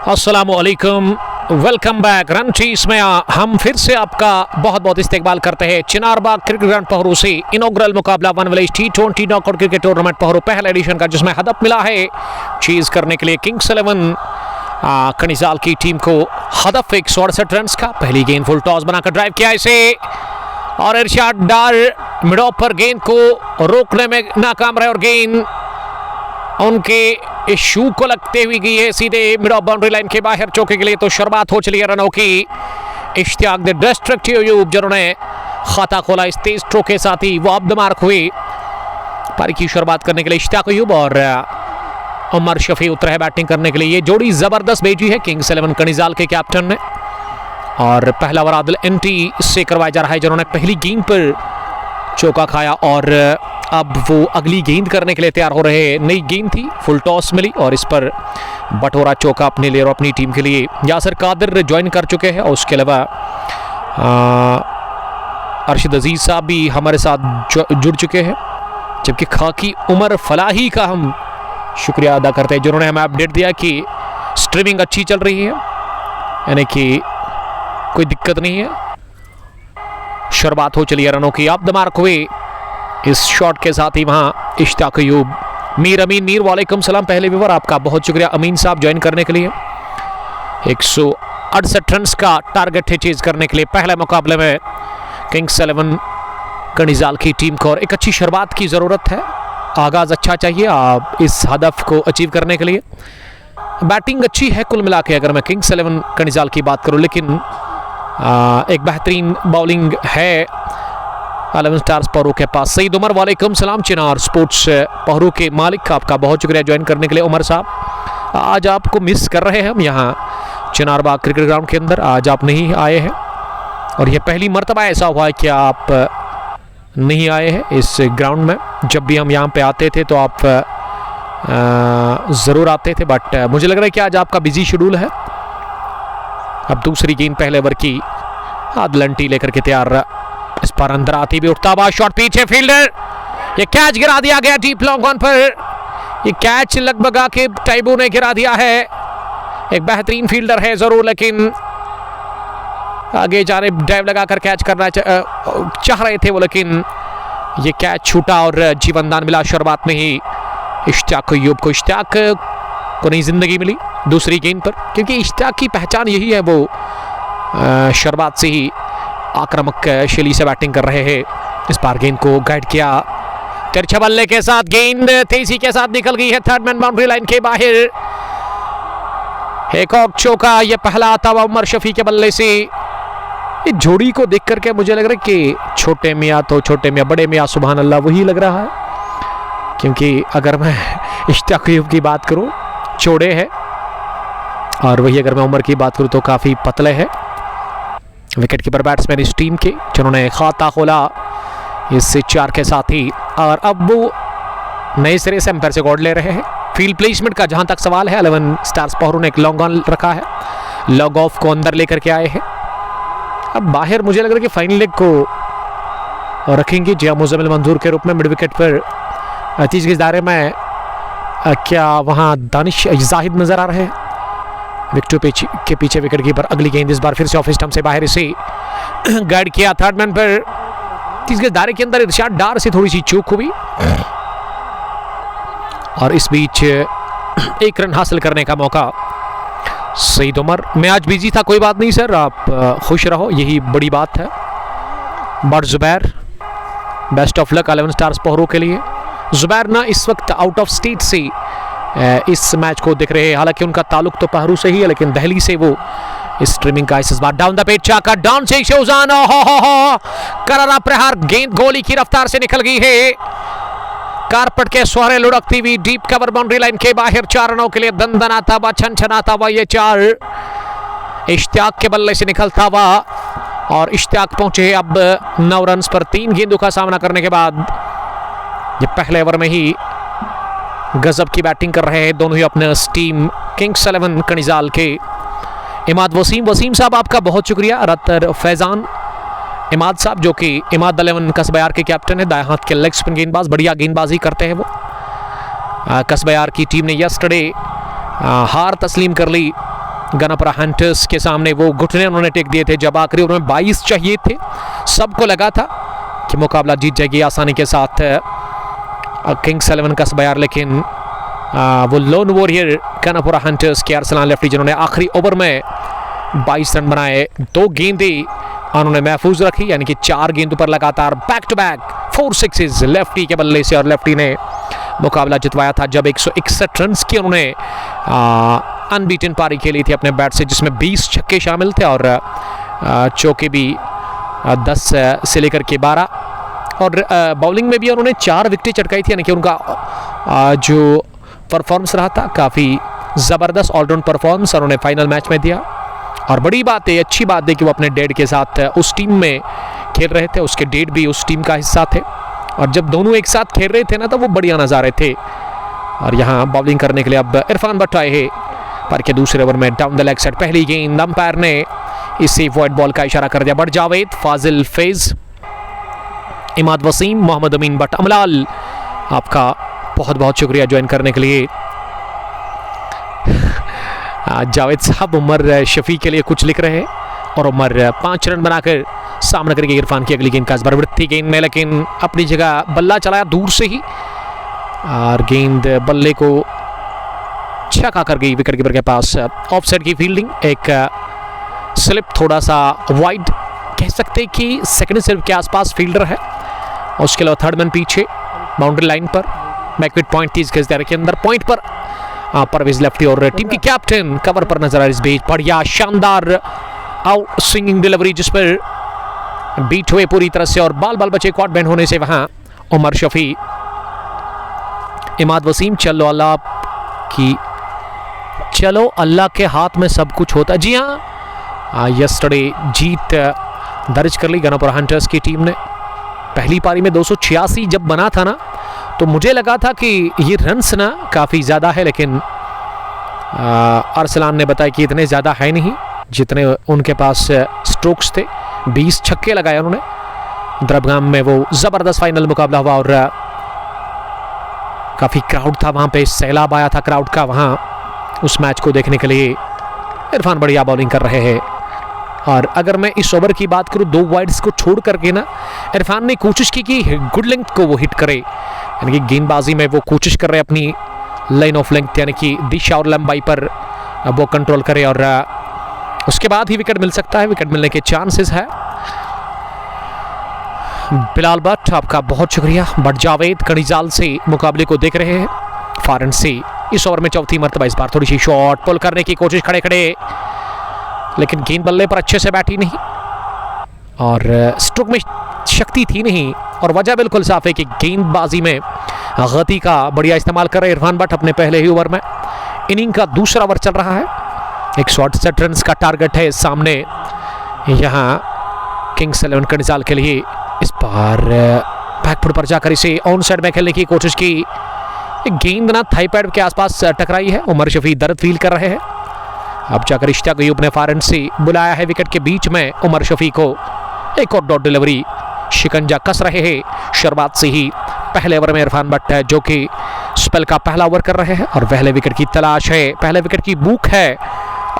अस्सलामुअलैकुम, welcome back. Run चीज में हम फिर से आपका बहुत बहुत इस्तेकबाल करते हैं चिनारबाग क्रिकेट ग्राउंड पहरू से इनॉग्रल मुकाबला one village T20 knockout cricket tournament Pohru पहले एडिशन का, जिसमें हदफ मिला है चीज करने के लिए किंग्स 11 कनिजाल की टीम को हदफ 168 रन का। पहली गेंद फुल टॉस बनाकर ड्राइव किया इसे और इरशाद डार मिड ऑफ पर गेंद को रोकने में नाकाम रहे और गेंद उनके इस शू को लगते हुए गई है सीधे मिड ऑफ बाउंड्री लाइन के बाहर चौके के लिए। तो शुरुआत हो चली है रनों की। इश्तियाक द डिस्ट्रक्टिव अयूब जिन्होंने खाता खोला इस तेज स्ट्रोक के साथ ही वो ऑफ द मार्क हुए। पारी की शुरुआत करने के लिए इश्तियाक अयूब और उमर शफी उतरे है बैटिंग करने के लिए। ये जोड़ी जबरदस्त भेजी है किंग्स 11 कनिजाल के कैप्टन ने। और पहला ओवर आदिल एंटी से करवाया जा रहा है जिन्होंने पहली गेंद पर चौका खाया और अब वो अगली गेंद करने के लिए तैयार हो रहे हैं। नई गेंद थी, फुल टॉस मिली और इस पर बटोरा चौका अपने लिए और अपनी टीम के लिए। यासिर कादिर ज्वाइन कर चुके हैं और उसके अलावा अरशद अजीज साहब भी हमारे साथ जुड़ चुके हैं, जबकि खाकी उमर फलाही का हम शुक्रिया अदा करते हैं जिन्होंने हमें अपडेट दिया कि स्ट्रीमिंग अच्छी चल रही है, यानी कि कोई दिक्कत नहीं है। शुरुआत हो चली है रनों की। ऑफ द मार्क हुए इस शॉट के साथ ही वहां इश्तियाक अयूब। मीर अमीन मीर वालेकुम सलाम, पहले व्यूअर आपका बहुत शुक्रिया अमीन साहब ज्वाइन करने के लिए। 168 रन का टारगेट है चेज करने के लिए पहले मुकाबले में किंग्स 11 कनिजाल की टीम को, और एक अच्छी शुरुआत की ज़रूरत है। आगाज़ अच्छा चाहिए आप इस हदफ को अचीव करने के लिए। बैटिंग अच्छी है कुल मिला के अगर मैं किंग्स 11 कनिजाल की बात करूं, लेकिन एक बेहतरीन बॉलिंग है 11 स्टार्स पहरू के पास। सईद उमर वालेकुम सलाम, चिनार स्पोर्ट्स पहरू के मालिक आपका बहुत शुक्रिया ज्वाइन करने के लिए। उमर साहब आज आपको मिस कर रहे हैं हम यहाँ चिनारबाग क्रिकेट ग्राउंड के अंदर, आज आप नहीं आए हैं और यह पहली मर्तबा ऐसा हुआ है कि आप नहीं आए हैं इस ग्राउंड में। जब भी हम यहाँ पे आते थे तो आप ज़रूर आते थे, बट मुझे लग रहा है कि आज आपका बिजी शेड्यूल है। अब दूसरी गेंद पहले ओवर की आदलंटी लेकर के तैयार, इस पर अंदर आती भी उठता हुआ शॉट, पीछे फील्डर, ये कैच गिरा दिया गया डीप लॉन्ग ऑन पर। ये कैच लगभग आके टाइबो ने गिरा दिया है। एक बेहतरीन फील्डर है जरूर, लेकिन आगे जाने ड्राइव लगाकर कैच करना चाह रहे थे वो, लेकिन ये कैच छूटा और जीवनदान मिला शुरुआत में ही इश्तियाक अयूब को। इश्तियाक को नई जिंदगी मिली दूसरी गेंद पर, क्योंकि इश्तियाक की पहचान यही है, वो शुरुआत से ही आक्रामक शैली से बैटिंग कर रहे हैं। इस बार गेंद को गाइड किया तिरछे बल्ले के साथ, गेंद तेजी के साथ निकल गई है थर्ड मैन बाउंड्री लाइन के बाहर। एक और चौका, यह पहला आता हुआ उमर शफी के बल्ले से। इस जोड़ी को देख करके मुझे लग रहा है कि छोटे मियाँ तो छोटे मियाँ, बड़े मियाँ सुभान अल्लाह वही लग रहा है, क्योंकि अगर मैं इश्तियाक अयूब की बात करूँ चौड़े है और वही अगर मैं उमर की बात करूँ तो काफ़ी पतले हैं। विकेट कीपर बैट्समैन इस टीम के जिन्होंने खाता खोला इस 4 के साथ ही, और अब वो नए सिरे से एम्पायर से गॉड ले रहे हैं। फील्ड प्लेसमेंट का जहां तक सवाल है, 11 स्टार्स पहरू ने एक लॉन्ग ऑन रखा है, लॉग ऑफ को अंदर लेकर के आए हैं। अब बाहर मुझे लग रहा है कि फाइनल लेग को रखेंगे जिया मुजम्मिल मंजूर के रूप में मिड विकेट पर। 30 के दायरे में क्या वहां दानिश जाहिद नजर आ रहे हैं विकेट के पीछे विकेट कीपर। अगली गेंद इस बार फिर से ऑफ स्टंप से बाहर इसे गाइड किया थर्ड मैन पर। 30 के दायरे के अंदर इरशाद डार से थोड़ी सी चूक हुई और इस बीच एक रन हासिल करने का मौका सईद उमर। मैं आज बिजी था, कोई बात नहीं सर, आप खुश रहो, यही बड़ी बात है। But Zubair best of luck 11 stars Pohru के लिए। जुबैर ना इस वक्त आउट ऑफ स्टेट से इस मैच को देख रहे हैं, हालांकि उनका ताल्लुक तो पहरू से ही है, लेकिन दिल्ली से वो इस स्ट्रीमिंग का इस बार डाउन द पेच चाका डाउन से शोजाना हो करारा प्रहार, गेंद गोली की रफ्तार से निकल गई है। कारपट के सोहरे लुढ़कती हुई डीप कवर बाउंड्री लाइन के बाहर 4 रनों के लिए दनदनाता हुआ छनछनाता हुआ ये 4 इश्तियाक के बल्ले से निकलता हुआ, और इश्तियाक पहुंचे अब 9 रन पर 3 गेंदों का सामना करने के बाद। ये पहले ओवर में ही गजब की बैटिंग कर रहे हैं दोनों ही अपने टीम किंग्स 11 कनिजाल के। इमाद वसीम साहब आपका बहुत शुक्रिया। रतर फैजान इमाद साहब जो कि इमाद 11 कसबयार के कैप्टन है, दाएं हाथ के लेग स्पिन गेंदबाज, बढ़िया गेंदबाजी करते हैं वो। कसबयार की टीम ने यस्टरडे हार तस्लीम कर ली गनपुरा हंटर्स के सामने वो घुटने उन्होंने टेक दिए थे जब आखिरी ओवर में 22 चाहिए थे। सबको लगा था कि मुकाबला जीत जाएगी आसानी के साथ किंग्स 11 का बयार, लेकिन वो लोन वॉरियर गनपुरा हंटर्स के अरसलान लेफ्टी जिन्होंने आखिरी ओवर में 22 रन बनाए, 2 गेंदें उन्होंने महफूज रखी, यानी कि 4 गेंदों पर लगातार back to back 4 sixes lefty के बल्ले से, और लेफ्टी ने मुकाबला जितवाया था जब 161 रन की उन्होंने अनबीटन पारी खेली थी अपने बैट से, जिसमें 20 छक्के शामिल थे और चौके भी 10 से लेकर के 12, और बॉलिंग में भी उन्होंने 4 विकेटें चटकाई थी, यानी कि उनका जो परफॉर्मेंस रहा था काफ़ी ज़बरदस्त ऑलराउंड परफॉर्मेंस उन्होंने फाइनल मैच में दिया। और बड़ी बात है, अच्छी बात है कि वो अपने डैड के साथ उस टीम में खेल रहे थे, उसके डैड भी उस टीम का हिस्सा थे, और जब दोनों एक साथ खेल रहे थे ना तो वो बढ़िया नज़ारे थे। और यहाँ बॉलिंग करने के लिए अब इरफान भट्ट आए हैं, पर के दूसरे ओवर में डाउन द लेग साइड पहली गेंद, अंपायर ने इसे वाइड बॉल का इशारा कर दिया। बट जावेद, फाजिल फैज, इमाद वसीम, मोहम्मद अमीन भट्ट, अमलाल, आपका बहुत बहुत शुक्रिया ज्वाइन करने के लिए। जावेद साहब उमर शफी के लिए कुछ लिख रहे हैं, और उमर 5 रन बनाकर सामना करेंगे इरफान की अगली गेंद का। इस बार वृत्ति गेंद में, लेकिन अपनी जगह बल्ला चलाया दूर से ही, और गेंद बल्ले को छक्का कर गई विकेट कीपर के पास। ऑफ साइड की फील्डिंग, एक स्लिप थोड़ा सा वाइड कह सकते कि सेकंड स्लिप के आसपास फील्डर है, और उसके अलावा थर्ड मैन पीछे बाउंड्री लाइन पर, बैकविट पॉइंट 30 गज दायरे के अंदर, पॉइंट पर परवेज लेफ्टी और टीम की कैप्टन कवर पर नजर आ रही इस बीच। बढ़िया शानदार आउट स्विंगिंग डिलीवरी जिस पर बीट हुए पूरी तरह से, और बाल बाल बचे कॉट बैंड होने से वहां उमर शफी, इमाद वसीम, चलो अल्लाह के हाथ में सब कुछ होता है। जी हाँ, यस्टरडे जीत दर्ज कर ली गनपुरा हंटर्स की टीम ने। पहली पारी में 286 जब बना था ना, तो मुझे लगा था कि ये रन्स ना काफ़ी ज़्यादा है, लेकिन अरसलान ने बताया कि इतने ज़्यादा है नहीं जितने उनके पास स्ट्रोक्स थे। 20 छक्के लगाए उन्होंने। द्रबगाम में वो ज़बरदस्त फाइनल मुकाबला हुआ, और काफ़ी क्राउड था वहाँ पे, सैलाब आया था क्राउड का वहाँ उस मैच को देखने के लिए। इरफान बढ़िया बॉलिंग कर रहे हैं, और अगर मैं इस ओवर की बात करूं 2 वाइड्स को छोड़ करके ना, इरफान ने कोशिश की कि गुड लेंथ को वो हिट करे, यानी कि गेंदबाजी में वो कोशिश कर रहे अपनी लाइन ऑफ लेंथ, यानी कि दिशा और लंबाई पर वो कंट्रोल करे, और उसके बाद ही विकेट मिल सकता है, विकेट मिलने के चांसेस है। बिलाल भट्ट, आपका बहुत शुक्रिया। बट जावेद कड़ीजाल से मुकाबले को देख रहे हैं फॉरन से। इस ओवर में चौथी मरतबा इस बार थोड़ी सी शॉट पुल करने की कोशिश, खड़े खड़े, लेकिन गेंद बल्ले पर अच्छे से बैठी नहीं, और स्ट्रोक में शक्ति थी नहीं, और वजह बिल्कुल साफ है कि गेंदबाजी में गति का बढ़िया इस्तेमाल कर रहे इरफान भट्ट अपने पहले ही ओवर में। इनिंग का दूसरा ओवर चल रहा है, 168 रन का टारगेट है सामने यहाँ किंग्स 11 कड़ीजाल के लिए। इस बार बैकफुट पर जाकर इसे ऑन साइड में खेलने की कोशिश की, गेंद ना थाई पैड के आसपास टकराई है। उमर शफी दर्द फील कर रहे हैं। अब जाकर इश्तियाक अयूब ने फॉरन से बुलाया है विकेट के बीच में उमर शफी को। एक और डॉट डिलीवरी, शिकंजा कस रहे हैं शुरुआत से ही। पहले ओवर में इरफान भट्ट है जो कि स्पेल का पहला ओवर कर रहे हैं, और पहले विकेट की तलाश है, पहले विकेट की भूख है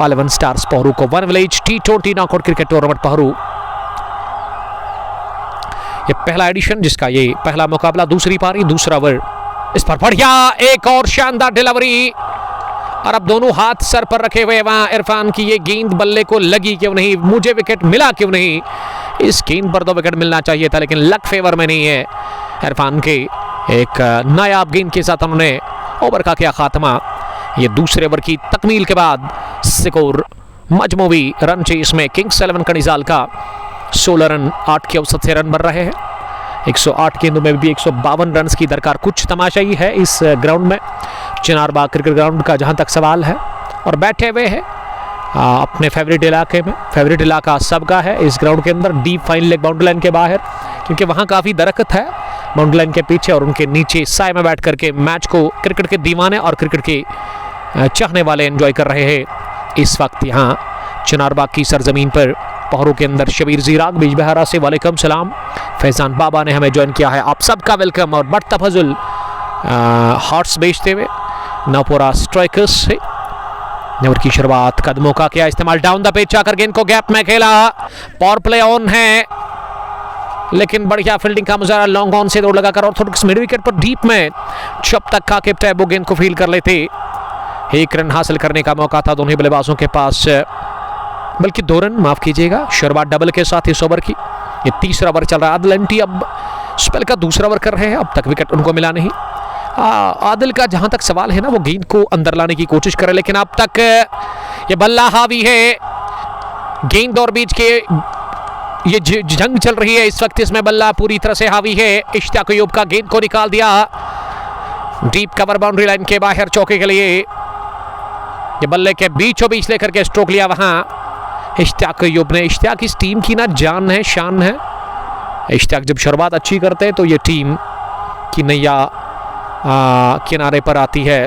ऑल 11 स्टार्स पहरू को। One village T20 knockout cricket tournament Pohru, ये पहला एडिशन जिसका ये पहला मुकाबला, दूसरी पारी, दूसरा ओवर। इस पर बढ़िया एक और शानदार डिलीवरी, और अब दोनों हाथ सर पर रखे हुए वहां इरफान की ये गेंद बल्ले को लगी क्यों नहीं, मुझे विकेट मिला क्यों नहीं। इस गेंद पर 2 विकेट मिलना चाहिए था, लेकिन लक फेवर में नहीं है इरफान के। एक नायाब गेंद के साथ उन्होंने ओवर का किया खात्मा। ये दूसरे ओवर की तकमील के बाद स्कोर मजमूवी रन चेस में किंग्स 11 कड़ीजाल का 16 रन 8 के औसत से रन बन रहे हैं। 108 गेंदों में भी 152 रन की दरकार। कुछ तमाशा ही है इस ग्राउंड में, चिनारबाग क्रिकेट ग्राउंड का, जहां तक सवाल है। और बैठे हुए हैं अपने फेवरेट इलाके में। फेवरेट इलाका सबका है इस ग्राउंड के अंदर, deep fine leg boundary line के बाहर, क्योंकि वहां काफ़ी दरख्त है बाउंड्री लाइन के पीछे, और उनके नीचे साए में बैठ करके मैच को क्रिकेट के दीवाने और क्रिकेट के चाहने वाले एंजॉय कर रहे हैं इस वक्त यहाँ चिनारबाग की सरजमीन पर। पहरू के अंदर शबीर जीराग बिजबहरा से वालेकुम सलाम। फैजान बाबा ने हमें ज्वाइन किया है, आप सबका वेलकम। और बट तफजुल हार्ट्स बेचते हुए नौपुरा स्ट्राइकर्स से ओवर की शुरुआत, कदमों का किया इस्तेमाल, डाउन द पिच आकर गेंद को गैप में खेला, पावर प्ले ऑन है, लेकिन बढ़िया फील्डिंग का मुजाहरा, लॉन्ग ऑन से दौड़ लगाकर और थोड़ा मिड विकेट पर डीप में जब तक काकिब टैब वो गेंद को फील कर लेते, 1 रन हासिल करने का मौका था दोनों बल्लेबाजों के पास, बल्कि 2 रन, माफ कीजिएगा। शुरुआत डबल के साथ इस ओवर की, ये तीसरा ओवर चल रहा है। आदिल एंटी अब स्पेल का दूसरा ओवर कर रहे हैं, अब तक विकेट उनको मिला नहीं। आदिल का जहां तक सवाल है ना, वो गेंद को अंदर लाने की कोशिश करे, लेकिन अब तक ये बल्ला हावी है, गेंद और बीच के ये जंग चल रही है इस वक्त, इसमें बल्ला पूरी तरह से हावी है। इश्तियाक अय्यूब का गेंद को निकाल दिया डीप कवर बाउंड्री लाइन के बाहर चौके के लिए, ये बल्ले के बीचों बीच लेकर के स्ट्रोक लिया वहां इश्तियाक अय्यूब ने। इश्तियाक इस टीम की ना जान है, शान है। इश्तियाक जब शुरुआत अच्छी करते हैं तो ये टीम की नैया किनारे पर आती है।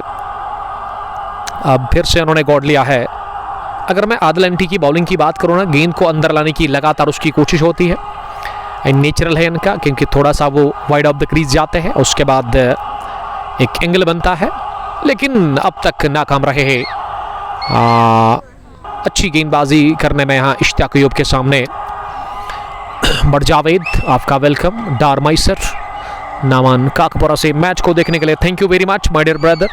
अब फिर से उन्होंने गॉड लिया है। अगर मैं आदिल एंटी की बॉलिंग की बात करूँ ना, गेंद को अंदर लाने की लगातार उसकी कोशिश होती है, नेचुरल है इनका, क्योंकि थोड़ा सा वो वाइड ऑफ द क्रीज जाते हैं, उसके बाद एक एंगल बनता है, लेकिन अब तक नाकाम रहे हैं। अच्छी गेंदबाजी करने में यहाँ इश्तियाक अय्यूब के सामने। बड़ जावेद, आपका वेलकम। डार मैसर, नामान काकपुरा से मैच को देखने के लिए thank you very much my dear brother.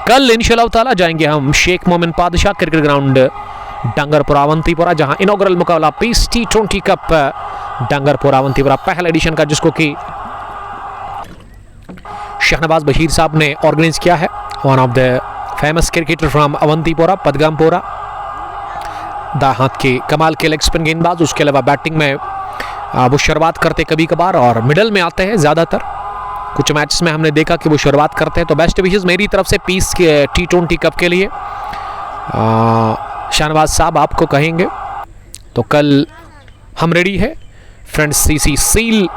कल इंशाअल्लाह ताला जाएंगे हम शेख मोमिन पादशाह क्रिकेट ग्राउंड डंगरपुर अवंतीपुरा, जहां इनॉग्रल मुकाबला piece T20 cup Dungarpur Awantipora पहला एडिशन का, जिसको कि शहनवाज बशीर साहब ने ऑर्गेनाइज किया है। One of the famous cricketer from Awantipora, Padgampora, दाहात के कमाल के लेग स्पिन गेंदबाज। उसके अलावा बैटिंग में वो शुरुआत करते कभी कभार और मिडल में आते हैं ज़्यादातर। कुछ मैचेस में हमने देखा कि वो शुरुआत करते हैं। तो बेस्ट विशेस मेरी तरफ से पीस के T20 कप के लिए। शहनवाज साहब आपको कहेंगे तो कल हम रेडी है friends CC Seal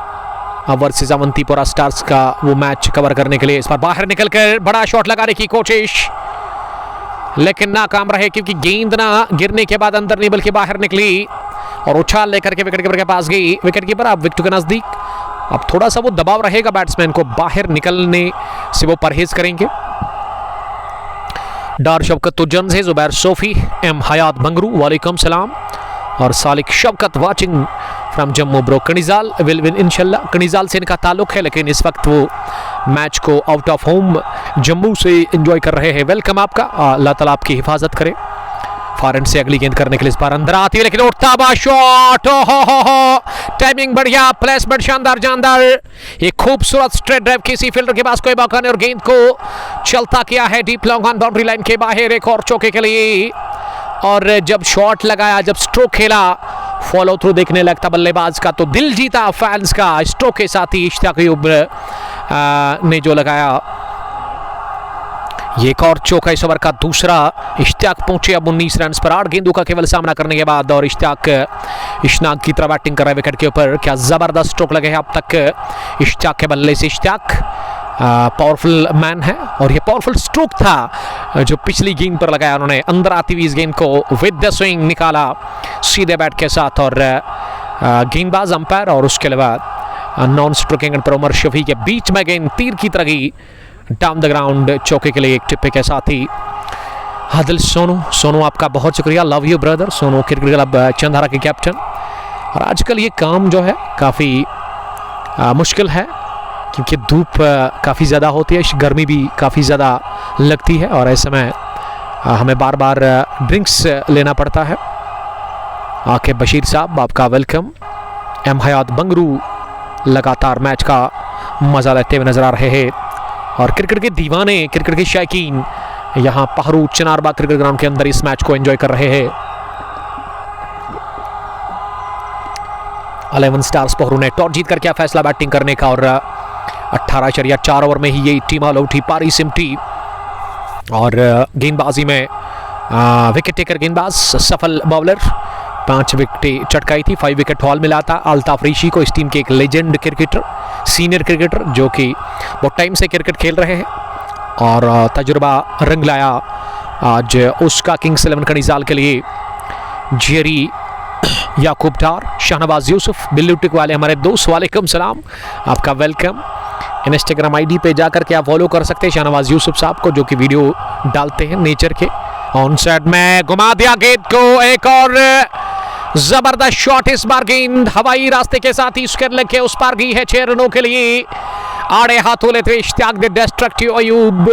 versus Awantipora Stars का वो मैच कवर करने के लिए। इस बार बाहर निकलकर बड़ा शॉट लगाने की कोशिश, लेकिन नाकाम रहे, क्योंकि गेंद ना गिरने के बाद अंदर नहीं बल्कि बाहर निकली और उछाल लेकर के विकेट कीपर के पास गई। विकेट कीपर अब विकेट के नजदीक, अब थोड़ा सा वो दबाव रहेगा बैट्समैन को, बाहर निकलने से वो परहेज करेंगे। डार शौकत तुजन से जुबैर सोफी, एम हयात बंगरू, वालेकुम सलाम, और Salik Shaukat watching from Jammu bro. Kanijal will win इंशाल्लाह। कनिजाल से इनका ताल्लुक है, लेकिन इस वक्त वो मैच को आउट ऑफ होम जम्मू से एंजॉय कर रहे हैं। वेलकम आपका, अल्लाह ताला आपकी हिफाजत करे। फॉरन से अगली गेंद करने के लिए इस बार अंदर आती है, लेकिन उठता हुआ शॉट, हो टाइमिंग बढ़िया, प्लेसमेंट शानदार जानदार। ये खूबसूरत स्ट्रेट ड्राइव, किसी फील्डर के पास कोई मौका नहीं और गेंद को चलता किया है deep long on boundary line के बाहर, एक और चौके के लिए। और जब शॉट लगाया, जब स्ट्रोक खेला, फॉलो थ्रू देखने लगता बल्लेबाज का, तो दिल जीता फैंस का। स्ट्रोक के साथ ही इश्तियाक अय्यूब ने जो लगाया, ये एक और चौका इस ओवर का दूसरा। इश्तियाक पहुंचे अब 19 रन पर 8 गेंदों का केवल सामना करने के बाद, और इश्तियाक इशनाक की तरह बैटिंग कर रहे विकेट के ऊपर। क्या जबरदस्त स्ट्रोक लगे हैं अब तक इश्तियाक के बल्ले से। इश्तियाक पावरफुल मैन है, और ये पावरफुल स्ट्रोक था जो पिछली गेंद पर लगाया उन्होंने। अंदर आती हुई इस गेंद को विद द स्विंग निकाला सीधे बैट के साथ, और गेंदबाज अंपायर और उसके अलावा नॉन स्ट्रोकिंग पर उमर शफी के बीच में गेंद तीर की तरह गई डाउन द ग्राउंड चौके के लिए एक टिप्पे के साथ ही। आदिल सोनू आपका बहुत शुक्रिया, love you brother. Sonu cricket club Chandara के कैप्टन। और आजकल ये काम जो है काफ़ी मुश्किल है, क्योंकि धूप काफ़ी ज़्यादा होती है, गर्मी भी काफ़ी ज़्यादा लगती है, और ऐसे में हमें बार बार ड्रिंक्स लेना पड़ता है। आके बशीर साहब आपका वेलकम। एम हयात बंगरू लगातार मैच का मज़ा लेते हुए नजर आ रहे हैं, और क्रिकेट के दीवाने, क्रिकेट के शौकीन यहाँ पहरू चिनारबाग क्रिकेट ग्राउंड के अंदर इस मैच को एंजॉय कर रहे हैं। 11 स्टार्स पहरू ने टॉस जीत कर क्या फैसला बैटिंग करने का, और 18.4 ओवर में ही ये टीम ऑल आउट ही, पारी सिमटी। और गेंदबाजी में विकेट टेकर गेंदबाज, सफल बॉलर, 5 विकेटें चटकाई थी, 5 विकेट हॉल मिला था अल्ताफ ऋषि को। इस टीम के एक लेजेंड क्रिकेटर, सीनियर क्रिकेटर, जो कि बहुत टाइम से क्रिकेट खेल रहे हैं और तजुर्बा रंग लाया आज उसका किंग्स 11 कनिजाल के लिए। जेरी याकूब डार, शाहनवाज यूसुफ, बिल्लू टिक वाले हमारे दोस्त, वालेकुम सलाम, आपका वेलकम। इंस्टाग्राम आईडी पे जाकर के आप फॉलो कर सकते हैं शाहनवाज यूसुफ साहब को, जो कि वीडियो डालते हैं नेचर के, ऑन साइड में घुमा दिया गेंद को, एक और जबरदस्त शॉट। इस बार गेंद हवाई रास्ते के साथ ही उसके लेके उस पार गई है 6 रनों के लिए। आड़े हाथों लेते इश्तियाक दे डिस्ट्रक्टिव अयूब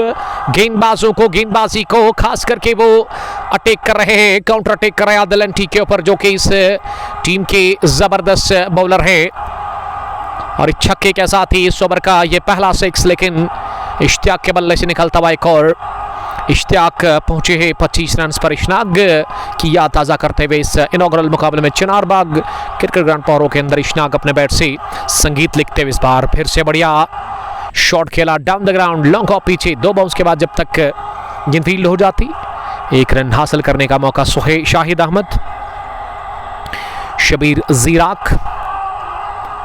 गेंदबाजों को, गेंदबाजी को खास करके वो अटैक कर रहे हैं, काउंटर अटैक कर रहे हैं आदिल एंटी के ऊपर, जो कि इस टीम के जबरदस्त बॉलर है। और छक्के के साथ ही इस ओवर का ये पहला 6, लेकिन इश्तियाक के बल्ले से निकलता हुआ एक और। इश्तियाक पहुंचे हैं 25 रन पर इशनाक की याद ताज़ा करते हुए इस इनॉग्रल मुकाबले में चिनारबाग क्रिकेट ग्राउंड पहरों के अंदर इशनाक अपने बैट से संगीत लिखते हुए इस बार फिर से बढ़िया शॉट खेला down the ground, long off पीछे 2 बाउंस के बाद जब तक गेंद फील्ड हो जाती 1 रन हासिल करने का मौका शाहिद अहमद, शबीर ज़ीराक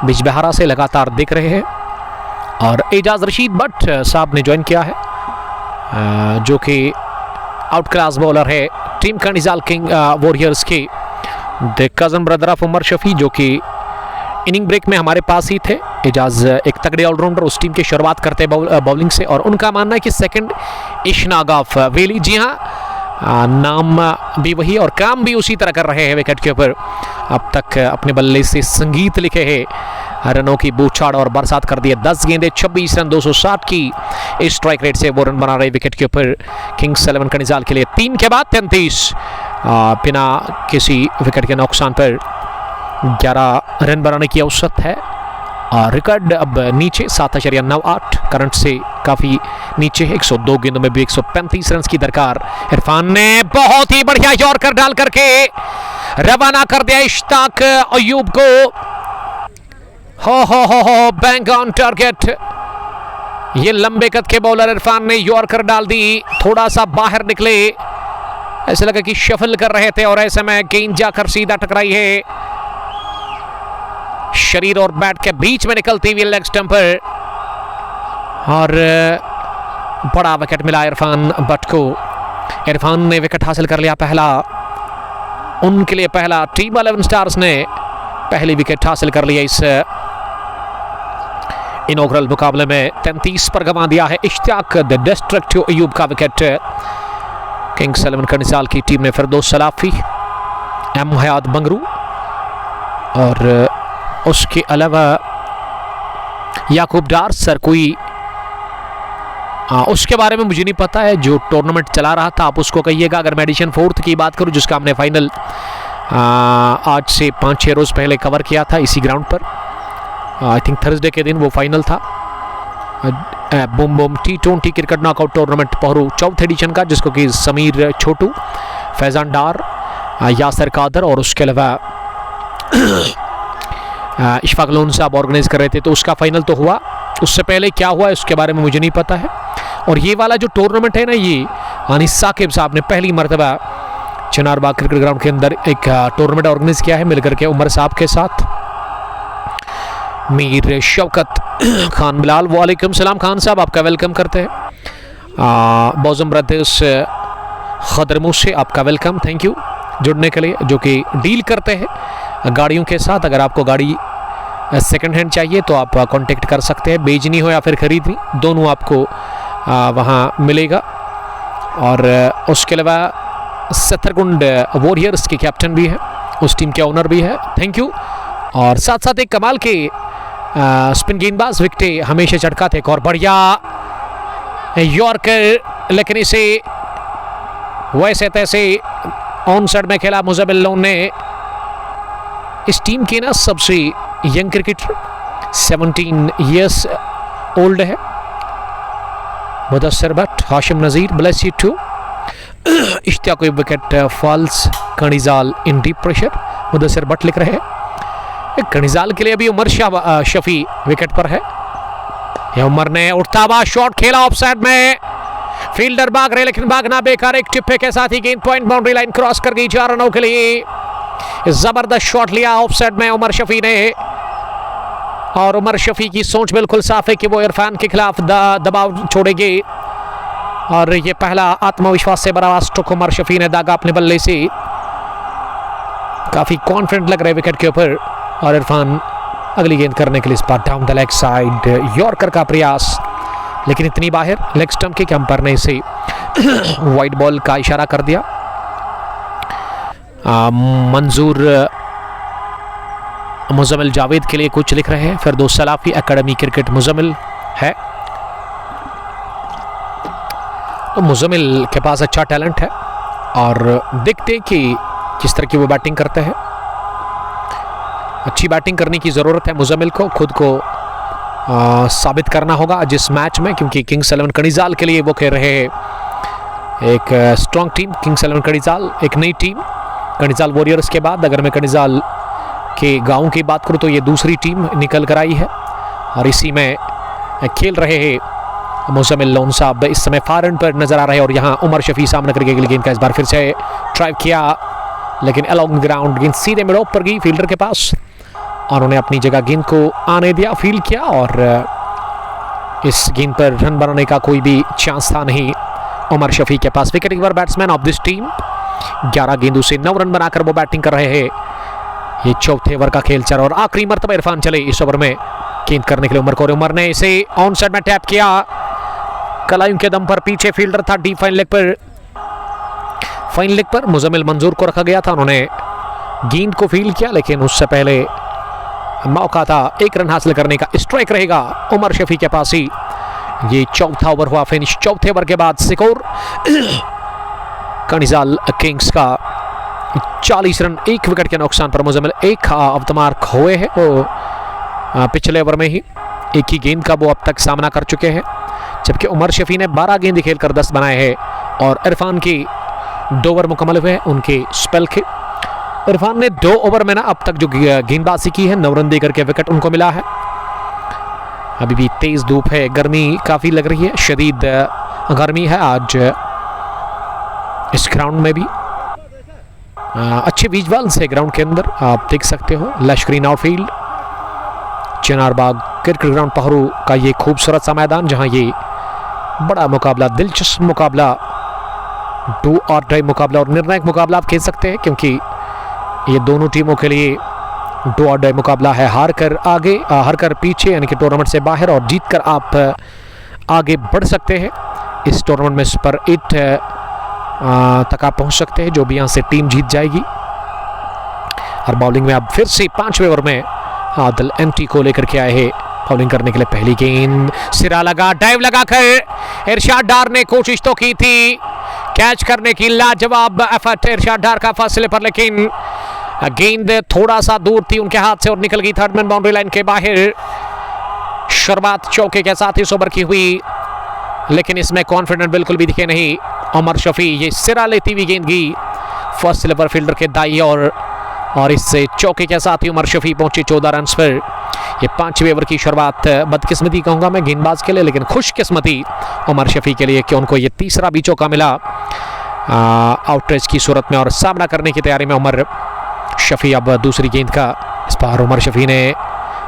बिजबहारा से लगातार दिख रहे हैं। और एजाज रशीद भट्ट साहब ने ज्वाइन किया है, जो कि आउट क्लास बॉलर है टीम कनिजाल किंग वॉरियर्स के, the cousin brother of Umar Shafi, जो कि इनिंग ब्रेक में हमारे पास ही थे। एजाज एक तगड़े ऑलराउंडर उस टीम की शुरुआत करते बॉलिंग से, और उनका मानना है कि सेकंड इशनाक ऑफ वेली, जी हाँ नाम भी वही और काम भी उसी तरह कर रहे हैं विकेट के ऊपर। अब तक अपने बल्ले से संगीत लिखे हैं, रनों की बूछाड़ और बरसात कर दिए। 10 गेंदें 26 रन 260 की स्ट्राइक रेट से वो रन बना रहे विकेट के ऊपर किंग्स 11 कनिजाल के लिए। 3 के बाद 33 बिना किसी विकेट के नुकसान पर 11 रन बनाने की औसत है। रिकॉर्ड अब नीचे 7.98 करंट से काफ़ी नीचे है। 102 गेंदों में भी 135 रन की दरकार। इरफान ने बहुत ही बढ़िया यॉर्कर डाल करके रवाना कर दिया इश्तियाक अयूब को। हो बैंक ऑन टारगेट। ये लंबे कद के बॉलर इरफान ने यॉर्कर डाल दी, थोड़ा सा बाहर निकले, ऐसे लगा कि शफल कर रहे थे और ऐसे में गेंद जाकर सीधा टकराई है शरीर और बैट के बीच में निकलती हुई लेग स्टंप पर, और बड़ा विकेट मिला इरफान भट्ट को। इरफान ने विकेट हासिल कर लिया पहला, उनके लिए पहला। टीम 11 स्टार्स ने पहली विकेट हासिल कर लिया इस इनॉग्रल मुकाबले में। 33 पर गंवा दिया है इश्तियाक द डिस्ट्रक्टिव अयूब का विकेट। किंग्स 11 कनिजाल की टीम ने फिरदौस सलाफी, एम हयात बंगरू और उसके अलावा याकूब डार सर कोई उसके बारे में मुझे नहीं पता है, जो टूर्नामेंट चला रहा था आप उसको कहिएगा। अगर मैं एडिशन 4 की बात करूं जिसका हमने फाइनल आज से 5-6 रोज पहले कवर किया था इसी ग्राउंड पर, आई थिंक थर्सडे के दिन वो फाइनल था। Boom boom T20 cricket knockout tournament Pohru 4th edition का, जिसको कि समीर छोटू, फैजान डार, यासर कादर और उसके अलावा इशफाक लोन साहब ऑर्गेनाइज कर रहे थे। तो उसका फाइनल तो हुआ, उससे पहले क्या हुआ उसके बारे में मुझे नहीं पता है। और ये वाला जो टूर्नामेंट है ना, ये अनीस साकिब साहब ने पहली मरतबा चिनारबाग क्रिकेट ग्राउंड के अंदर एक टूर्नामेंट ऑर्गेनाइज किया है मिलकर के उमर साहब के साथ। मीर शौकत खान बिलाल, वालेकुम सलाम खान साहब, आपका वेलकम करते हैं। बॉजम ब्रदर्स खदरमू से आपका वेलकम, थैंक यू जुड़ने के लिए, जो कि डील करते हैं गाड़ियों के साथ। अगर आपको गाड़ी सेकंड हैंड चाहिए तो आप कांटेक्ट कर सकते हैं, बेचनी हो या फिर खरीदनी, दोनों आपको वहाँ मिलेगा। और उसके अलावा सत्तरगुंड वॉरियर्स के कैप्टन भी है, उस टीम के ओनर भी है, थैंक यू। और साथ साथ एक कमाल के स्पिन गेंदबाज विकेट हमेशा चटकाते, एक और बढ़िया यॉर्कर, लेकिन इसे वैसे तैसे ऑन साइड में खेला मुजबिल लोन ने। इस टीम के ना सबसे यंग क्रिकेटर 17 ईयर्स ओल्ड है Mudassir Bhat, Hashim Nazir, bless you too. Ishtiyaq को wicket falls, Kanijal in deep pressure, Mudassir Bhat लिख रहे हैं। कनिजाल के लिए अभी उमर शफी विकेट पर है। यह उमर ने उठता हुआ शॉट खेला ऑफसाइड में, फील्डर भाग रहे लेकिन भागना बेकार। एक टिप्पे के साथ ही गेंद पॉइंट बाउंड्री लाइन क्रॉस कर गई 4 रनों के लिए। जबरदस्त शॉट लिया ऑफसाइड में उमर शफी ने, और उमर शफी की सोच बिल्कुल साफ है कि वो इरफान के खिलाफ दबाव छोड़ेंगे। और ये पहला आत्मविश्वास से भरा स्ट्रोक उमर शफी ने दागा अपने बल्ले से, काफी कॉन्फिडेंट लग रहे विकेट के ऊपर। और इरफान अगली गेंद करने के लिए इस बार down the leg side yorker का प्रयास, लेकिन इतनी बाहर लेग स्टंप के अंपायर ने इसे वाइड बॉल का इशारा कर दिया। मंजूर मुजम्मिल जावेद के लिए कुछ लिख रहे हैं। फिरदौस सलाफी एकेडमी क्रिकेट मुजम्मिल है। तो मुजम्मिल के पास अच्छा टैलेंट है और देखते कि किस तरह की वो बैटिंग करते हैं। अच्छी बैटिंग करने की ज़रूरत है मुजम्मिल को, खुद को साबित करना होगा जिस मैच में, क्योंकि किंग्स 11 कड़ीजाल के लिए वो खेल रहे हैं। एक स्ट्रॉन्ग टीम किंग्स 11 कड़ीजाल, एक नई टीम कड़ीजाल वॉरियर्स के बाद अगर मैं कड़ीजाल के गांव की बात करूं तो ये दूसरी टीम निकल कर आई है और इसी में खेल रहे हैं मुजम्मिल लोन साहब। इस समय फार एंड पर नजर आ रहे हैं और यहाँ उमर शफी सामने करके गेंद का इस बार फिर से ट्राई किया, लेकिन अलॉन्ग ग्राउंड गेंद सीधे मिड ऑफ पर गई फील्डर के पास और उन्होंने अपनी जगह गेंद को आने दिया, फील्ड किया और इस गेंद पर रन बनाने का कोई भी चांस था नहीं उमर शफी के पास। Wicket keeper batsman of this team 11 गेंदों से 9 रन बनाकर वो बैटिंग कर रहे हैं। ये चौथे ओवर का खेल चल और आखिरी मरतबा इरफान चले इस ओवर में गेंद करने के लिए उमर को। उमर ने इसे ऑन साइड में टैप किया, कलाइयों के दम पर पीछे फील्डर था डीप फाइन लेग पर मुजम्मिल मंजूर को रखा गया था। उन्होंने गेंद को फील्ड किया लेकिन उससे पहले मौका था 1 रन हासिल करने का। स्ट्राइक रहेगा उमर शफी के पास ही। ये चौथा ओवर हुआ फिनिश। चौथे ओवर के बाद स्कोर कड़ीजाल किंग्स का 40 रन 1 विकेट के नुकसान पर। मुजम्मिल एक ऑफ द मार्क हुए हैं, वो पिछले ओवर में ही एक ही गेंद का वो अब तक सामना कर चुके हैं, जबकि उमर शफी ने 12 गेंद खेलकर 10 बनाए हैं और इरफान की 2 ओवर मुकम्मल हुए हैं उनके स्पेल के। इरफान ने 2 ओवर में ना अब तक जो गेंदबाजी की है 9 रन देकर के विकेट उनको मिला है। अभी भी तेज धूप है, गर्मी काफ़ी लग रही है, शदीद गर्मी है आज इस ग्राउंड में भी। अच्छे विजुअल्स है ग्राउंड के अंदर, आप देख सकते हो lush green outfield, Chinarbagh cricket ground Pohru का ये खूबसूरत सा मैदान जहां ये बड़ा मुकाबला, दिलचस्प मुकाबला, डू और डाई मुकाबला और निर्णायक मुकाबला आप खेल सकते हैं, क्योंकि ये दोनों टीमों के लिए डू और डाई मुकाबला है। हार कर आगे, हार कर पीछे यानी कि टूर्नामेंट से बाहर और जीत कर आप आगे बढ़ सकते हैं। इस टूर्नामेंट में सुपर 8 तक आप पहुंच सकते हैं जो भी यहाँ से टीम जीत जाएगी। और बॉलिंग में अब फिर से 5वें ओवर में आदिल एंटी को लेकर के आए हैं बॉलिंग करने के लिए। पहली गेंद सिरा लगा, डाइव लगाकर इरशाद डार ने कोशिश तो की थी कैच करने की, लाजवाब एफर्ट इरशाद डार का फासले पर, लेकिन गेंद थोड़ा सा दूर थी उनके हाथ से और निकल गई थर्ड मैन बाउंड्री लाइन के बाहर। शुरुआत चौके के साथ इस ओवर की हुई, लेकिन इसमें कॉन्फिडेंट बिल्कुल भी दिखे नहीं उमर शफी। ये सिरा लेती हुई गेंद गई फर्स्ट स्लिपर फील्डर के दाई और इससे चौके के साथ ही उमर शफी पहुंचे 14 रन पर। ये 5वें ओवर की शुरुआत बदकिस्मती कहूंगा मैं गेंदबाज के लिए, लेकिन खुशकिस्मती उमर शफी के लिए कि उनको ये तीसरा भी चौका मिला आउटरेज की सूरत में और सामना करने की तैयारी में उमर शफी। अब दूसरी गेंद का इस बार उमर शफी ने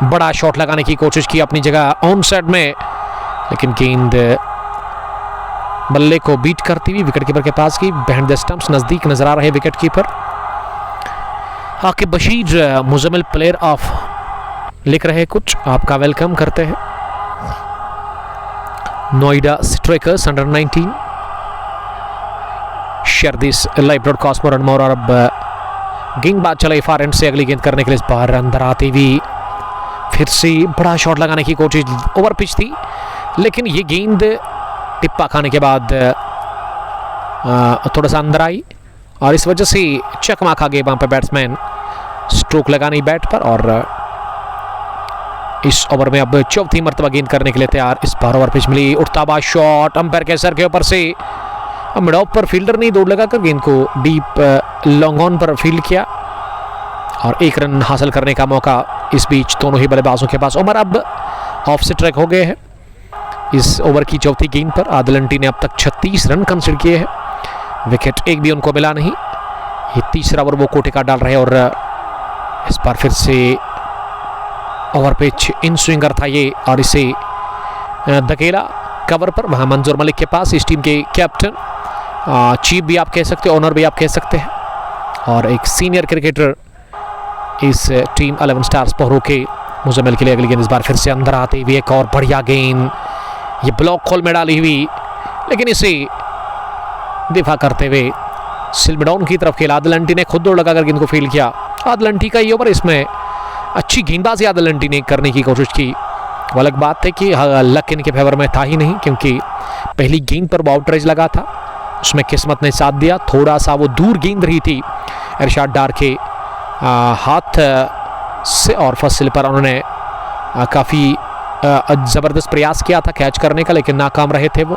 बड़ा शॉट लगाने की कोशिश की अपनी जगह ऑन साइड में, लेकिन गेंद बल्ले को बीट करती हुई विकेट कीपर के पास की बिहाइंड द स्टंप्स नजदीक नजर आ रहे wicket keeper Aqib Bashir. Muzammil player of लिख रहे कुछ, आपका वेलकम करते हैं। Noida strikers under 19 share this live broadcast more and more. और अब गेंदबाज चले फार एंड से अगली गेंद करने के लिए इस बार अंदर आती हुई फिर से बड़ा शॉट लगाने की कोशिश, ओवर पिच थी लेकिन ये गेंद टिप्पा खाने के बाद थोड़ा सा अंदर आई और इस वजह से चकमा खा गए वहां पर बैट्समैन स्ट्रोक लगानी बैट पर। और इस ओवर में अब चौथी मरतबा गेंद करने के लिए तैयार। इस बार ओवर पिच मिली, उठता हुआ शॉट अंपायर के सर के ऊपर से, मिड ऑफ पर फील्डर ने दौड़ लगाकर गेंद को डीप लॉन्ग ऑन पर फील्ड किया और 1 रन हासिल करने का मौका इस बीच दोनों ही बल्लेबाजों के पास। उमर अब ऑफ से ट्रैक हो गए हैं इस ओवर की चौथी गेंद पर। आदिल एंटी ने अब तक 36 रन कंसीडर किए हैं, विकेट एक भी उनको मिला नहीं। ये तीसरा ओवर वो कोटे का डाल रहे और इस बार फिर से ओवर पिच इन स्विंगर था ये और इसे धकेला कवर पर वहाँ मंजूर मलिक के पास, इस टीम के कैप्टन, चीफ भी आप कह सकते हो, ओनर भी आप कह सकते हैं और एक सीनियर क्रिकेटर इस टीम 11 स्टार्स पहरू के। मुजम्मिल के लिए अगली गेंद इस बार फिर से अंदर आते हुए एक और बढ़िया गेंद, ये ब्लॉक खोल में डाली हुई, लेकिन इसे दिफा करते हुए सिल्वरडाउन की तरफ खेला। आदिलंटी ने खुद दौड़ लगाकर गेंद को फील्ड किया। आदिलंटी का ये ओवर, इसमें अच्छी गेंदबाजी आदिलंटी ने करने की कोशिश की। वो अलग बात है कि लक इनके फेवर में था ही नहीं, क्योंकि पहली गेंद पर आउटरेज लगा था, उसमें किस्मत ने साथ दिया। थोड़ा सा वो दूर गेंद रही थी इरशाद डार के हाथ से और फर्स्ट स्लिप पर उन्होंने काफ़ी ज़बरदस्त प्रयास किया था कैच करने का, लेकिन नाकाम रहे थे वो।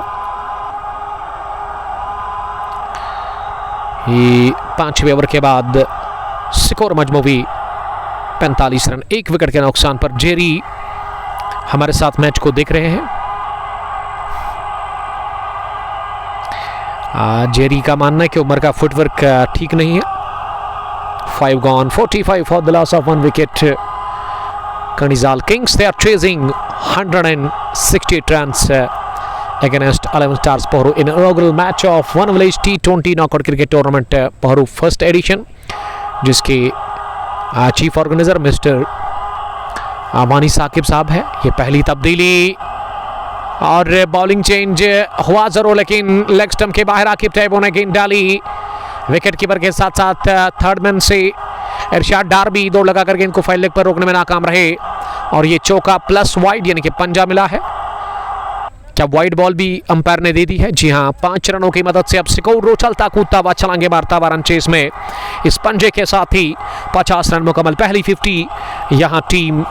ये 5वें ओवर के बाद स्कोर मजमूवी 45 रन, 1 विकेट के नुकसान पर। जेरी हमारे साथ मैच को देख रहे हैं। जेरी का मानना है कि उमर का फुटवर्क ठीक नहीं है। 5 gone, 45 for the loss of 1 wicket. Karnizal Kings, they are chasing 168 runs against 11 Stars Pahru in inaugural match of One Village T20 Knockout Cricket Tournament Pahru first edition, जिसके चीफ ऑर्गेनाइजर मिस्टर वानी साकिब साहब है। ये पहली तब्दीली और bowling change हुआ जरूर, लेकिन लेग स्टंप के बाहर आकिब तैयब ने गेंद डाली। विकेट कीपर के साथ साथ थर्ड मैन से इरशाद डार भी दौड़ लगाकर गेंद को फाइल लेग पर रोकने में नाकाम रहे, और ये चौका प्लस वाइड यानी कि पंजा मिला है। क्या वाइड बॉल भी अंपायर ने दे दी है? जी हां, 5 रनों की मदद से अब स्कोर चलता कूदता हुआ छलांगे मारता हुआ रन चेस में। इस पंजे के साथ ही 50 रन मुकम्मल, पहली 50 यहां टीम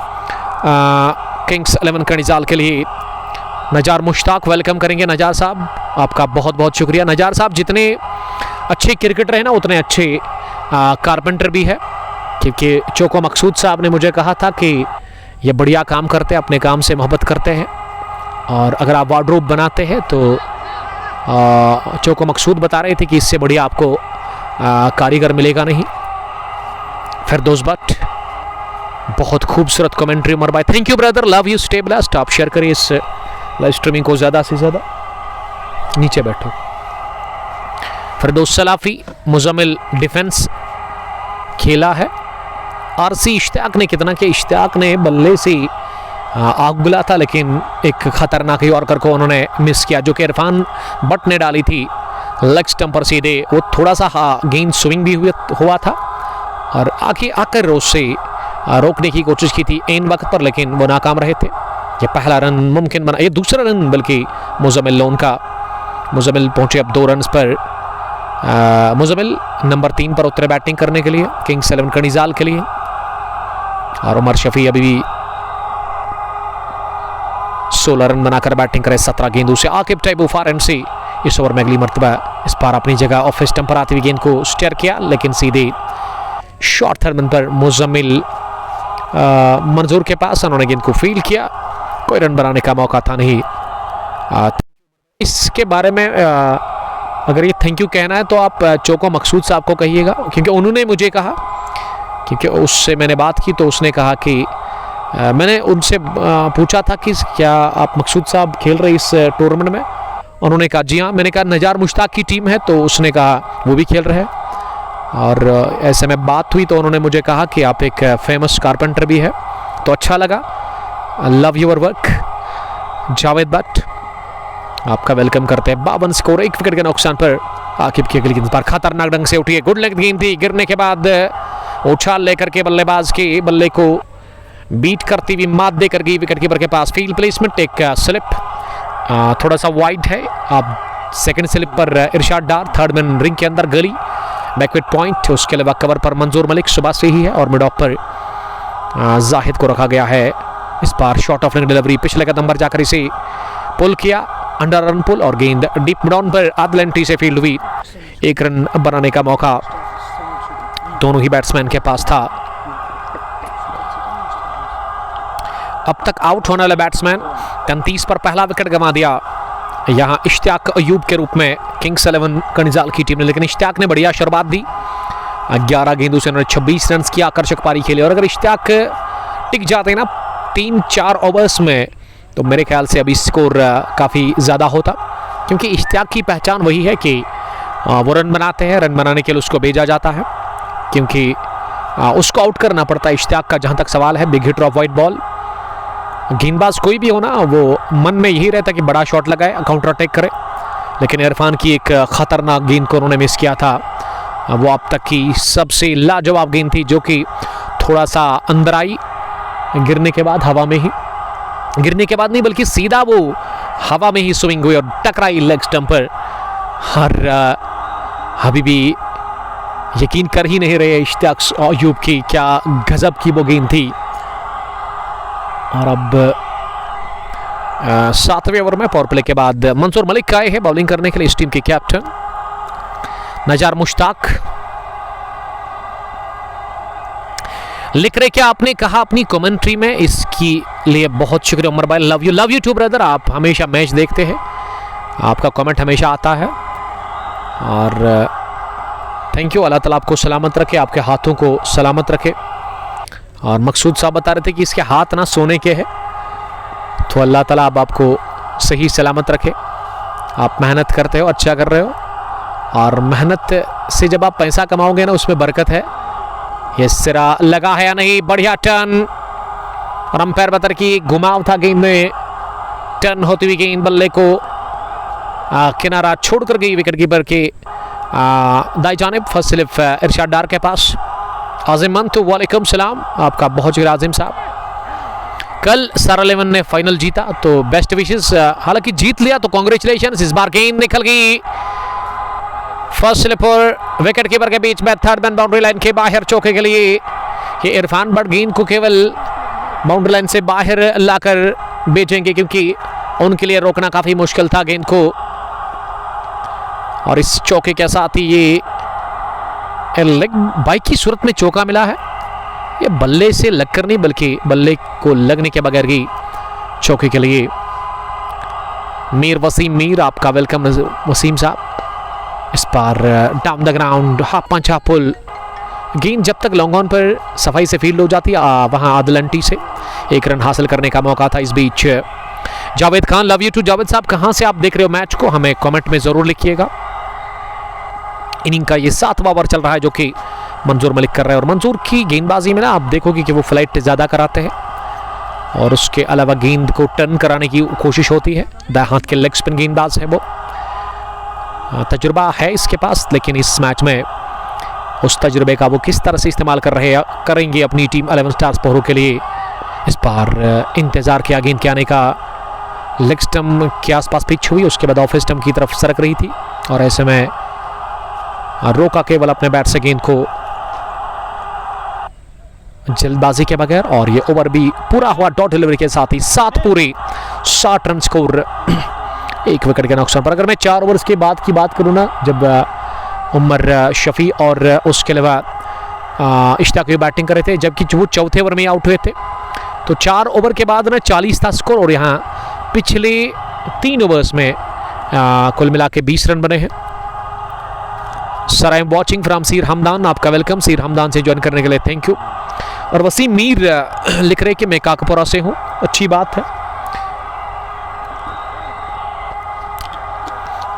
किंग्स 11 कर्निजाल के लिए। नजार मुश्ताक वेलकम करेंगे। नजार साहब, आपका बहुत बहुत शुक्रिया। नजार साहब जितने अच्छे क्रिकेटर हैं ना, उतने अच्छे कारपेंटर भी है, क्योंकि चोको मकसूद साहब ने मुझे कहा था कि ये बढ़िया काम करते हैं, अपने काम से मोहब्बत करते हैं, और अगर आप वार्डरोब बनाते हैं तो चोको मकसूद बता रहे थे कि इससे बढ़िया आपको कारीगर मिलेगा नहीं। फिरदौस भट्ट, बहुत खूबसूरत कमेंट्री उमर भाई, thank you brother, love you, stay blessed. आप शेयर करिए इस लाइव स्ट्रीमिंग को ज़्यादा से ज़्यादा। नीचे बैठो। फिरदौस सलाफी, मुजम्मिल डिफेंस खेला है। आरसी इश्तियाक ने कितना कि इश्तियाक ने बल्ले से आग बुला था, लेकिन एक खतरनाक यॉर्कर को उन्होंने मिस किया, जो कि इरफान भट्ट ने डाली थी लेग स्टंप पर सीधे। वो थोड़ा सा गेंद स्विंग भी हुआ था, और आकर उससे रोकने की कोशिश की थी एन वक्त पर, लेकिन वो नाकाम रहे थे। ये पहला रन मुमकिन बना, ये दूसरा रन बल्कि मुजम्मिल लोन का। मुजम्मिल पहुंचे अब 2 रन पर। मुजम्मिल नंबर 3 पर उतरे बैटिंग करने के लिए किंग्स 11 कर्निजाल के लिए, और उमर शफी अभी भी 16 रन बनाकर बैटिंग करे 17 गेंदों से। आकिब तैयब फार एंड से इस ओवर में अगली मरतबा इस बार अपनी जगह ऑफ स्टंप पर आती हुई गेंद को स्टेयर किया, लेकिन सीधे शॉर्ट थर्ड मैन पर मुजम्मिल मंजूर के पास उन्होंने गेंद को फील्ड किया। कोई रन बनाने का मौका था नहीं। इसके बारे में अगर ये थैंक यू कहना है तो आप चोको मकसूद साहब को कहिएगा, क्योंकि उन्होंने मुझे कहा, क्योंकि उससे मैंने बात की तो उसने कहा कि मैंने उनसे पूछा था कि क्या आप मकसूद साहब खेल रहे इस टूर्नामेंट में? उन्होंने कहा जी हाँ। मैंने कहा नजार मुश्ताक की टीम है, तो उसने कहा वो भी खेल रहे हैं, और ऐसे में बात हुई तो उन्होंने मुझे कहा कि आप एक फेमस कारपेंटर भी है, तो अच्छा लगा। Love your work. Javed Bhatt, आपका वेलकम करते हैं। 52 स्कोर, 1 विकेट के नुकसान पर। आकिब की अगली गेंद पर खतरनाक ढंग से उठी है, गुड लेंथ गेंद थी। गिरने के बाद उछाल लेकर के बल्लेबाज के बल्ले को बीट करती हुई मात देकर गई विकेट कीपर के पास। फील्ड प्लेसमेंट, एक स्लिप थोड़ा सा वाइड है। अब सेकंड स्लिप पर इरशाद डार, थर्ड मैन रिंग के अंदर गली, बैकविट पॉइंट। उसके अलावा कवर पर मंजूर मलिक सुबह से ही है, और मिड ऑफ पर जाहिद को रखा गया है। इस बार शॉर्ट ऑफ डिलीवरी पिछले कदम पर जाकर इसे पुल किया, अंडर रन पुल, और गेंद डीप मिड ऑन पर आदिलंटी से फील्ड हुई। 1 रन बनाने का मौका दोनों ही बैट्समैन के पास था। अब तक आउट होने वाला बैट्समैन 33 पर पहला विकेट गंवा दिया यहां इश्तियाक अयूब के रूप में किंग्स 11 कर्निजाल की टीम ने, लेकिन इश्तियाक ने बढ़िया शुरुआत दी। 11 गेंदों से उन्होंने 26 रन की आकर्षक पारी खेली, और अगर इश्तियाक टिक जाते ना 3-4 ओवर्स में, तो मेरे ख्याल से अभी स्कोर काफ़ी ज़्यादा होता, क्योंकि इश्तियाक की पहचान वही है कि वो रन बनाते हैं, रन बनाने के लिए उसको भेजा जाता है, क्योंकि उसको आउट करना पड़ता है। इश्तियाक का जहाँ तक सवाल है, big hitter of white ball, गेंदबाज कोई भी हो ना, वो मन में यही रहता है कि बड़ा शॉट लगाए, काउंटर अटैक करे, लेकिन इरफान की एक खतरनाक गेंद को उन्होंने मिस किया था। वो अब तक की सबसे लाजवाब गेंद थी, जो कि थोड़ा सा अंदर आई, गिरने के बाद हवा में ही, गिरने के बाद नहीं बल्कि सीधा वो हवा में ही स्विंग हुई और टकराई लेग स्टंप पर। और अभी भी यकीन कर ही नहीं रहे इश्तियाक अयूब की, क्या गजब की वो गेंद थी। और अब 7वें ओवर में पावर प्ले के बाद मंसूर मलिक आए हैं बॉलिंग करने के लिए, इस टीम के कैप्टन नजार मुश्ताक। लिख रहे क्या आपने कहा अपनी कमेंट्री में, इसकी लिए बहुत शुक्रिया उमर भाई, लव यू टू ब्रदर। आप हमेशा मैच देखते हैं, आपका कमेंट हमेशा आता है और थैंक यू। अल्लाह ताला आपको सलामत रखे, आपके हाथों को सलामत रखे। और मकसूद साहब बता रहे थे कि इसके हाथ ना सोने के हैं, तो अल्लाह ताला अब आपको सही सलामत रखे। आप मेहनत करते हो, अच्छा कर रहे हो, और मेहनत से जब आप पैसा कमाओगे ना उसमें बरकत है। ये सिरा लगा है या नहीं, बढ़िया टर्न, और अंपायर बता रहे कि घुमाव था गेंद में, टर्न होती हुई गेंद बल्ले को किनारा छोड़कर गई विकेट कीपर के दाई जानिब, फर्स्ट स्लिप इरशाद डार के पास। आजिम मंतु वालेकुम सलाम, आपका बहुत शुक्रिया आजिम साहब। कल स्टार 11 ने फाइनल जीता तो बेस्ट विशेस, हालांकि जीत लिया तो कांग्रेचुलेशंस। इस बार गेंद निकल गई फर्स्ट स्लिप और विकेट कीपर के बीच में, थर्ड मैन बाउंड्री लाइन के बाहर चौके के लिए। ये इरफान बट गेंद को केवल बाउंड्री लाइन से बाहर लाकर बेचेंगे, क्योंकि उनके लिए रोकना काफी मुश्किल था गेंद को। और इस चौके के साथ ही ये लेग बाइक की सूरत में चौका मिला है। ये बल्ले से लगकर नहीं बल्कि बल्ले को लगने के बगैर ही चौके के लिए। मीर वसीम मीर, आपका वेलकम वसीम साहब। इस बार down the ground half punch half pull, गेंद जब तक लॉन्ग ऑन पर सफाई से फील्ड हो जाती है वहां आदलंटी से 1 रन हासिल करने का मौका था। इस बीच Javed Khan, love you too Javed साहब, कहां से आप देख रहे हो मैच को हमें कमेंट में जरूर लिखिएगा। इनिंग का ये 7वां ओवर चल रहा है जो कि मंसूर मलिक कर रहे हैं, और मंसूर की गेंदबाजी में ना आप देखोगे कि वो फ्लाइट ज़्यादा कराते हैं, और उसके अलावा गेंद को टर्न कराने की कोशिश होती है। दाएं हाथ के लेग स्पिन गेंदबाज है वो, तजुर्बा है इसके पास, लेकिन इस मैच में उस तजुर्बे का वो किस तरह से इस्तेमाल करेंगे अपनी टीम 11 स्टार्स पहरों के लिए। इस बार इंतजार किया गेंद के आने का, लेग स्टंप के आसपास पिच हुई, उसके बाद ऑफ स्टंप की तरफ सरक रही थी, और ऐसे में रोका केवल अपने बैट से गेंद को जल्दबाजी के बगैर। और ये ओवर भी पूरा हुआ डॉट डिलीवरी के साथ ही, 7 पूरे 60 रन स्कोर, 1 विकेट के नुकसान पर। अगर मैं 4 ओवर्स के बाद की बात करूँ ना, जब उमर शफी और उसके अलावा इश्तियाक बैटिंग कर रहे थे, जबकि वो चौथे ओवर में आउट हुए थे, तो 4 ओवर के बाद ना 40 था स्कोर, और यहाँ पिछले 3 ओवर्स में कुल मिला के 20 रन बने हैं। Sir I am watching from Seer Hamdan, आपका वेलकम सीर हमदान से ज्वाइन करने के लिए, थैंक यू। और वसीम मीर लिख रहे कि मैं काकपुरा से हूँ, अच्छी बात है।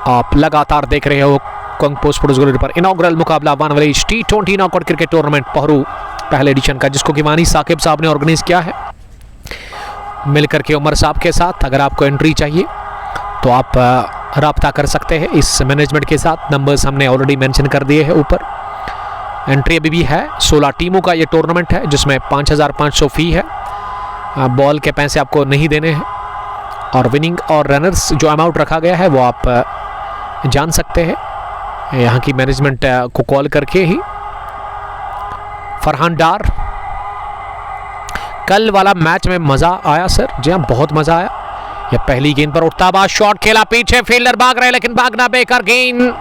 आप लगातार देख रहे हो कंग पोस्ट स्पोर्ट्स पर इनॉग्रल मुकाबला वानवलेज T20 knockout cricket tournament Pohru पहले एडिशन का, जिसको कि वानी साकिब साहब ने ऑर्गेनाइज किया है मिलकर के उमर साहब के साथ। अगर आपको एंट्री चाहिए तो आप राब्ता कर सकते हैं इस मैनेजमेंट के साथ, नंबर्स हमने ऑलरेडी मेंशन कर दिए हैं ऊपर। एंट्री अभी भी है, 16 टीमों का ये टूर्नामेंट है, जिसमें 5500 फी है, बॉल के पैसे आपको नहीं देने हैं, और विनिंग और रनर्स जो अमाउंट रखा गया है वो आप जान सकते हैं यहाँ की मैनेजमेंट को कॉल करके ही। फरहान डार, कल वाला मैच में मजा आया सर, जी हाँ बहुत मजा आया। यह पहली गेंद पर उठता हुआ शॉट खेला, पीछे फील्डर भाग रहे लेकिन भागना बेकार, गेंद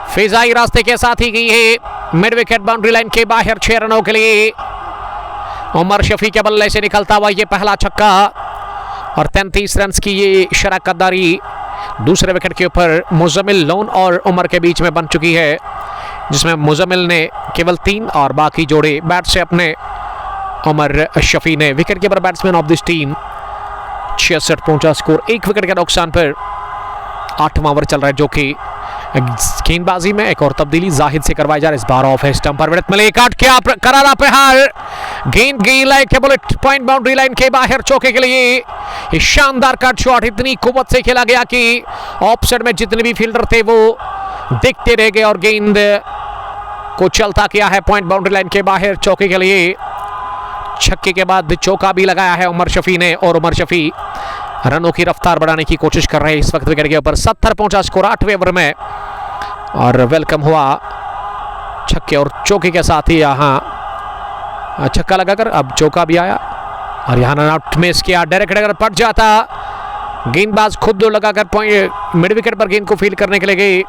फिजाई रास्ते के साथ ही गई है मिड विकेट बाउंड्री लाइन के बाहर 6 रनों के लिए। उमर शफी के बल्ले से निकलता हुआ ये पहला छक्का, और 33 रन की ये शराकतदारी दूसरे विकेट के ऊपर मुजम्मिल लोन और उमर के बीच में बन चुकी है, जिसमें मुजम्मिल ने केवल 3 और बाकी जोड़े बैट से अपने। उमर शफी ने wicket keeper batsman of this team, 66 पहुंचा स्कोर, 1 विकेट के नुकसान पर 8वां ओवर चल रहा है, जो कि गेंदबाजी में एक और तब्दीली जाहिद से करवाई जा रही, इस बार ऑफ है स्टंप पर विरत मिले, काट किया करारा प्रहार, गेंद गई लाइन के बुलेट पॉइंट बाउंड्री लाइन के बाहर चौके के लिए। ये शानदार कट शॉट इतनी कुव्वत से खेला गया कि ऑफ साइड में जितने भी फील्डर थे वो देखते रह गए और गेंद को चलता किया है पॉइंट बाउंड्री लाइन के बाहर चौके के लिए। छक्के के बाद चौका भी लगाया है उमर शफी ने, और उमर शफी रनों की रफ्तार बढ़ाने की कोशिश कर रहे हैं इस वक्त विकेट के ऊपर। 70 पहुंचा स्कोर 8वें ओवर में, और वेलकम हुआ छक्के और चौके के साथ ही यहाँ छक्का लगाकर अब चौका भी आया, और यहाँ रन आउट मिस किया, डायरेक्ट अगर पट जाता, गेंदबाज खुद दो लगाकर मिड विकेट पर गेंद को फील करने के लिए गई,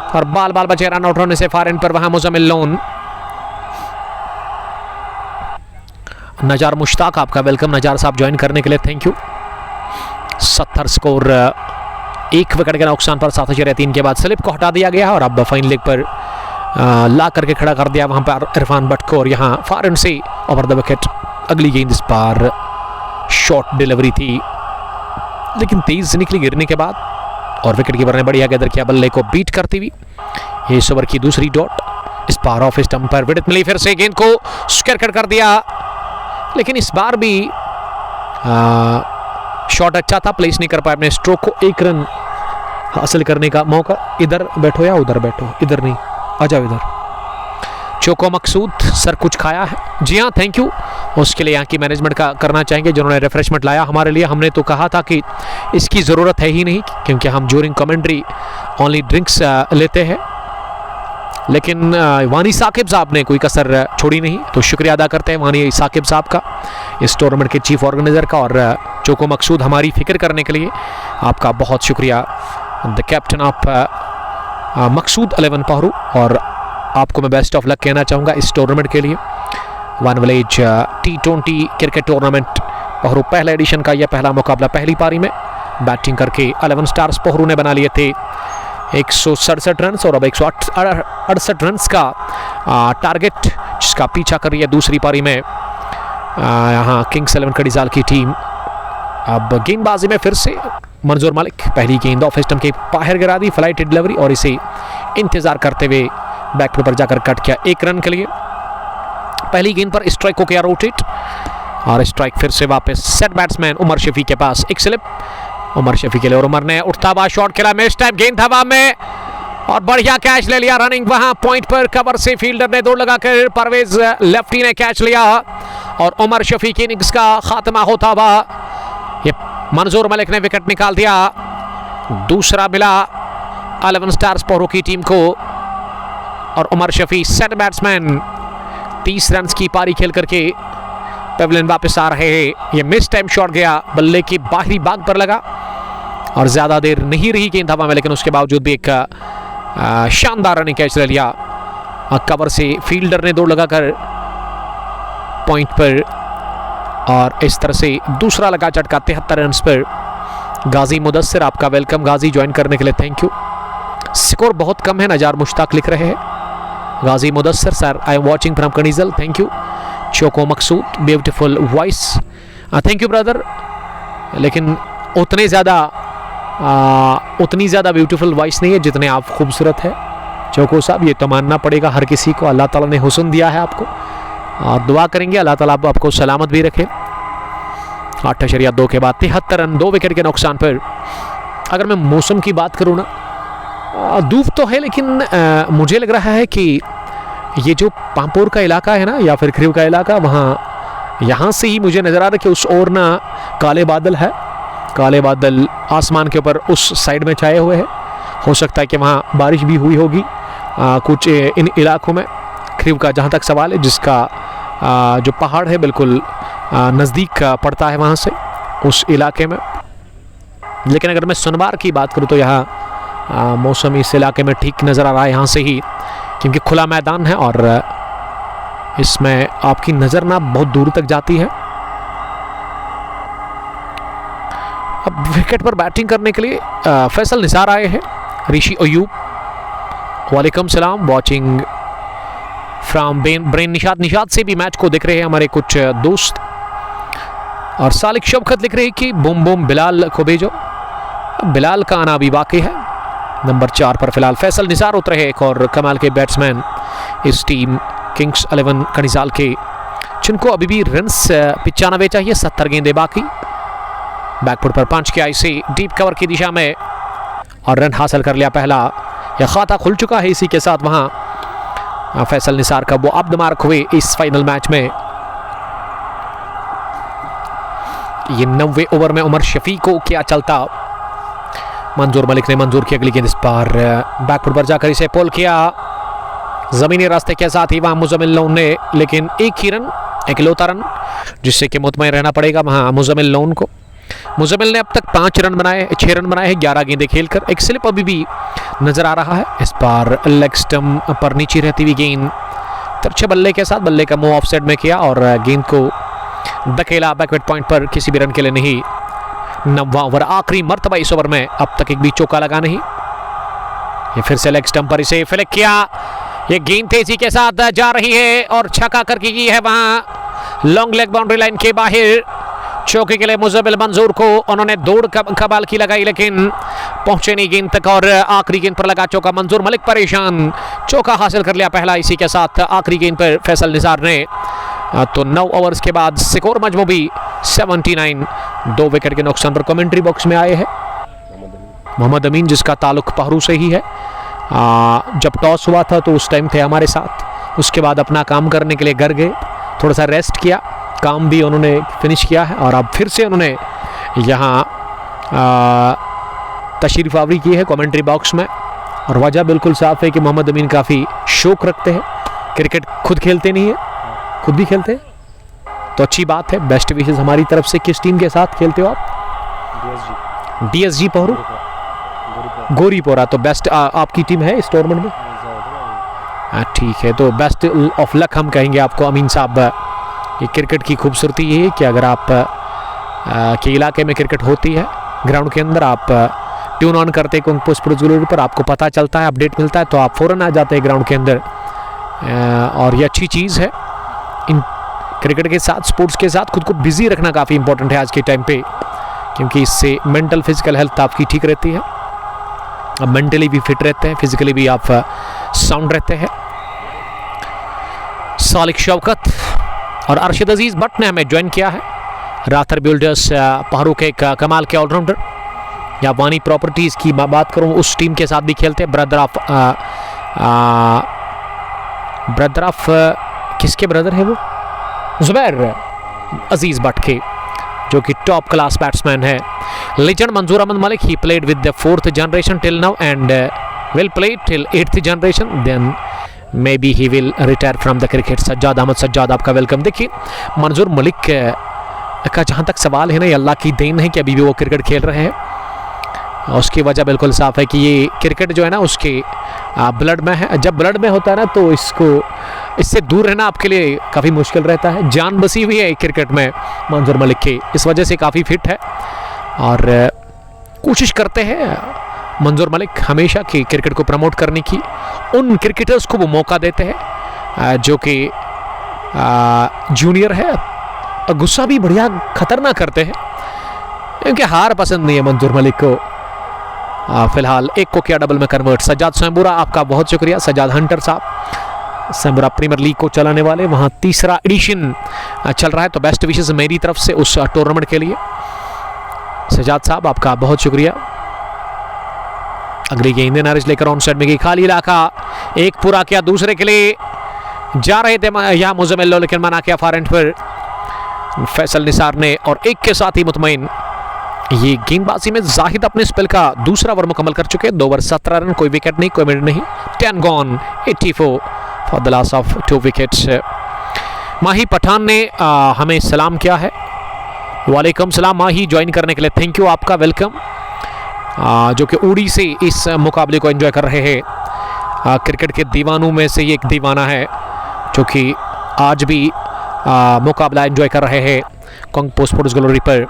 और बाल बचे रन आउट होने से फार एंड पर वहां मुजम्मिल लोन। नजार मुश्ताक आपका वेलकम नजार साहब ज्वाइन करने के लिए, थैंक यू। 70 स्कोर 1 विकेट के नुकसान पर 7/3 के बाद स्लिप को हटा दिया गया और अब फाइन लेग पर ला करके खड़ा कर दिया वहां पर इरफान भट्ट को, और यहाँ फार एंड से ओवर द विकेट। अगली गेंद इस बार शॉर्ट डिलीवरी थी लेकिन तेज निकली गिरने के बाद, और विकेट कीपर ने बढ़िया गेंद किया बल्ले को बीट करती हुई। ये इस ओवर की दूसरी डॉट, इस बार ऑफ स्टंप पर विकेट मिली, फिर से गेंद को स्क्वायर कर दिया, लेकिन इस बार भी शॉट अच्छा था, प्लेस नहीं कर पाया अपने स्ट्रोक को। 1 रन हासिल करने का मौका, इधर बैठो या उधर बैठो, इधर नहीं, आ जाओ इधर। चोको मकसूद सर कुछ खाया है? जी हाँ, थैंक यू। उसके लिए यहाँ की मैनेजमेंट का करना चाहेंगे जिन्होंने रिफ्रेशमेंट लाया हमारे लिए। हमने तो कहा था कि इसकी ज़रूरत है ही नहीं, क्योंकि हम ड्यूरिंग कमेंट्री ओनली ड्रिंक्स लेते हैं, लेकिन वानी साकिब साहब ने कोई कसर छोड़ी नहीं, तो शुक्रिया अदा करते हैं वानी साकिब साहब का, इस टूर्नामेंट के चीफ ऑर्गेनाइजर का, और चोको मकसूद हमारी फिक्र करने के लिए आपका बहुत शुक्रिया। द कैप्टन ऑफ मकसूद 11 पहरू, और आपको मैं बेस्ट ऑफ लक कहना चाहूँगा इस टूर्नामेंट के लिए। One village T20 cricket tournament Pohru पहला एडिशन का यह पहला मुकाबला पहली पारी में बैटिंग करके 11 स्टार्स पहरू ने बना लिए थे 167 रन, और अब 168 रन का टारगेट जिसका पीछा कर रही है दूसरी पारी में यहाँ किंग्स 11 कड़ीजाल की टीम। अब गेंदबाजी में फिर से मंजूर मलिक, पहली गेंद ऑफ स्टंप के बाहर गिरा दी, फ्लाइट डिलीवरी, और इसे इंतजार करते हुए बैक पर जाकर कट किया 1 रन के लिए। पहली गेंद पर स्ट्राइक को किया रोटेट, और स्ट्राइक फिर से वापस सेट बैट्समैन उमर शफी के पास। एक स्लिप उमर शफी के लिए, और उमर ने उठता हुआ शॉट खेला, मिस टाइम, गेंद हवा में और बढ़िया कैच ले लिया। रनिंग वहां पॉइंट पर कवर से फील्डर ने दौड़ लगाकर परवेज लेफ्टी ने कैच लिया, और उमर शफी की इनिंग्स का खात्मा होता हुआ ये मंजूर मलिक ने विकेट निकाल दिया। दूसरा मिला 11 स्टार्स पहरू की टीम को, और Umar Shafi set batsman 30 run की पारी खेल करके पेवलियन वापस आ रहे हैं। ये मिस टाइम शॉट गया, बल्ले की बाहरी भाग पर लगा और ज्यादा देर नहीं रही गेंद हवा में, लेकिन उसके बावजूद भी एक शानदार रनिंग कैच ले लिया। कवर से फील्डर ने दौड़ लगाकर पॉइंट पर, और इस तरह से दूसरा लगा झटका 73 रन पर। गाजी मुदस्सिर आपका वेलकम गाजी ज्वाइन करने के लिए, थैंक यू। स्कोर बहुत कम है, नजार मुश्ताक लिख रहे हैं। Ghazi Mudassir sir, I am watching from Kanijal, thank you. Choko Maqsood beautiful voice, thank you brother, लेकिन उतनी ज़्यादा ब्यूटीफुल वॉइस नहीं है जितने आप खूबसूरत है चोको साहब, ये तो मानना पड़ेगा हर किसी को। अल्लाह ताला ने हुस्न दिया है आपको, और दुआ करेंगे अल्लाह ताला आपको सलामत भी रखे। 8/2 के बाद 73 रन 2 विकेट के नुकसान पर। अगर मैं मौसम की बात करूँ ना, धूप तो है, लेकिन मुझे लग रहा है कि ये जो पामपोर का इलाका है ना, या फिर खरीव का इलाका, वहाँ यहाँ से ही मुझे नज़र आ रहा है कि उस ओर ना काले बादल है, काले बादल आसमान के ऊपर उस साइड में छाए हुए हैं। हो सकता है कि वहाँ बारिश भी हुई होगी कुछ इन इलाकों में। खरीव का जहाँ तक सवाल है, जिसका जो पहाड़ है बिल्कुल नज़दीक पड़ता है वहाँ से उस इलाके में। लेकिन अगर मैं सोनवार की बात करूँ तो यहाँ मौसम इस इलाके में ठीक नज़र आ रहा है यहाँ से ही, क्योंकि खुला मैदान है और इसमें आपकी नज़र ना बहुत दूर तक जाती है। अब विकेट पर बैटिंग करने के लिए फैसल निसार आए हैं। ऋषि अयूब, वालेकुम सलाम, वॉचिंग फ्रॉम ब्रेन निशाद से भी मैच को देख रहे हैं हमारे कुछ दोस्त। और सालिक शबकत लिख रहे हैं कि बूम बूम बिलाल को भेजो। बिलाल का आना भी बाकी है, नंबर 4 पर फिलहाल फैसल निसार उतरे हैं, एक और कमाल के बैट्समैन इस टीम किंग्स 11 कनिजाल के, जिनको अभी भी रन्स 95 चाहिए, 70 गेंदे बाकी। बैकफुट पर पंच किया इसे डीप कवर की दिशा में और रन हासिल कर लिया पहला। यह खाता खुल चुका है इसी के साथ वहां फैसल निसार का वो अब्द मार्क हुए इस फाइनल मैच में। ये 90 ओवर में उमर शफी को क्या चलता। मंजूर मलिक ने मंजूर की अगली गेंद, इस बार बैकफुट पर जाकर इसे पोल किया जमीनी रास्ते के साथ ही वहां मुजम्मिल लोन ने, लेकिन एक ही रन, एक लौता रन, जिससे कि मुतमईन रहना पड़ेगा वहां मुजम्मिल लोन को। मुजम्मिल ने अब तक 6 रन बनाए हैं 11 गेंदें खेलकर। एक स्लिप अभी भी नजर आ रहा है, इस बार लेग स्टंप पर नीचे रहती हुई गेंद तिरछे बल्ले के साथ बल्ले का मुंह ऑफसाइड में किया और गेंद को धकेला बैकवर्ड पॉइंट पर, किसी भी रन के लिए नहीं। 9वां ओवर आखिरी मर्तबा इस ओवर में, अब तक एक भी चौका लगा नहीं। ये फिर से लेग स्टंप पर इसे फ्लिक किया, ये गेंद तेजी के साथ जा रही है और छक्का करके की है वहां लॉन्ग लेग बाउंड्री लाइन के बाहर। चौके के लिए मुजम्मिल मंजूर को उन्होंने दौड़ कबाल की लगाई, लेकिन पहुंचे नहीं गेंद तक और आखिरी गेंद पर लगा चौका। मंजूर मलिक परेशान, चौका हासिल कर लिया पहला इसी के साथ आखिरी गेंद पर फैसल निसार ने। तो 9 ओवर्स के बाद स्कोर मजमू भी 79, 2 विकेट के नुकसान पर। कमेंट्री बॉक्स में आए हैं मोहम्मद अमीन, जिसका ताल्लुक पहरू से ही है। जब टॉस हुआ था तो उस टाइम थे हमारे साथ, उसके बाद अपना काम करने के लिए घर गए, थोड़ा सा रेस्ट किया, काम भी उन्होंने फिनिश किया है और अब फिर से उन्होंने यहाँ तशरीफ आवरी की है कमेंट्री बॉक्स में। और वजह बिल्कुल साफ है कि मोहम्मद अमीन काफ़ी शौक रखते हैं, क्रिकेट खुद खेलते नहीं है, खुद भी खेलते हैं, तो अच्छी बात है। बेस्ट विशेस हमारी तरफ से। किस टीम के साथ खेलते हो आप? डीएसजी पहरू, गोरीपोरा। तो बेस्ट आपकी टीम है इस टूर्नामेंट में? ठीक है, तो बेस्ट ऑफ लक हम कहेंगे आपको अमीन साहब। ये क्रिकेट की खूबसूरती ये है कि अगर आप के इलाके में क्रिकेट होती है, ग्राउंड के अंदर आप ट्यून ऑन करते हैं पोस्ट पर, आपको पता चलता है, अपडेट मिलता है, तो आप फ़ौरन आ जाते हैं ग्राउंड के अंदर। और ये अच्छी चीज़ है। इन क्रिकेट के साथ, स्पोर्ट्स के साथ खुद को बिजी रखना काफ़ी इंपॉर्टेंट है आज के टाइम पे, क्योंकि इससे मेंटल फिजिकल हेल्थ आपकी ठीक रहती है, आप मेंटली भी फिट रहते हैं, फिजिकली भी आप साउंड रहते हैं। सालिक शौकत और अरशद अजीज भट्ट ने हमें ज्वाइन किया है। राथर बिल्डर्स पहरू के एक कमाल के ऑलराउंडर, या वानी प्रॉपर्टीज़ की बात करूं उस टीम के साथ भी खेलते हैं। ब्रदर ऑफ किसके ब्रदर है वो? जुबैर अजीज भट्ट के, जो कि टॉप क्लास बैट्समैन है। Legend Manzoor Ahmad Malik, he played with the 4th generation till now and will play till 8th generation, then may be he will retire from the cricket. Sajjad Ahmad Sajjad, आपका वेलकम। देखिए मंजूर मलिक का जहाँ तक सवाल है ना, ये अल्लाह की देन है कि अभी भी वो क्रिकेट खेल रहे हैं। उसकी वजह बिल्कुल साफ है कि ये क्रिकेट जो है ना उसके ब्लड में है। जब ब्लड में होता है ना तो इससे दूर रहना आपके लिए काफ़ी मुश्किल रहता है। जान बसी हुई है क्रिकेट में मंजूर मलिक के, इस वजह से काफ़ी फिट है और कोशिश करते हैं मंजूर मलिक हमेशा कि क्रिकेट को प्रमोट करने की। उन क्रिकेटर्स को वो मौका देते हैं जो कि जूनियर है, और गुस्सा भी बढ़िया खतरनाक करते हैं, क्योंकि हार पसंद नहीं है मंजूर मलिक को। फिलहाल एक को किया डबल में कन्वर्ट सज्जाद स्वयंबुरा, आपका बहुत शुक्रिया सज्जाद हंटर साहब। स्वयंबुरा प्रीमियर लीग को चलाने वाले, वहाँ 3रा एडिशन चल रहा है, तो बेस्ट विशेस मेरी तरफ से उस टूर्नामेंट के लिए। सज्जाद साहब आपका बहुत शुक्रिया। अगली गेंद नारिज लेकर ऑन साइड में गई, खाली इलाका, एक पूरा किया, दूसरे के लिए जा रहे थे यहाँ मुजम्मिल, लेकिन मना किया फार एंड पर फैसल निसार ने, और एक के साथ ही मुतमईन। ये गेंदबाजी में जाहिद अपने स्पेल का दूसरा ओवर मुकम्मल कर चुके हैं। 2 ओवर 17 रन, कोई विकेट नहीं, कोई मिनट नहीं, 10 gone, 84 for the loss of 2 wickets. Mahi Pathan ने हमें सलाम किया है। वालेकुम सलाम माही, ज्वाइन करने के लिए थैंक यू, आपका वेलकम। जो कि उड़ी से इस मुकाबले को एंजॉय कर रहे हैं। क्रिकेट के दीवानों में से ये एक दीवाना है जो कि आज भी मुकाबला एंजॉय कर रहे हैं। कांगपो स्पोर्ट्स गैलरी पर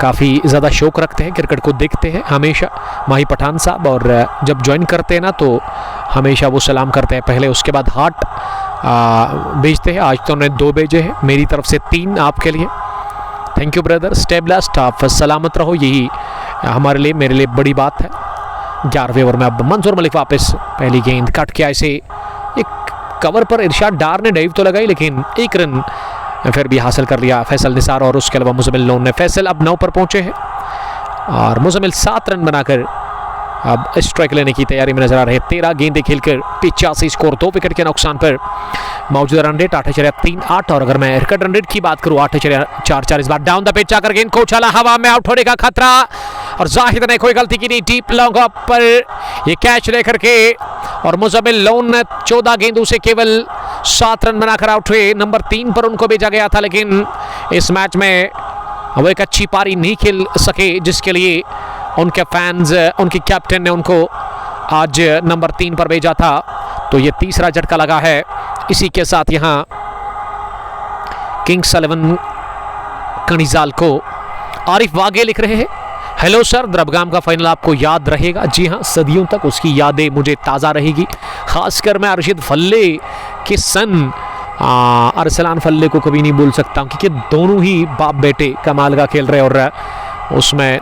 काफ़ी ज़्यादा शौक रखते हैं, क्रिकेट को देखते हैं हमेशा माही पठान साहब, और जब ज्वाइन करते हैं ना तो हमेशा वो सलाम करते हैं पहले, उसके बाद हार्ट भेजते हैं। आज तो उन्होंने 2 भेजे हैं, मेरी तरफ से 3 आपके लिए। Thank you brother, stay blessed, आप सलामत रहो, यही हमारे लिए, मेरे लिए बड़ी बात है। 11वें ओवर में अब मंजूर मलिक वापस, पहली गेंद कट के ऐसे एक कवर पर इरशाद डार ने डाइव तो लगाई लेकिन एक रन फिर भी हासिल कर लिया फैसल निसार। और उसके अलावा मुजम्मिल लोन ने, फैसल अब 9 पर पहुंचे हैं और मुजम्मिल 7 रन बनाकर अब स्ट्राइक लेने की तैयारी में नजर आ रहे। 13 गेंदें खेलकर 85 स्कोर, 2 विकेट के नुकसान पर। मौजूदा रन रेट 8.38 और अगर मैं रिकॉर्ड रन रेट की बात करूं 8.44। इस बार डाउन द पिच आकर गेंद को उछाला, हवा में आउट होने का खतरा और जाहिद ने कोई गलती की नहीं, डीप लॉन्ग ऑफ पर ये कैच लेकर के और मुजम्मिल लोन 14 गेंदों से केवल 7 रन बनाकर आउट हुए। नंबर 3 पर उनको भेजा गया था लेकिन इस मैच में वो एक अच्छी पारी नहीं खेल सके जिसके लिए उनके फैंस, उनके कैप्टन ने उनको आज नंबर 3 पर भेजा था। तो ये तीसरा झटका लगा है। इसी के साथ यहाँ किंग्स 11 कनिजाल को आरिफ वागे लिख रहे हैं, हेलो सर, द्रबगाम का फाइनल आपको याद रहेगा? जी हाँ, सदियों तक उसकी यादें मुझे ताज़ा रहेगी। खासकर मैं अरशद फल्ले के सन अरसलान फल्ले को कभी नहीं भूल सकता क्योंकि दोनों ही बाप बेटे कमाल का खेल रहे और उसमें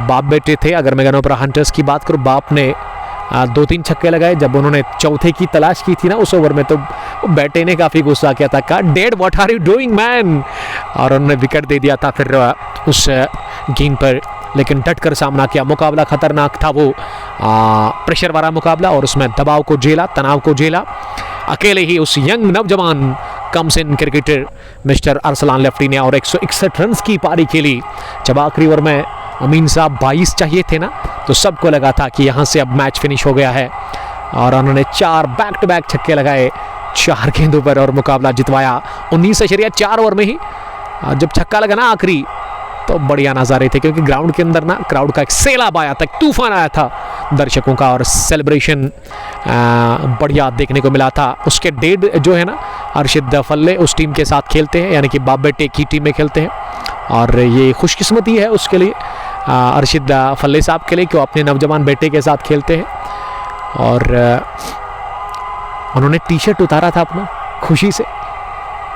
बाप बेटे थे। अगर मैं गनोपरा हंटर्स की बात करूँ, बाप ने 2-3 छक्के लगाए। जब उन्होंने चौथे की तलाश की थी ना उस ओवर में, तो बेटे ने काफ़ी गुस्सा किया था, कहा dad what are you doing man, और उन्होंने विकेट दे दिया था फिर उस गेंद पर। लेकिन डटकर सामना किया, मुकाबला खतरनाक था, वो प्रेशर वाला मुकाबला और उसमें दबाव को झेला, तनाव को झेला। अकेले ही उस यंग नौजवान कमसिन क्रिकेटर मिस्टर अरसलान लेफ्टी ने और 161 रन की पारी खेली। जब आखिरी ओवर में अमीन साहब 22 चाहिए थे ना, तो सबको लगा था कि यहाँ से अब मैच फिनिश हो गया है और उन्होंने 4 बैक टू बैक छक्के लगाए 4 गेंदों पर और मुकाबला जितवाया 19.4 ओवर में ही। जब छक्का लगा ना आखिरी, तो बढ़िया नज़ारे थे क्योंकि ग्राउंड के अंदर ना क्राउड का एक सैलाब आया था, एक तूफान आया था दर्शकों का और सेलिब्रेशन बढ़िया देखने को मिला था। उसके डेड जो है ना अरशद फल्ले उस टीम के साथ खेलते हैं, यानी कि बाप बेटे की टीम में खेलते हैं और ये खुशकिस्मती है उसके लिए, अरशद फल्ले साहब के लिए, कि वो अपने नौजवान बेटे के साथ खेलते हैं। और उन्होंने टी शर्ट उतारा था अपना खुशी से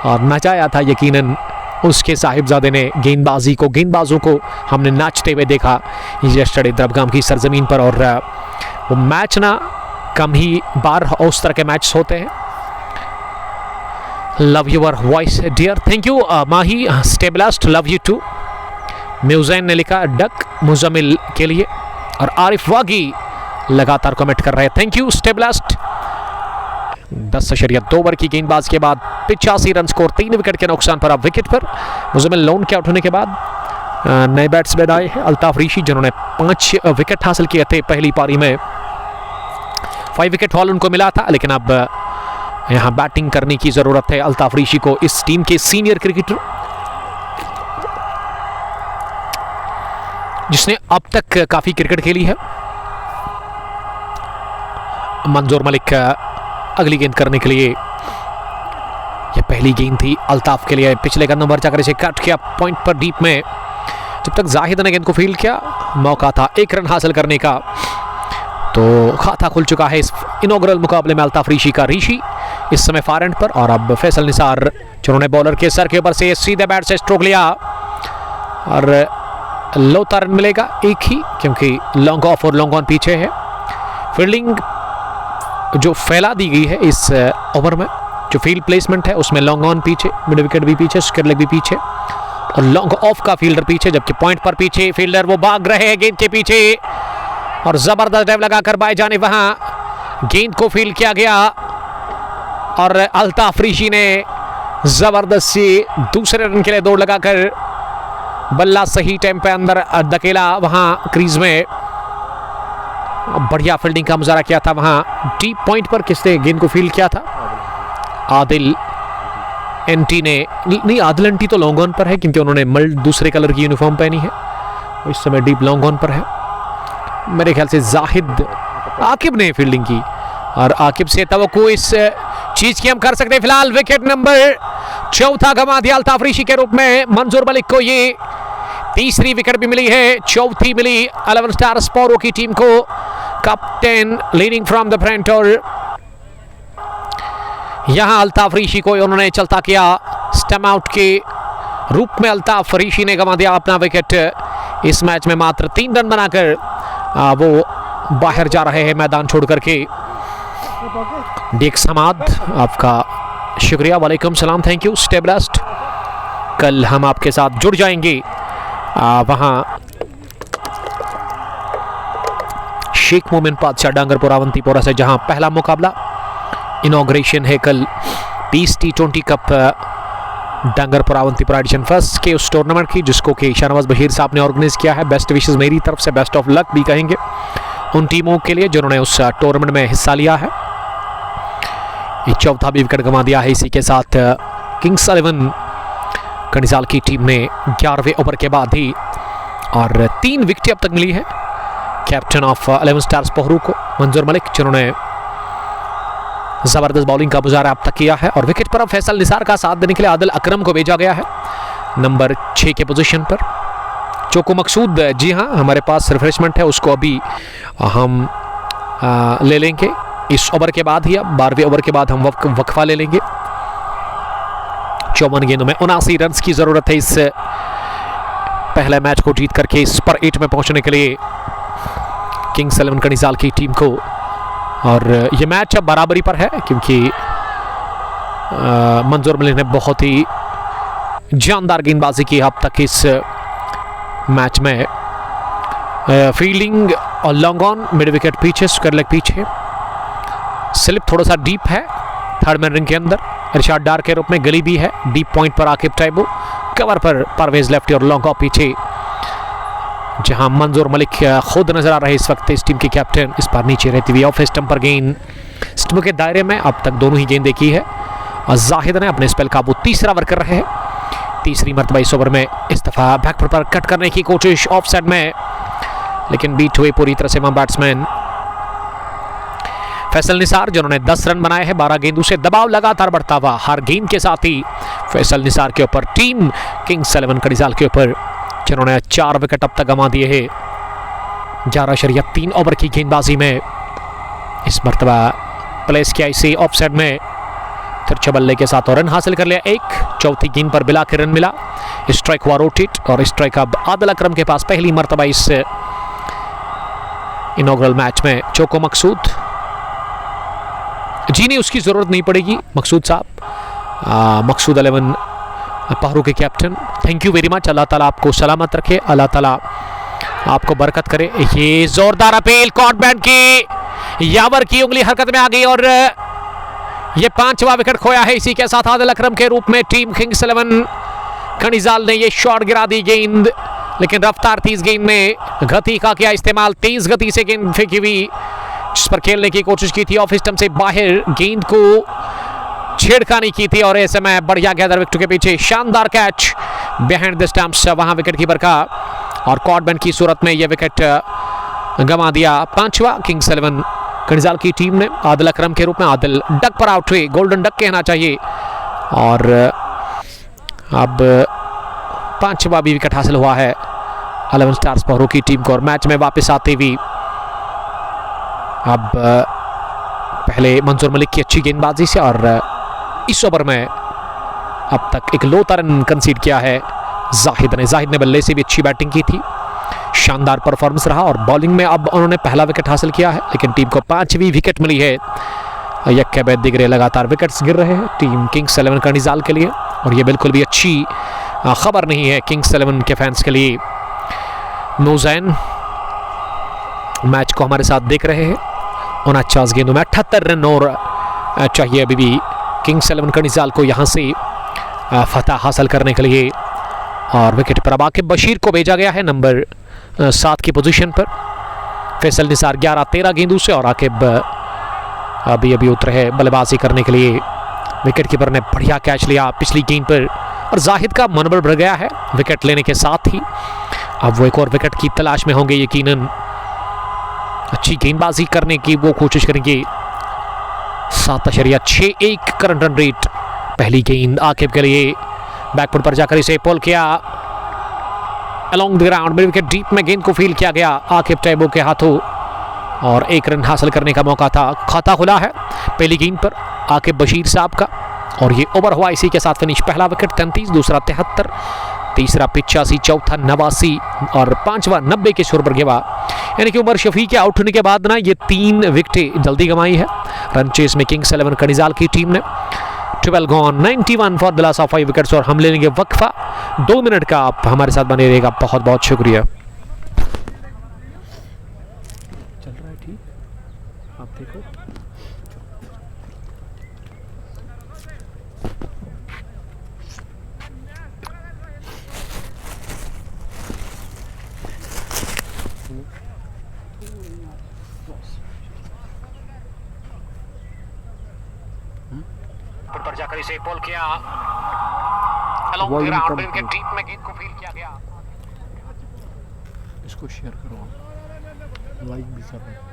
और नचाया था यकीनन उसके साहिबजादे ने गेंदबाजों को हमने नाचते हुए देखा यस्टरडे द्रबगाम की सरजमीन पर। और वो मैच ना कम ही बार उस तरह के मैच होते हैं। Love your voice dear, thank you Mahi, स्टेबलास्ट, लव यू टू। म्यूजैन ने लिखा डक मुजम्मिल के लिए और आरिफ वागी लगातार कमेंट कर रहे हैं, थैंक यू स्टेबलास्ट। 10.2 ओवर की गेंदबाज के बाद 85 रन स्कोर, 3 विकेट के नुकसान पर। अब विकेट पर मुजम्मिल लोन के आउट होने के बाद नए बैट्समैन आए हैं, अल्ताफ ऋषि, जिन्होंने 5 विकेट हासिल किए थे पहली पारी में। 5 विकेट हॉल उनको मिला था, लेकिन अब यहाँ बैटिंग करने की जरूरत है अल्ताफ ऋषि को, इस टीम के सीनियर क्रिकेटर जिसने अब तक काफी क्रिकेट खेली है। मंजूर मलिक अगली गेंद करने के लिए, यह पहली गेंद थी अल्ताफ के लिए, पिछले कदम पर जाकर इसे कट किया पॉइंट पर डीप में। जब तक जाहिद ने गेंद को फील्ड किया, मौका था 1 रन हासिल करने का, तो खाता खुल चुका है इस इनॉग्रल मुकाबले में अल्ताफ ऋषि का। ऋषि इस समय फार एंड पर और अब फैसल निसार, जिन्होंने बॉलर के सर के ऊपर से सीधे बैट से स्ट्रोक लिया और लौता रन मिलेगा एक ही, क्योंकि लॉन्ग ऑफ और लॉन्ग ऑन पीछे है। फील्डिंग जो फैला दी गई है इस ओवर में, जो फील्ड प्लेसमेंट है उसमें लॉन्ग ऑन पीछे, मिड विकेट भी पीछे, स्क्वायर लेग भी पीछे और लॉन्ग ऑफ का फील्डर पीछे, जबकि पॉइंट पर पीछे फील्डर वो भाग रहे हैं गेंद के पीछे और जबरदस्त ड्राइव लगाकर बाएं जाने वहां गेंद को फील्ड किया गया और अल्ताफ ऋषि ने जबरदस्त से दूसरे रन के लिए दौड़ लगाकर बल्ला सही टाइम पे अंदर धकेला वहां क्रीज में। बढ़िया फील्डिंग का मुजाहरा किया था वहां डीप पॉइंट पर। किसने गेंद को फील्ड किया था? आदिल एंटी ने। नहीं, आदिल एंटी तो लॉन्ग ऑन पर है क्योंकि उन्होंने दूसरे कलर की यूनिफॉर्म पहनी है, इस समय डीप लॉन्ग ऑन पर है। मेरे ख्याल से जाहिद आकिब ने फील्डिंग की और आकिब से तवक्को इस चीज की हम कर सकते हैं। फिलहाल विकेट नंबर 4 गंवा दिया अल्ताफ ऋषि के रूप में मंजूर मलिक को। ये तीसरी विकेट भी मिली है, चौथी मिली 11 स्टार स्पोरो की टीम को। Captain leading from the front और यहां अल्ताफ ऋषि को उन्होंने चलता किया स्टम्प आउट के रूप में। अल्ताफ ऋषि ने गंवा दिया अपना विकेट इस मैच में, मात्र 3 रन बनाकर वो बाहर जा रहे हैं मैदान छोड़ करके। डेक समाद, आपका शुक्रिया, वालेकुम सलाम, थैंक यू, स्टे ब्लेस्ड। कल हम आपके साथ जुड़ जाएंगे वहाँ शेख मोमिन पातशाह डांगरपुर अवंतीपोरा से, जहां पहला मुकाबला इनॉग्रेशन है कल peace T20 cup Dangarpur Awantipora edition first के उस टूर्नामेंट की, जिसको कि शाहनवाज बशीर साहब ने ऑर्गेनाइज किया है। बेस्ट विशेस मेरी तरफ से, बेस्ट ऑफ लक भी कहेंगे उन टीमों के लिए जिन्होंने उस टूर्नामेंट में हिस्सा लिया है। ये चौथा भी विकेट गंवा दिया है। इसी के साथ किंग्स 11 कनिजाल की टीम ने 11वें ओवर के बाद ही और 3 विकेट अब तक मिली है कैप्टन ऑफ 11 स्टार्स पोहरू को, मंजूर मलिक, जिन्होंने जबरदस्त बॉलिंग का मुजाहरा अब तक किया है। और विकेट पर अब फैसल निसार का साथ देने के लिए आदिल अकरम को भेजा गया है नंबर 6 के पोजीशन पर। चोको मकसूद, जी हाँ, हमारे पास रिफ्रेशमेंट है, उसको अभी हम ले लेंगे इस ओवर के बाद ही। अब 12वें ओवर के बाद हम वक्फा ले लेंगे। 54 गेंदों में 79 रन की जरूरत है इस पहले मैच को जीत करके इस पर 8 में पहुंचने के लिए किंग्स 11 कनिजाल की टीम को। और ये मैच अब बराबरी पर है क्योंकि मंजूर मलिक ने बहुत ही जानदार गेंदबाजी की अब तक इस मैच में। फील्डिंग और लॉन्ग ऑन, मिड विकेट पीछे, स्क्वायर लेग पीछे, स्लिप थोड़ा सा डीप है थर्ड मैन रिंग के अंदर, इरशाद डार के रूप में गली भी है। डीप पॉइंट पर आकिब टैबू, कवर पर परवेज लेफ्टी और लॉन्ग ऑफ पीछे, जहां मंजूर मलिक खुद नजर आ रहे इस वक्त इस टीम के कैप्टन। इस बार नीचे रहती हुई ऑफ स्टंप पर गेंद स्टंप के दायरे में अब तक दोनों ही गेंदें की है। और जाहिद ने अपने स्पेल का वो तीसरा ओवर कर रहे हैं, तीसरी मरतबा इस ओवर में इस दफा बैकफुट पर कट करने की कोशिश ऑफ साइड में, लेकिन बीट हुए पूरी तरह से वहां बैट्समैन फैसल निसार, जिन्होंने 10 रन बनाए हैं 12 गेंदों से। दबाव लगातार बढ़ता हुआ हर गेंद के साथ ही फैसल निसार के ऊपर टीम किंग्स 11 कनिजाल के ऊपर, जिन्होंने 4 विकेट अब तक गंवा दिए हैं 11.3 ओवर की गेंदबाजी में। इस मरतबा प्लेस किया इसे ऑफ साइड में तिरछे बल्ले के साथ और रन हासिल कर लिया एक। चौथी गेंद पर बिला के रन मिला, स्ट्राइक हुआ रोटेट और स्ट्राइक अब आदिल अकरम के पास पहली मरतबा इस इनॉग्रल मैच में। चोको मकसूद, जी नहीं, उसकी जरूरत नहीं पड़ेगी मकसूद साहब। मकसूद 11 पोहरू के captain, thank you very much. Allah ताला आपको सलामत रखे, अल्लाह ताला आपको बरकत करे। ये जोरदार अपील कॉट बैंड की, यावर की उंगली हरकत में आ गई और ये 5वां विकेट खोया है। इसी के साथ आदिल अकरम के रूप में टीम किंग्स 11 कनिजाल ने ये शॉट गिरा दी गेंद, लेकिन रफ्तार तेज गेंद में गति का किया इस्तेमाल, तेज गति से गेंद फेंकी हुई, जिस पर खेलने की कोशिश की थी ऑफ स्टंप से बाहर, गेंद को छेड़खानी की थी और ऐसे में बढ़िया गैदर विकेट के पीछे शानदार कैच बिहाइंड द स्टंप्स वहां विकेट कीपर का। और कॉट बैंड की सूरत में यह विकेट गंवा दिया 5वां किंग्स 11 कनिजाल की टीम ने आदिल अकरम के रूप में। आदिल डक पर आउट हुए, गोल्डन डक कहना चाहिए। और अब 5वां भी विकेट हासिल हुआ है 11 स्टार्स पोहरू की टीम को। और मैच में वापस आते हुए अब पहले मंजूर मलिक की अच्छी गेंदबाजी से और इस ओवर में अब तक एक लो रन कंसीड किया है जाहिद ने बल्ले से भी अच्छी बैटिंग की थी, शानदार परफॉर्मेंस रहा। और बॉलिंग में अब उन्होंने पहला विकेट हासिल किया है, लेकिन टीम को 5वीं विकेट मिली है। यक्के बैद दिगरे लगातार विकेट्स गिर रहे हैं टीम किंग्स 11 कनिजाल के लिए, और ये बिल्कुल भी अच्छी खबर नहीं है किंग्स 11 के फैंस के लिए। नौजैन मैच को हमारे साथ देख रहे हैं। 49 गेंदों में 78 रन और चाहिए अभी भी किंग्स 11 कनिजाल को यहां से फतह हासिल करने के लिए। और विकेट पर अब आकिब बशीर को भेजा गया है नंबर 7 की पोजीशन पर। फैसल निसार 11-13 गेंदों से और आकिब अभी उतरे हैं बल्लेबाजी करने के लिए। विकेट कीपर ने बढ़िया कैच लिया पिछली गेंद पर और जाहिद का मनोबल बढ़ गया है विकेट लेने के साथ ही। अब वो एक और विकेट की तलाश में होंगे, यकीनन अच्छी गेंदबाजी करने की वो कोशिश करेंगे। 7.61 करंट रन रेट। पहली गेंद आकिब के लिए, बैकफुट पर जाकर इसे पुल किया along the ground, mid wicket deep में गेंद को फील किया गया आकिब टैबू के हाथों और 1 रन हासिल करने का मौका था। खाता खुला है पहली गेंद पर आकिब बशीर साहब का और ये ओवर हुआ इसी के साथ फिनिश। पहला विकेट 33, दूसरा 73, तीसरा 85, चौथा 89 और 5वां 90 के शोर पर गेवा। यानी कि उमर शफी के आउट होने के बाद ना ये 3 विकेटें जल्दी गंवाई है रन चेस में किंग्स 11 कनिजाल की टीम ने। 12 gone 91 for the loss of 5 wickets. और हम ले लेंगे वक्फा 2 मिनट का। आप हमारे साथ बने रहिएगा, बहुत बहुत शुक्रिया। चल रहा है ठीक, आप देखो। पर जाकर इसे बॉल किया along the ground, wicket deep में गेंद को फील किया गया। इसको शेयर करो, लाइक भी कर दो।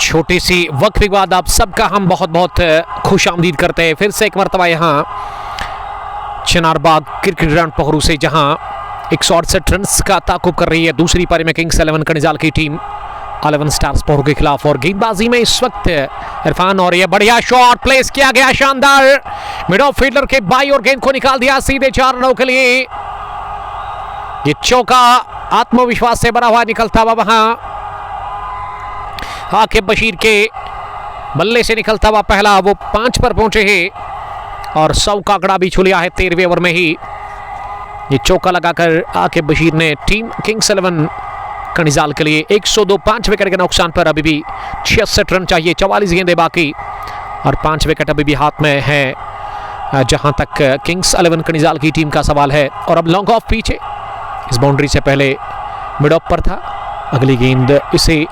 छोटी सी वक्त के बाद आप सबका हम बहुत बहुत खुश आमदीद करते हैं फिर से एक मरतबा यहाँ चिनारबाग क्रिकेट ग्राउंड पखरू से, जहाँ 168 रन का ताकुब कर रही है दूसरी पारी में किंग्स 11 कनिजाल की टीम 11 स्टार्स पखरू के खिलाफ। और गेंदबाजी में इस वक्त इरफान, और ये बढ़िया शॉट प्लेस किया गया, शानदार मिड ऑफ फील्डर के बाई और गेंद को निकाल दिया सीधे 4 रनों के लिए। ये चौका आत्मविश्वास से भरा हुआ निकलता हुआ वहां आकिब बशीर के बल्ले से निकलता हुआ पहला, वो 5 पर पहुंचे हैं और 100 का आंकड़ा भी छू लिया है 13वें ओवर में ही। ये चौका लगाकर आकिब बशीर ने टीम किंग्स 11 कनिजाल के लिए 102 5 विकेट के नुकसान पर अभी भी 66 रन चाहिए, 44 गेंदें बाकी और 5 विकेट अभी भी हाथ में है जहां तक किंग्स 11 कनिजाल की टीम का सवाल है। और अब लॉन्ग ऑफ पीछे इस बाउंड्री से पहले मिड ऑफ पर था, अगली गेंद इसे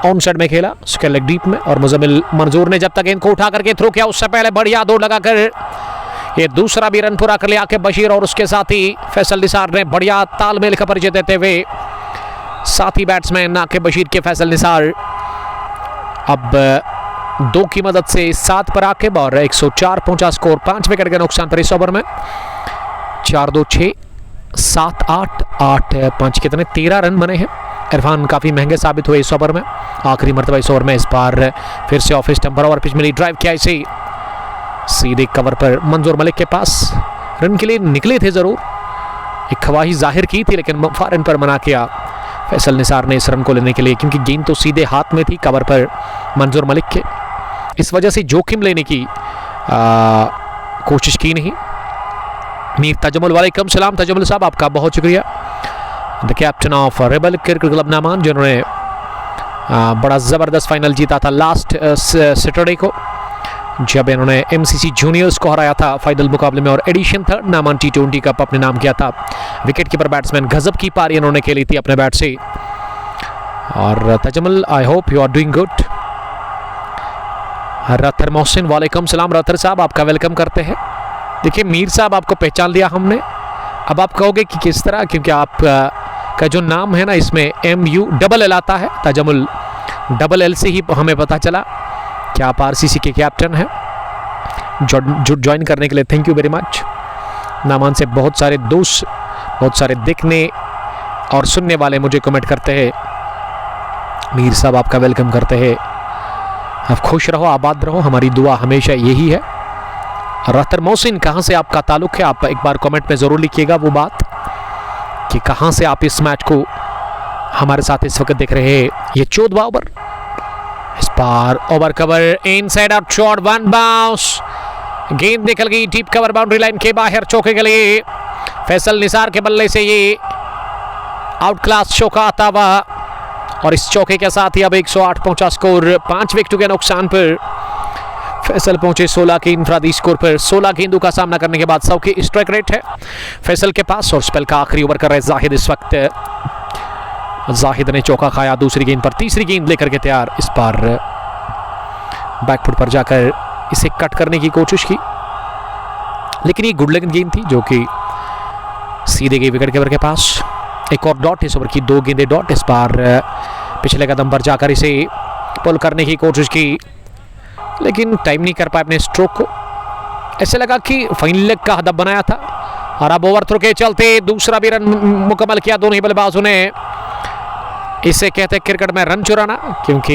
ऑन साइड में खेला उसके लेग डीप में, और मुजम्मिल मंजूर ने जब तक गेंद को उठा करके थ्रो किया उससे पहले बढ़िया दौड़ लगाकर ये दूसरा भी रन पूरा कर लिया आकिब बशीर। और उसके साथ ही फैसल निसार ने बढ़िया तालमेल का परिचय देते हुए साथी बैट्समैन आकिब बशीर के फैसल निसार अब 2 की मदद से 7 पर आकिब और 104 पहुंचा स्कोर 5 विकेट के नुकसान पर इस ओवर में। 4-2 6 7-8 8-5 कितने 13 रन बने हैं। इरफान काफ़ी महंगे साबित हुए इस ओवर में, आखिरी मरतबा इस ओवर में। इस बार फिर से ऑफ स्टंपर और पिच मिली, ड्राइव किया इसे सीधे कवर पर मंजूर मलिक के पास। रन के लिए निकले थे ज़रूर, एक ख्वाहिश जाहिर की थी, लेकिन फारन पर मना किया फैसल निसार ने इस रन को लेने के लिए, क्योंकि गेंद तो सीधे हाथ में थी कवर पर मंजूर मलिक के। इस वजह से जोखिम लेने की कोशिश की नहीं। मीर तजमुल, वालेकुम सलाम तजमुल साहब, आपका बहुत शुक्रिया। The captain of rebel cricket club Naaman, जिन्होंने बड़ा ज़बरदस्त फाइनल जीता था लास्ट सैटरडे को, जब इन्होंने एमसीसी जूनियर्स को हराया था फाइनल मुकाबले में, और एडिशन 3 नामान T20 कप अपने नाम किया था। विकेट कीपर बैट्समैन गजब की पारी इन्होंने खेली थी अपने बैट से। और Tajamul, I hope you are doing good. Rather Mohsin, वालेकुम सलाम रतर साहब, आपका वेलकम करते हैं। देखिए मीर साहब, आपको पहचान लिया हमने, अब आप कहोगे कि किस तरह, क्योंकि आप का जो नाम है ना इसमें MU आता है, ताजमुल LL से ही हमें पता चला कि आप RCC के कैप्टन हैं। ज्वाइन करने के लिए thank you very much. Naaman से बहुत सारे दोस्त, बहुत सारे देखने और सुनने वाले मुझे कमेंट करते हैं। मीर साहब आपका वेलकम करते हैं। आप खुश रहो, आबाद रहो, हमारी दुआ हमेशा यही है। रहतर मोहसिन, कहाँ से आपका ताल्लुक़ है? आप एक बार कमेंट में ज़रूर लिखिएगा वो बात कि कहाँ से आप इस मैच को हमारे साथ इस वक्त देख रहे हैं। ये 14वां ओवर, इस बार over cover, inside out shot, one bounce, गेंद निकल गई डीप कवर बाउंड्री लाइन के बाहर चौके के लिए। फैसल निसार के बल्ले से ये आउट क्लास चौका आता हुआ और इस चौके के साथ ही अब 108 पहुंचा स्कोर। 5 विकेटों के नुकसान पर फैसल पहुंचे 16 के इंफरादी स्कोर पर। 16 गेंदों का सामना करने के बाद 100 की स्ट्राइक रेट है फैसल के पास और स्पेल का आखिरी ओवर कर रहे जाहिद इस वक्त। जाहिद ने चौका खाया दूसरी गेंद पर, तीसरी गेंद लेकर के तैयार। इस बार बैकफुट पर जाकर इसे कट करने की कोशिश की, लेकिन ये गुड लेग गेंद थी जो कि सीधे गई विकेट कीपर के पास। एक और डॉट, इस ओवर की 2 गेंदें डॉट। इस बार पिछले कदम पर जाकर इसे पुल करने की कोशिश की, लेकिन टाइम नहीं कर पाए अपने स्ट्रोक को। ऐसे लगा कि फाइनल लेग का हदफ बनाया था और अब ओवर थ्रो के चलते दूसरा भी रन मुकम्मल किया दोनों ही बल्लेबाजों ने। इसे कहते हैं क्रिकेट में रन चुराना, क्योंकि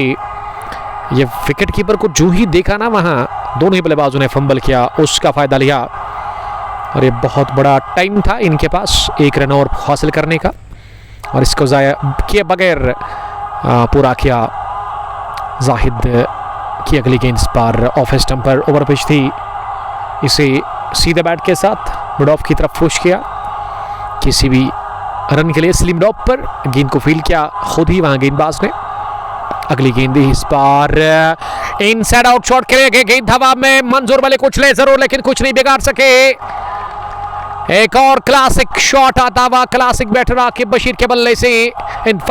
ये विकेट कीपर को जो ही देखा ना वहां दोनों ही बल्लेबाजों ने फंबल किया, उसका फायदा लिया और ये बहुत बड़ा टाइम था इनके पास 1 रन और हासिल करने का और इसको ज़ाया किए बगैर पूरा किया। जाहिद की अगली गेंद इस बार ऑफ स्टंप पर ओवर पिच थी, इसे सीधे बैट के साथ मिड ऑफ की तरफ पुश किया। किसी भी रन के लिए स्लिम डॉप पर गेंद को फील्ड किया खुद ही वहां गेंदबाज ने। अगली गेंद इस बार इनसाइड आउट शॉट के लिए गेंद हवा में, मंजूर वाले कुछ ले जरूर लेकिन कुछ नहीं बिगाड़ सके। एक और क्लासिक शॉट आता हुआ क्लासिक बैटर आकिब बशीर के बल्ले से,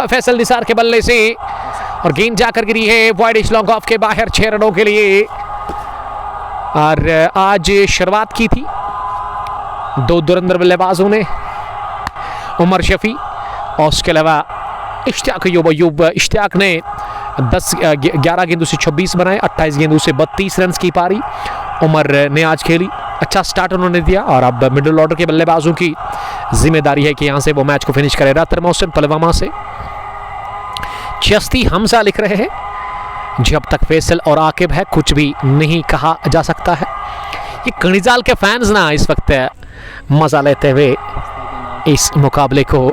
फैसल निसार के बल्ले से और गेंद जाकर गिरी है वाइड लॉन्ग ऑफ के बाहर 6 रनों के लिए। और आज शुरुआत की थी 2 दुरंदर बल्लेबाजों ने, उमर शफी और उसके अलावा इश्तियाक अयूब। इश्तियाक ने 11 गेंदों से 26 बनाए, 28 गेंदों से 32 रन की पारी उमर ने आज खेली। अच्छा स्टार्ट उन्होंने दिया और अब मिडिल ऑर्डर के बल्लेबाजों की जिम्मेदारी है कि यहां से वो मैच को फिनिश करे। रहतर मोहसिन पुलवामा से चिश्ती हमजा लिख रहे हैं, जब तक फैसल और आकिब है कुछ भी नहीं कहा जा सकता है। ये कणिजाल के फैंस ना इस वक्त मजा लेते हुए इस मुकाबले को।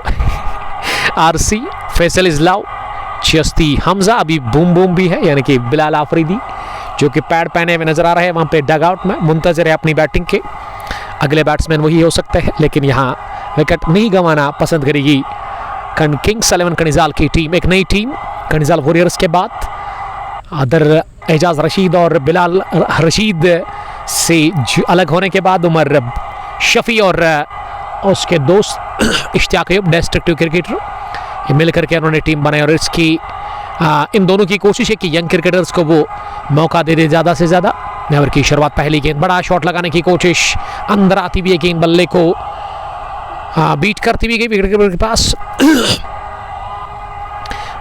आरसी फैसल इजलाव, चिश्ती हमजा, अभी बूम बूम भी है यानी कि बिलाल आफरीदी जो कि पैड पहने हुए नजर आ रहे हैं वहां पे डग आउट में, मुंतजर है अपनी बैटिंग के। अगले बैट्समैन वही हो सकते हैं, लेकिन यहाँ विकेट नहीं गंवाना पसंद करेगी किंग्स 11 कणिजाल की टीम। एक नई टीम कणिजाल वॉरियर्स के बाद अदर एजाज रशीद और बिलाल रशीद से अलग होने के बाद उमर शफी और उसके दोस्त इश्तियाक अयूब डिस्ट्रिक्टिव क्रिकेटर, ये मिल करके उन्होंने टीम बनाई और इसकी इन दोनों की कोशिश है कि यंग क्रिकेटर्स को वो मौका दे दे ज़्यादा से ज़्यादा। ओवर की शुरुआत, पहली गेंद, बड़ा शॉट लगाने की कोशिश, अंदर आती हुई गेंद बल्ले को बीट करती हुई गई विकेट कीपर के पास।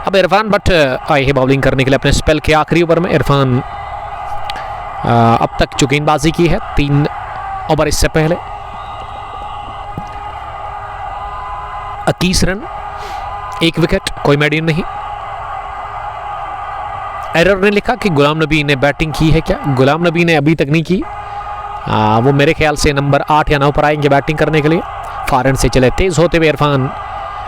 अब इरफान भट्ट आए हैं बॉलिंग करने के लिए अपने स्पेल के आखिरी ओवर में। इरफान अब तक जो गेंदबाजी की है 3 ओवर इससे पहले 30 रन, 1 विकेट, कोई मेडियन नहीं। एरर ने लिखा कि गुलाम नबी ने बैटिंग की है क्या? गुलाम नबी ने अभी तक नहीं की, वो मेरे ख्याल से नंबर 8 या 9 पर आएंगे बैटिंग करने के लिए। फॉरन से चले तेज होते हुए इरफान,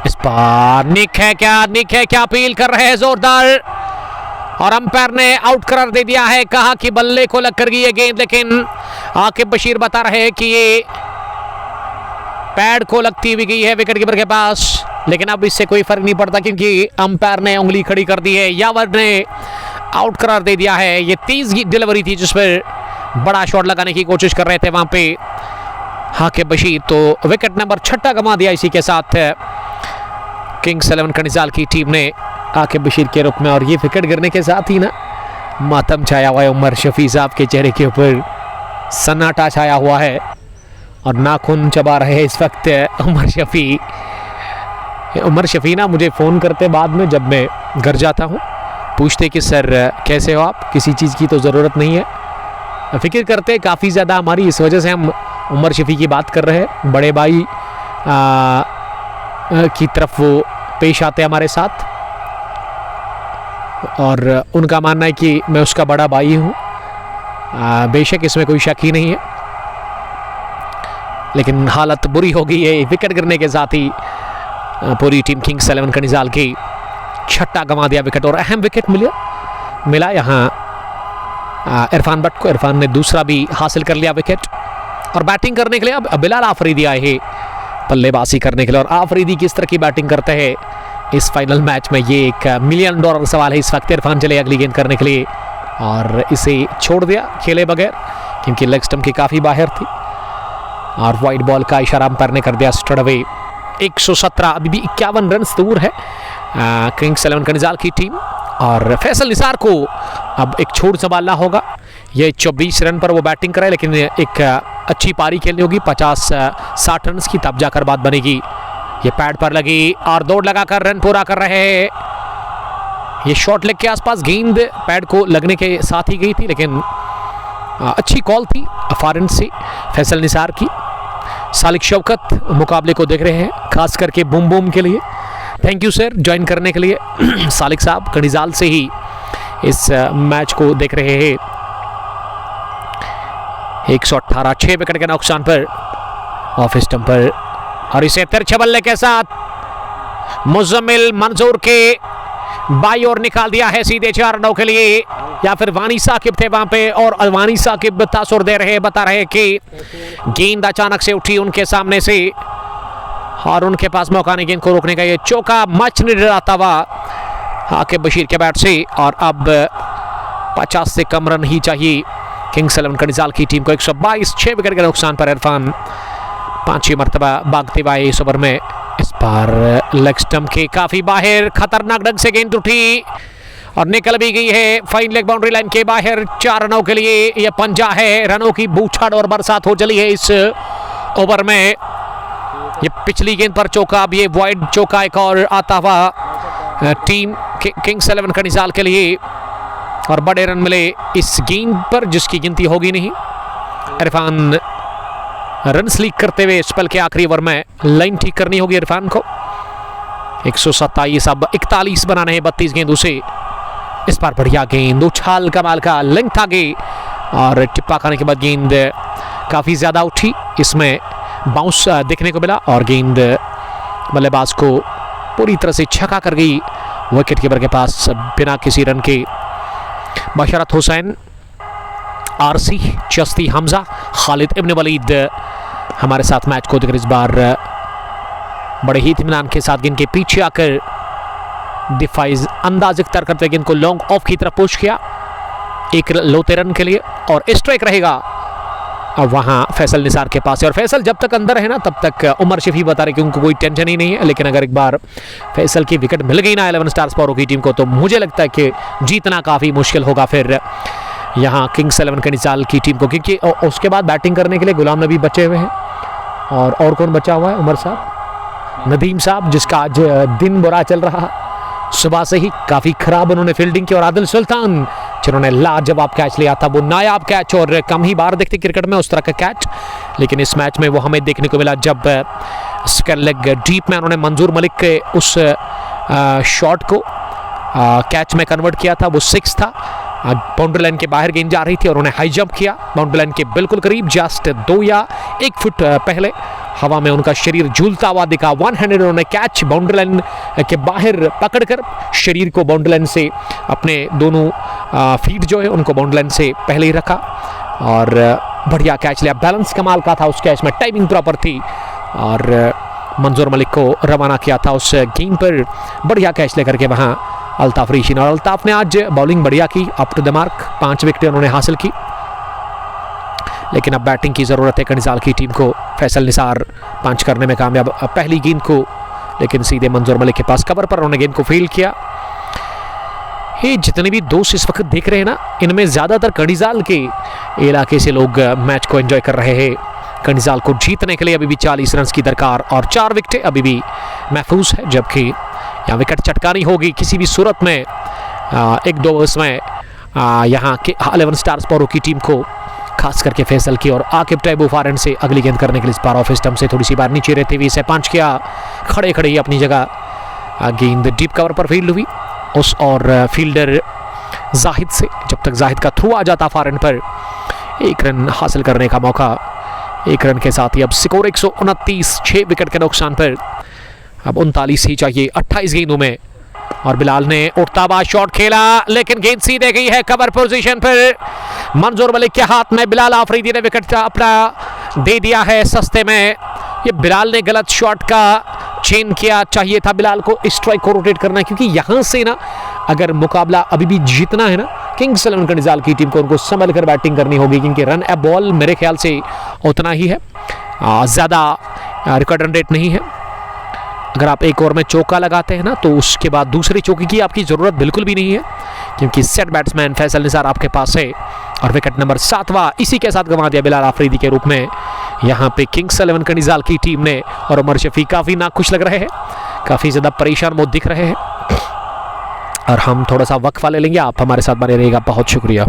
इस बार निक है क्या अपील कर रहे हैं जोरदार और अंपायर ने आउट करार दे दिया है। कहा कि बल्ले को लग कर गई है गेंद, लेकिन आकिब बशीर बता रहे हैं कि ये पैड को लगती हुई गई है विकेट कीपर के पास, लेकिन अब इससे कोई फर्क नहीं पड़ता क्योंकि अंपायर ने उंगली खड़ी कर दी है। यावर ने आउट करार दे दिया है। ये 30 की डिलीवरी थी जिस पर बड़ा शॉट लगाने की कोशिश कर रहे थे वहां पे आकिब बशीर, तो विकेट नंबर 6 गंवा दिया इसी के साथ किंग्स 11 कणिजाल की टीम ने आकिब बशीर के रूप में। और ये विकेट गिरने के साथ ही ना मातम छाया हुआ है, उमर शफी साहब के चेहरे के ऊपर सन्नाटा छाया हुआ है और नाखून चबा रहे हैं इस वक्त उमर शफी। उमर शफी ना मुझे फ़ोन करते बाद में जब मैं घर जाता हूँ, पूछते कि सर कैसे हो आप, किसी चीज़ की तो ज़रूरत नहीं है। फ़िक्र करते काफ़ी ज़्यादा हमारी, इस वजह से हम उमर शफी की बात कर रहे हैं। बड़े भाई की तरफ वो पेश आते हैं हमारे साथ, और उनका मानना है कि मैं उसका बड़ा भाई हूँ। बेशक इसमें कोई शक ही नहीं है, लेकिन हालत बुरी हो गई है। विकेट गिरने के साथ ही पूरी टीम किंग्स 11 कनिजाल की छठा गंवा दिया विकेट, और अहम विकेट मिला यहाँ इरफान भट्ट को। इरफान ने दूसरा भी हासिल कर लिया विकेट, और बैटिंग करने के लिए अब बिलाल आफरीदी आए हैं बल्लेबाजी करने के लिए। और आफरीदी किस तरह की बैटिंग करते हैं इस फाइनल मैच में, ये एक $1 मिलियन सवाल है इस वक्त। इरफान चले अगली गेंद करने के लिए, और इसे छोड़ दिया खेले बगैर, क्योंकि लेग स्टंप की काफ़ी बाहर थी, और वाइड बॉल का इशारा अंपायर ने कर दिया स्ट्रेट अवे। 117, अभी भी 51 रन दूर है किंग्स 11 कनिजाल की टीम। और फैसल निसार को अब एक छोड़ संभालना होगा। ये 24 रन पर वो बैटिंग करे, लेकिन एक अच्छी पारी खेलनी होगी 50-60 रन की, तब जाकर बात बनेगी। ये पैड पर लगी और दौड़ लगाकर रन पूरा कर रहे हैं। ये शॉर्ट लेग के आसपास गेंद पैड को लगने के साथ ही गई थी, लेकिन अच्छी कॉल थी फारिन से फैसल निसार की। सालिक शौकत मुकाबले को देख रहे हैं, खास करके बूम बूम के लिए। थैंक यू सर ज्वाइन करने के लिए। सालिक साहब कनिजाल से ही इस मैच को देख रहे हैं। 118, 6 विकेट के नुकसान पर ऑफ स्टंप पर, और इसे तिरछे बल्ले के साथ मुजम्मिल मंजूर के बाई और निकाल दिया है सीधे 4 रनों के लिए। या फिर वानी साकिब थे वहां पे, और वानी साकिब तासुर दे रहे, बता रहे कि गेंद अचानक से उठी उनके सामने से, और उनके पास मौका नहीं गेंद को रोकने का। ये चौका मच नहीं डराता हुआ आकिब बशीर के बैट से, और अब 50 से कम रन ही चाहिए किंग्स 11 कनिजाल की टीम को। 122, 6 विकेट के नुकसान पर इरफान 5 मरतबा भागते हुए इस ओवर में। इस बार लेग स्टंप के काफी बाहर खतरनाक ढंग से गेंद उठी और निकल भी गई है फाइन लेग बाउंड्री लाइन के बाहर। 4 रनों के लिए यह पंजा है, रनों की बूछाड़ और बरसात हो चली है इस ओवर में। ये पिछली गेंद पर चौका, अब ये वाइड चौका एक और आता हुआ टीम किंग्स 11 कनिजाल के लिए, और बड़े रन मिले इस गेंद पर जिसकी गिनती होगी नहीं। इरफान रन लीक करते हुए स्पेल के आखिरी ओवर में लाइन ठीक करनी होगी इरफान को। 127, अब 41 बनाने हैं 32 गेंदों से। इस बार बढ़िया गेंद, उछाल कमाल का, लेंथ आगे, और टिप्पा खाने के बाद गेंद काफ़ी ज़्यादा उठी, इसमें बाउंस देखने को मिला, और गेंद बल्लेबाज को पूरी तरह से छका कर गई विकेट कीपर के पास बिना किसी रन के। बशरत हुसैन, आरसी, चस्ती हमजा, खालिद इब्न वलीद हमारे साथ मैच को देखकर इस बार बड़े ही इत्मीनान के साथ गेंद के पीछे आकर दिफाई अंदाज इख्तियार करते गेंद को लॉन्ग ऑफ की तरफ पुश किया 1 लौते रन के लिए, और स्ट्राइक रहेगा अब वहाँ फैसल निसार के पास है। और फैसल जब तक अंदर है ना तब तक उमर शफी बता रहे कि उनको कोई टेंशन ही नहीं है, लेकिन अगर एक बार फैसल की विकेट मिल गई ना 11 स्टार्स पावरों की टीम को, तो मुझे लगता है कि जीतना काफ़ी मुश्किल होगा फिर यहाँ किंग्स 11 कनिजाल की टीम को, क्योंकि उसके बाद बैटिंग करने के लिए गुलाम नबी बचे हुए हैं, और कौन बचा हुआ है, उमर साहब, नदीम साहब, जिसका आज दिन बुरा चल रहा, सुबह से ही काफ़ी खराब उन्होंने फील्डिंग की, और आदिल सुल्तान जिन्होंने लाजवाब कैच लिया था, वो नायाब कैच, और कम ही बार देखते क्रिकेट में उस तरह का कैच, लेकिन इस मैच में वो हमें देखने को मिला जब स्क्वायर लेग डीप में उन्होंने मंजूर मलिक के उस शॉट को कैच में कन्वर्ट किया था, वो 6 था। बाउंड्री लाइन के बाहर गेंद जा रही थी और उन्हें हाई जंप किया बाउंड्री लाइन के बिल्कुल करीब, जस्ट 2 या 1 फुट पहले हवा में उनका शरीर झूलता हुआ दिखा। 1 हैंडेड उन्होंने कैच बाउंड्री लाइन के बाहर पकड़कर शरीर को बाउंड्री लाइन से, अपने दोनों फीट जो है उनको बाउंड्री लाइन से पहले ही रखा, और बढ़िया कैच लिया। बैलेंस कमाल का था उस कैच में, टाइमिंग प्रॉपर थी, और मंजूर मलिक को रवाना किया था उस गेंद पर बढ़िया कैच लेकर के वहाँ अल्ताफ रीशीन, और अल्ताफ ने आज बॉलिंग बढ़िया की, अप टू द मार्क 5 विकेटें उन्होंने हासिल की, लेकिन अब बैटिंग की ज़रूरत है कनिजाल की टीम को। फैसल निसार पंच करने में कामयाब पहली गेंद को, लेकिन सीधे मंजूर मलिक के पास कवर पर उन्होंने गेंद को फील्ड किया। ये जितने भी दोस्त इस वक्त देख रहे हैं ना, इनमें ज़्यादातर कनिजाल के इलाके से लोग मैच को एंजॉय कर रहे हैं, कनिजाल को जीतने के लिए अभी भी 40 रन की दरकार और 4 विकेटें अभी भी महफूज है, जबकि यहाँ विकेट चटकानी होगी किसी भी सूरत में 1-2 ओवर्स में यहाँ के 11 स्टार्स पारो की टीम को, खास करके फैसल की। और आकिब टैबू फॉरन से अगली गेंद करने के लिए इस बार ऑफ स्टंप से थोड़ी सी बार नीचे रहते हुए इसे पंच किया, खड़े खड़े ही अपनी जगह गेंद डीप कवर पर फील्ड हुई उस और फील्डर जाहिद से। जब तक जाहिद का थ्रू आ जाता फॉरन पर 1 रन हासिल करने का मौका, 1 रन के साथ ही अब स्कोर 129, 6 विकेट के नुकसान पर अब 39 ही चाहिए 28 गेंदों में। और बिलाल ने उठता हुआ शॉट खेला, लेकिन गेंद सीधे गई है कवर पोजीशन पर मंजूर मलिक के हाथ में। बिलाल आफरीदी ने विकेट अपना दे दिया है सस्ते में। ये बिलाल ने गलत शॉट का चेन किया, चाहिए था बिलाल को स्ट्राइक को रोटेट करना, क्योंकि यहां से ना अगर मुकाबला अभी भी जीतना है ना किंग्स 11 कनिजाल की टीम को, उनको संभल कर बैटिंग करनी होगी, क्योंकि रन ए बॉल मेरे ख्याल से उतना ही है, ज़्यादा रिकॉर्ड रन रेट नहीं है। अगर आप एक ओवर में चौका लगाते हैं ना तो उसके बाद दूसरी चौके की आपकी ज़रूरत बिल्कुल भी नहीं है, क्योंकि सेट बैट्समैन फैसल निसार आपके पास है। और विकेट नंबर 7वां इसी के साथ गंवा दिया बिलाल आफरीदी के रूप में यहाँ पे किंग्स 11 कनिजाल की टीम ने। और उमर शफी काफ़ी नाखुश लग रहे हैं, काफ़ी ज़्यादा परेशान मुझ दिख रहे हैं। और हम थोड़ा सा वक्फा ले लेंगे, आप हमारे साथ बने रहिएगा, बहुत शुक्रिया।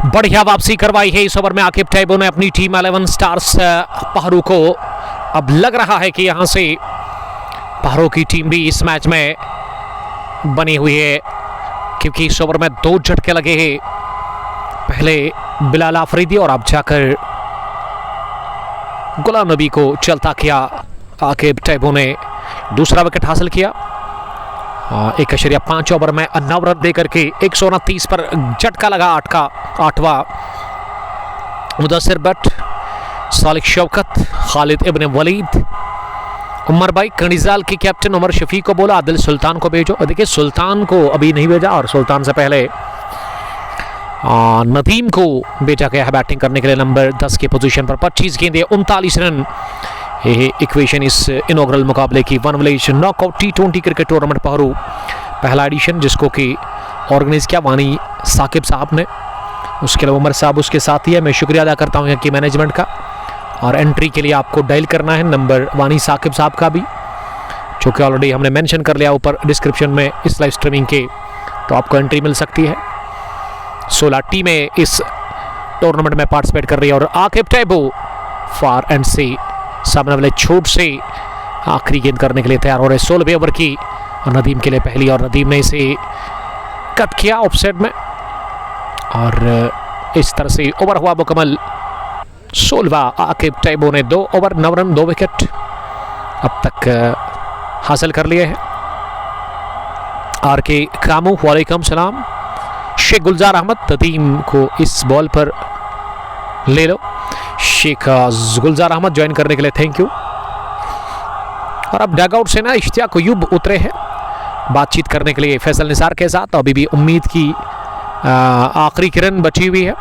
बढ़िया वापसी करवाई है इस ओवर में आकिब टैबू ने अपनी टीम 11 स्टार्स पहरू को। अब लग रहा है कि यहां से पहरू की टीम भी इस मैच में बनी हुई है, क्योंकि इस ओवर में 2 झटके लगे हैं, पहले बिलाल आफरीदी और अब जाकर गुलाम नबी को चलता किया। आकिब टैबू ने दूसरा विकेट हासिल किया 1.5 ओवर में 9 रन देकर के 129 पर झटका लगा 8वां। मुदस्सिर भट्ट, सालिक शौकत, खालिद इब्न वलीद, उमर भाई कनिजाल के कैप्टन उमर शफी को बोला आदिल सुल्तान को भेजो। देखिए सुल्तान को अभी नहीं भेजा और सुल्तान से पहले नदीम को भेजा गया है बैटिंग करने के लिए नंबर 10 की पोजीशन पर। 25 गेंदें 39 रन, ये इक्वेशन इस इनॉग्रल मुकाबले की। One village knockout T20 cricket tournament Pohru पहला एडिशन, जिसको कि ऑर्गेनाइज किया वानी साकिब साहब ने, उसके अलावा उमर साहब उसके साथ ही है। मैं शुक्रिया अदा करता हूँ यहाँ की मैनेजमेंट का। और एंट्री के लिए आपको डायल करना है नंबर वानी साकिब साहब का भी, जो कि ऑलरेडी हमने मेंशन कर लिया ऊपर डिस्क्रिप्शन में इस लाइव स्ट्रीमिंग के, तो आपको एंट्री मिल सकती है। 16 टीमें इस टूर्नामेंट में पार्टिसिपेट कर रही है। और आकिब टैबू फार एंड से सामने वाले छूट से आखिरी गेंद करने के लिए तैयार हो रहे। 16वें ओवर की और नदीम के लिए पहली, और नदीम ने इसे कट किया ऑफ साइड में और इस तरह से ओवर हुआ मुकम्मल। 16वां आकिब टैबू ने 2 ओवर 9 रन 2 विकेट अब तक हासिल कर लिए हैं। आर के कामू वालेकुम सलाम। शेख गुलजार अहमद नदीम को इस बॉल पर ले लो। शेख गुलजार अहमद ज्वाइन करने के लिए थैंक यू। और अब डगआउट से ना इश्तियाक अयूब उतरे हैं बातचीत करने के लिए फैसल निसार के साथ। अभी भी उम्मीद की आखिरी किरण बची हुई है।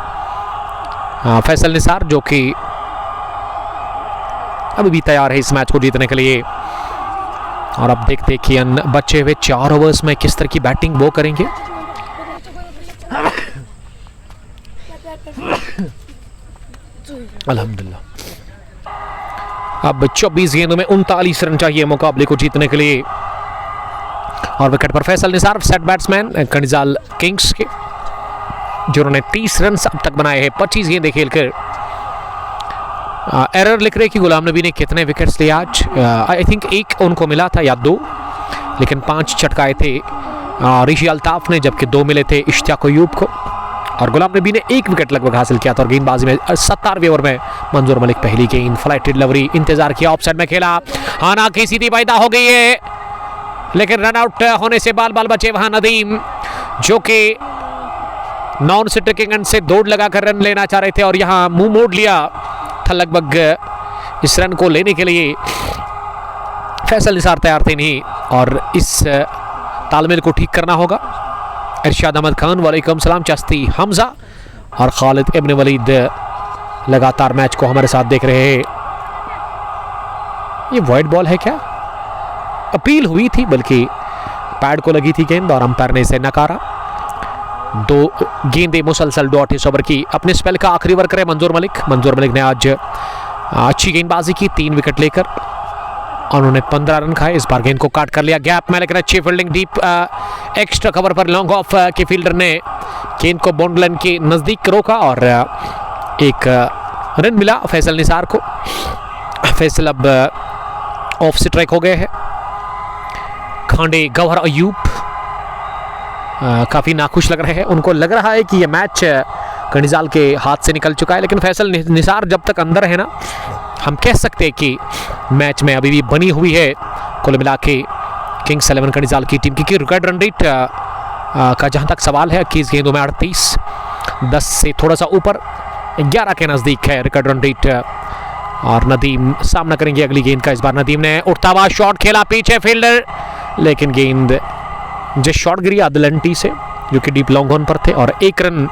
फैसल निसार जो कि अभी भी तैयार है इस मैच को जीतने के लिए। और अब देखते कि बचे हुए 4 ओवर्स में किस तरह की बैटिंग वो करेंगे। अल्हम्दुलिल्लाह अब 24 गेंदों में 39 रन चाहिए मुकाबले को जीतने के लिए। और विकेट पर Faisal Nisar set batsman Kanijal kings के, जिन्होंने 30 रन अब तक बनाए हैं 25 गेंदें खेलकर। एरर लिख रहे कि गुलाम नबी ने कितने विकेट्स लिए आज। आई थिंक 1 उनको मिला था या 2, लेकिन 5 छटकाए थे ऋषि अल्ताफ ने, जबकि 2 मिले थे इश्तियाक अयूब को। और गुलाम नबी ने 1 विकेट लगभग हासिल किया था। और गेंदबाजी में 17वें ओवर में मंजूर मलिक पहली गेंद फ्लाइटेड लवरी इंतजार किया, ऑफ साइड में खेला, हाना की सीधी पैदा हो गई है, लेकिन रन आउट होने से बाल बाल बचे वहां नदीम, जो कि नॉन स्ट्राइकिंग एंड से दौड़ लगाकर रन लेना चाह रहे थे और यहां मुंह मोड़ लिया था लगभग इस रन को लेने के लिए। फैसल निसार तैयार थे नहीं और इस तालमेल को ठीक करना होगा। इरशाद अहमद खान वालेकुम सलाम। चस्ती हमजा और खालिद इब्न वलीद लगातार मैच को हमारे साथ देख रहे हैं। ये वाइड बॉल है क्या? अपील हुई थी, बल्कि पैड को लगी थी गेंद और अंपायर ने इसे नकारा। 2 गेंदें मुसलसल डॉट इस ओवर की। अपने स्पेल का आखिरी ओवर करे मंजूर मलिक ने आज अच्छी गेंदबाजी की 3 विकेट लेकर। उन्होंने 15 रन खाए। इस बार गेंद को काट कर लिया गैप में, लेकिन अच्छी फील्डिंग डीप एक्स्ट्रा कवर पर लॉन्ग ऑफ के फील्डर ने गेंद को बाउंड्री लाइन के नजदीक रोका और एक रन मिला फैसल निसार को। फैसल अब ऑफ स्ट्राइक हो गए हैं। खांडे गौहर अयूब काफ़ी नाखुश लग रहे हैं। उनको लग रहा है कि यह मैच कनिजाल के हाथ से निकल चुका है, लेकिन फैसल निसार जब तक अंदर है ना, हम कह सकते हैं कि मैच में अभी भी बनी हुई है कुल मिला के किंग्स 11 कनिजाल की टीम की। रिकॉर्ड रन रेट का जहां तक सवाल है 21 गेंदों में 38, 10 से थोड़ा सा ऊपर 11 के नज़दीक है रिकॉर्ड रन रेट। और नदीम सामना करेंगे अगली गेंद का। इस बार नदीम ने उठता हुआ शॉट खेला, पीछे फील्डर, लेकिन गेंद जिस शॉट गिरी अदलंटी से जो कि डीप लॉन्ग ऑन पर थे और 1 रन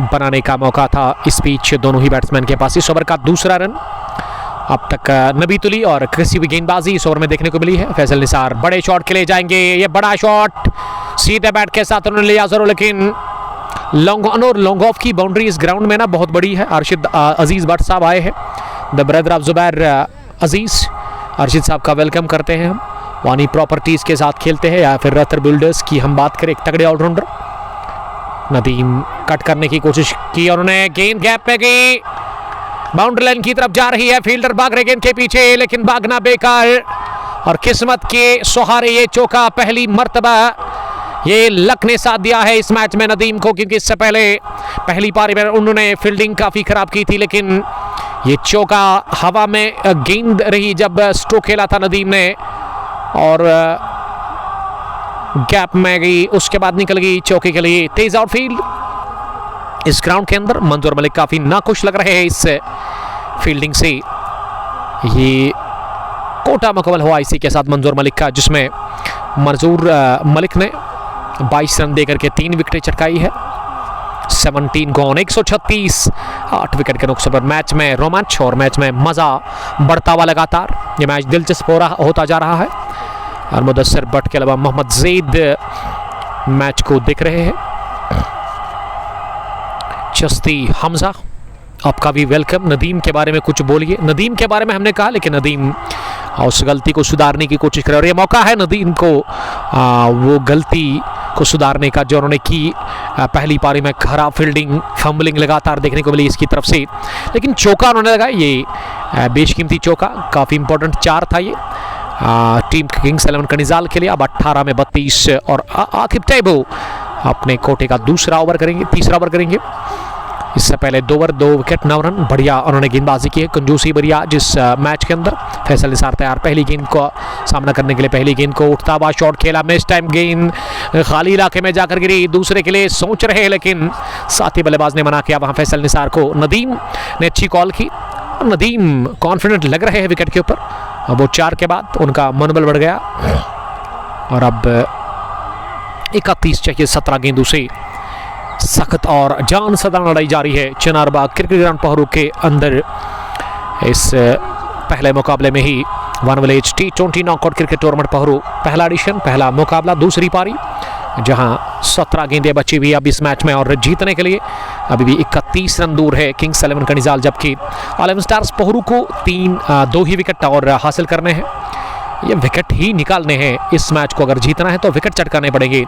बनाने का मौका था इस बीच दोनों ही बैट्समैन के पास। इस ओवर का दूसरा रन अब तक नबी तुली और किसी भी गेंदबाजी इस ओवर में देखने को मिली है। फैसल निसार बड़े शॉट के लिए जाएंगे। ये बड़ा शॉट सीधे बैट के साथ उन्होंने लिया जरूर, लेकिन लॉन्ग ऑन और लॉन्ग ऑफ की बाउंड्री इस ग्राउंड में ना बहुत बड़ी है। अर्शिद अजीज भट्ट साहब आए हैं, द ब्रदर ऑफ जुबैर अजीज। अर्शिद साहब का वेलकम करते हैं हम। वानी प्रॉपर्टीज के साथ खेलते हैं या फिर रतर बिल्डर्स की हम बात करें, एक तगड़े ऑलराउंडर। नदीम कट करने की कोशिश की और उन्होंने गेंद गैप में गई, बाउंड्री लाइन की तरफ जा रही है, फील्डर भाग रहे गेंद के पीछे, लेकिन भागना बेकार। और किस्मत के सहारे ये चौका पहली मर्तबा ये लक ने साथ दिया है इस मैच में नदीम को, क्योंकि इससे पहले पहली पारी में उन्होंने फील्डिंग काफ़ी ख़राब की थी, लेकिन ये चौका हवा में गेंद रही जब स्ट्रोक खेला था नदीम ने और गैप में गई, उसके बाद निकल गई चौके के लिए। तेज आउटफील्ड इस ग्राउंड के अंदर। मंजूर मलिक काफ़ी नाखुश लग रहे हैं इस फील्डिंग से। ये कोटा मुकम्मल हुआ इसी के साथ मंजूर मलिक का, जिसमें मंजूर मलिक ने 22 रन देकर के 3 विकेटें चटकाई है। 17 गॉन, 136, 8 विकेट के नुकसान पर मैच में रोमांच और मैच में मज़ा बढ़ता हुआ लगातार। ये मैच दिलचस्प होता जा रहा है और मुदस्सिर भट्ट के अलावा मोहम्मद ज़ैद मैच को देख रहे हैं। चस्ती हमजा आपका भी वेलकम। नदीम के बारे में कुछ बोलिए। नदीम के बारे में हमने कहा, लेकिन नदीम उस गलती को सुधारने की कोशिश करे और ये मौका है नदीम को वो गलती को सुधारने का जो उन्होंने की। पहली पारी में खराब फील्डिंग, फंबलिंग लगातार देखने को मिली इसकी तरफ से, लेकिन चौका उन्होंने लगाया। ये बेशकीमती चौका, काफ़ी इंपॉर्टेंट 4 था ये टीम किंग्स 11 कनिजाल के लिए। अब 18 में 32 और आकिब टैबो अपने कोटे का तीसरा ओवर करेंगे। इससे पहले 2 ओवर 2 विकेट 9 रन, बढ़िया उन्होंने गेंदबाजी की है, कंजूसी बढ़िया जिस मैच के अंदर। फैसल निसार तैयार पहली गेंद को सामना करने के लिए, पहली गेंद को उठता हुआ शॉट खेला, मिस टाइम गेंद खाली इलाके में जाकर गिरी। दूसरे के लिए सोच रहे लेकिन साथी बल्लेबाज ने मना किया वहां फैसल निसार को। नदीम ने अच्छी कॉल की, नदीम कॉन्फिडेंट लग रहे हैं विकेट के ऊपर। अब वो 4 के बाद उनका मनोबल बढ़ गया और अब 31 चाहिए 17 गेंदों से। सख्त और जान सदा लड़ाई जारी है चिनारबाग क्रिकेट ग्राउंड पहरू के अंदर। इस पहले मुकाबले में ही one village T20 knockout cricket tournament Pohru पहला एडिशन, पहला मुकाबला, दूसरी पारी, जहां 17 गेंदें बची हुई अब इस मैच में और जीतने के लिए अभी भी 31 रन दूर है किंग्स 11 कनिजाल, जबकि 11 स्टार्स पहरू को 2 ही विकेट और हासिल करने हैं। ये विकेट ही निकालने हैं इस मैच को, अगर जीतना है तो विकेट चटकाने पड़ेंगे